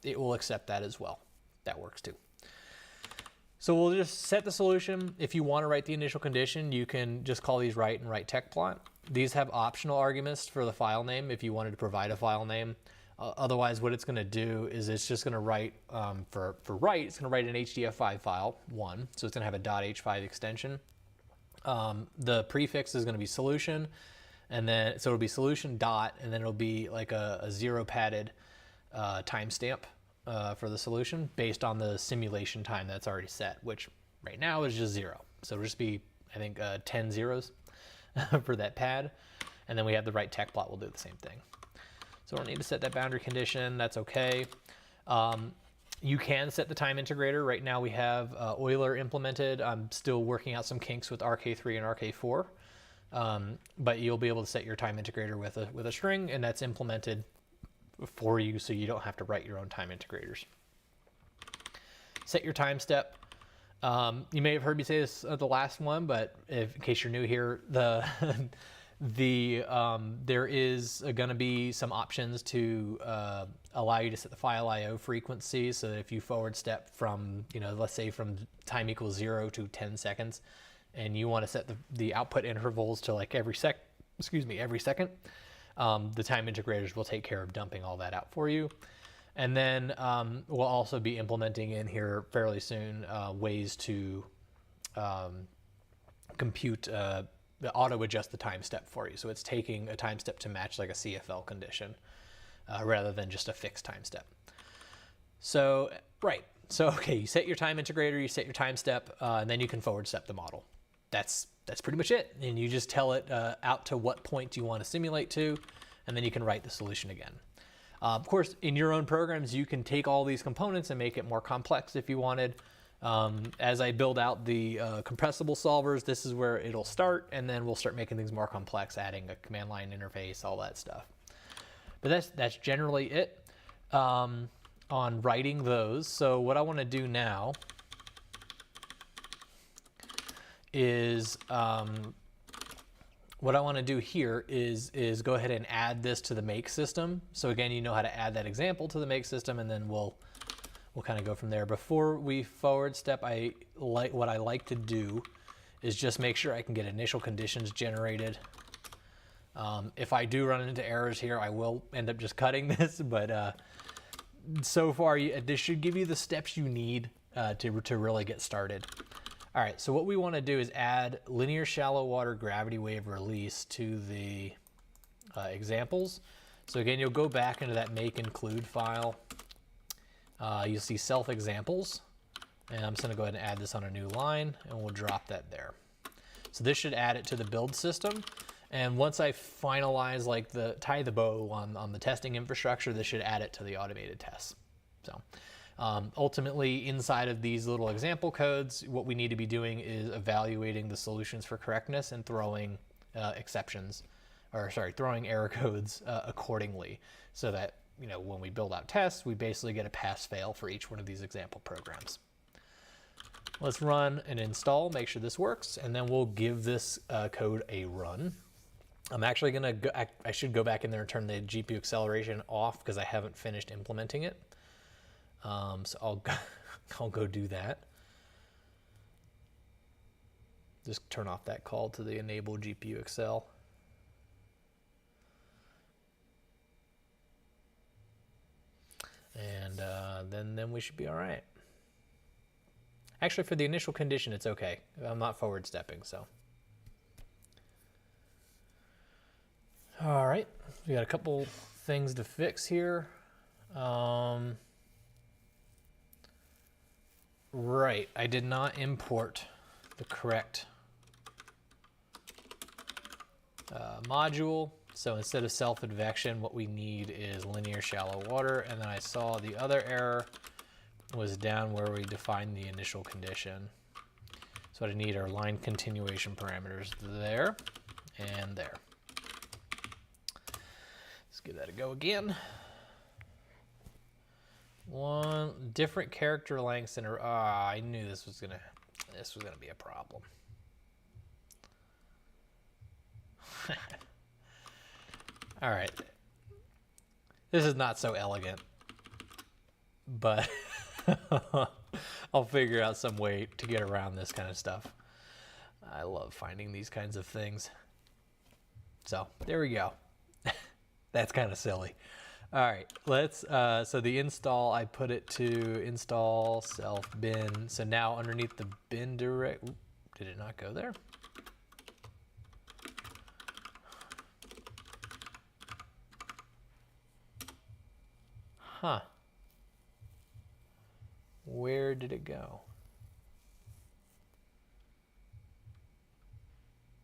it will accept that as well. That works too. So we'll just set the solution. If you want to write the initial condition, you can just call these write and write tech plot. These have optional arguments for the file name if you wanted to provide a file name. Otherwise, what it's going to do is it's just going to write, for write, it's going to write an HDF5 file, 1. So it's going to have a .h5 extension. The prefix is going to be solution, and then, so it'll be solution dot, and then it'll be like a 0 padded timestamp for the solution based on the simulation time that's already set, which right now is just 0. So it'll just be, I think, 10 zeros for that pad. And then we have the write tech plot will do the same thing. So we don't need to set that boundary condition. That's okay. You can set the time integrator. Right now we have Euler implemented. I'm still working out some kinks with RK3 and RK4. But you'll be able to set your time integrator with a string, and that's implemented for you, so you don't have to write your own time integrators. Set your time step. You may have heard me say this at the last one, but in case you're new here, there is going to be some options to allow you to set the file I/O frequency, so that if you forward step from, let's say from time equals 0 to 10 seconds, and you want to set the output intervals to like every second, the time integrators will take care of dumping all that out for you. And then we'll also be implementing in here fairly soon ways to compute, auto adjust the time step for you. So it's taking a time step to match like a CFL condition rather than just a fixed time step. So, right. So, okay, you set your time integrator, you set your time step, and then you can forward step the model. That's pretty much it. And you just tell it out to what point you want to simulate to, and then you can write the solution again. Of course, in your own programs, you can take all these components and make it more complex if you wanted. As I build out the compressible solvers, this is where it'll start, and then we'll start making things more complex, adding a command line interface, all that stuff. But that's generally it on writing those. So what I want to do now is what I want to do here is go ahead and add this to the make system. So again, you know how to add that example to the make system, and then we'll kind of go from there. Before we forward step, what I like to do is just make sure I can get initial conditions generated. If I do run into errors here, I will end up just cutting this, but so far this should give you the steps you need to really get started. All right, so what we want to do is add linear shallow water gravity wave release to the examples. So again, you'll go back into that make include file. You'll see self examples, and I'm just going to go ahead and add this on a new line, and we'll drop that there. So this should add it to the build system. And once I finalize, like tie the bow on the testing infrastructure, this should add it to the automated tests. So. Ultimately, inside of these little example codes, what we need to be doing is evaluating the solutions for correctness and throwing throwing error codes accordingly, so that when we build out tests, we basically get a pass-fail for each one of these example programs. Let's run and install, make sure this works, and then we'll give this code a run. I'm actually gonna I should go back in there and turn the GPU acceleration off because I haven't finished implementing it. So I'll go do that. Just turn off that call to the enable GPU Excel. And then we should be all right. Actually, for the initial condition, it's okay. I'm not forward stepping, so. All right, we got a couple things to fix here. Right, I did not import the correct module. So instead of self-advection, what we need is linear shallow water. And then I saw the other error was down where we defined the initial condition. So what I need are line continuation parameters there and there. Let's give that a go again. One different character lengths in a I knew this was gonna be a problem. All right, this is not so elegant, but I'll figure out some way to get around this kind of stuff. I love finding these kinds of things. So there we go. That's kind of silly. All right, let's, so the install, I put it to install self bin. So now underneath the bin direct, did it not go there? Huh. Where did it go?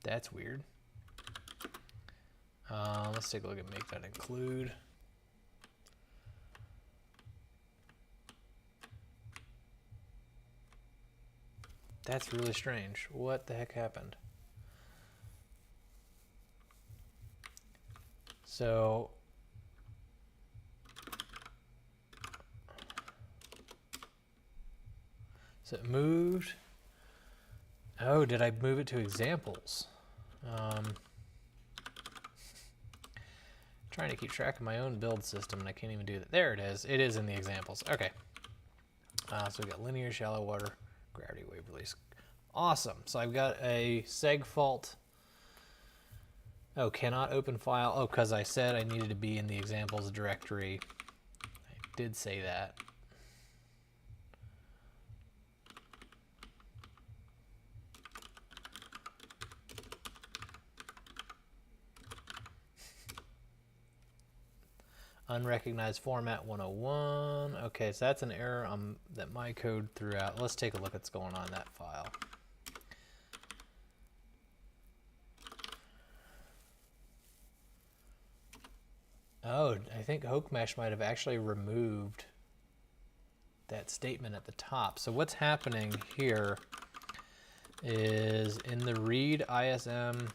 That's weird. Let's take a look at make that include. That's really strange. What the heck happened? So it moved. Oh, did I move it to examples? Trying to keep track of my own build system, and I can't even do that. There it is. It is in the examples. Okay. So we got linear, shallow water, gravity wave release. Awesome. So I've got a seg fault. Oh, cannot open file. Oh, because I said I needed to be in the examples directory. I did say that. Unrecognized format 101. Okay, so that's an error that my code threw out. Let's take a look at what's going on in that file. Oh, I think HokeMesh might have actually removed that statement at the top. So what's happening here is in the read ISM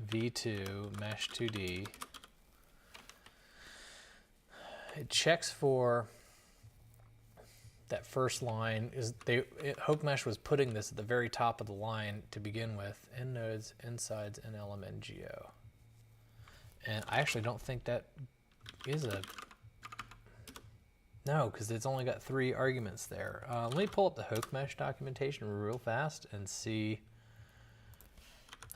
v2 mesh 2D, it checks for that first line. HokeMesh was putting this at the very top of the line to begin with. End nodes, insides, NLM, and geo. And I actually don't think that is a... No, because it's only got 3 arguments there. Let me pull up the HokeMesh documentation real fast and see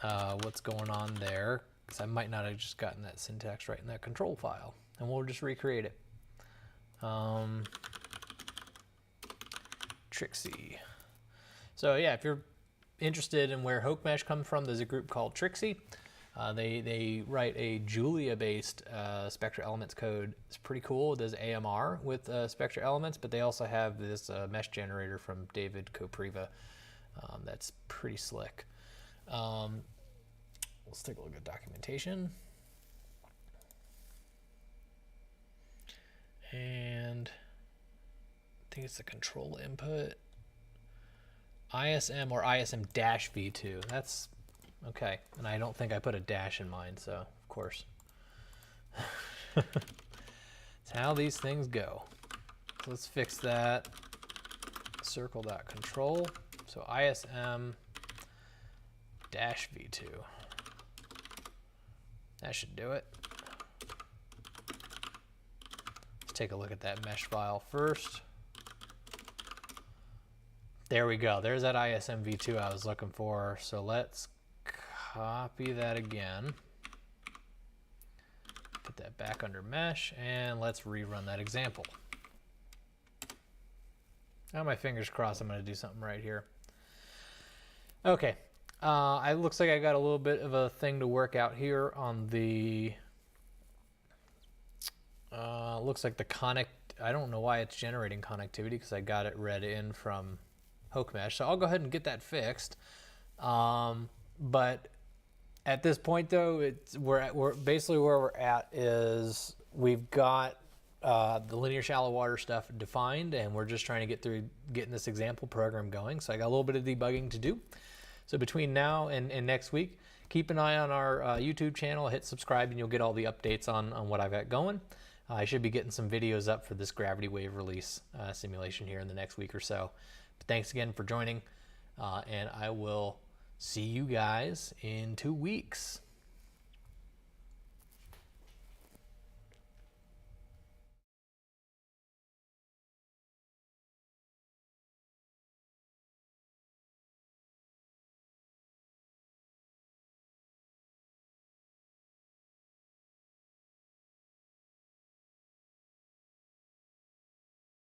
what's going on there, because I might not have just gotten that syntax right in that control file. And we'll just recreate it. Trixie. So yeah, if you're interested in where HokeMesh comes from, there's a group called Trixie. They write a Julia-based spectral elements code. It's pretty cool. It does AMR with spectral elements, but they also have this mesh generator from David Kopriva that's pretty slick. Let's take a look at documentation. And I think it's the control input. ISM or ISM-V2. That's okay. And I don't think I put a dash in mine, so of course. That's how these things go. So let's fix that. Circle.control. So ISM-V2. That should do it. Take a look at that mesh file first. There we go. There's that ISM-V2 I was looking for. So let's copy that again. Put that back under mesh, and let's rerun that example. Now my fingers crossed I'm going to do something right here. Okay. It looks like I got a little bit of a thing to work out here on the... looks like the I don't know why it's generating connectivity, because I got it read in from HokeMesh. So I'll go ahead and get that fixed. But at this point, though, we're basically where we're at is we've got the linear shallow water stuff defined, and we're just trying to get through getting this example program going. So I got a little bit of debugging to do. So between now and next week, keep an eye on our YouTube channel, hit subscribe, and you'll get all the updates on what I've got going. I should be getting some videos up for this gravity wave release simulation here in the next week or so. But thanks again for joining, and I will see you guys in 2 weeks.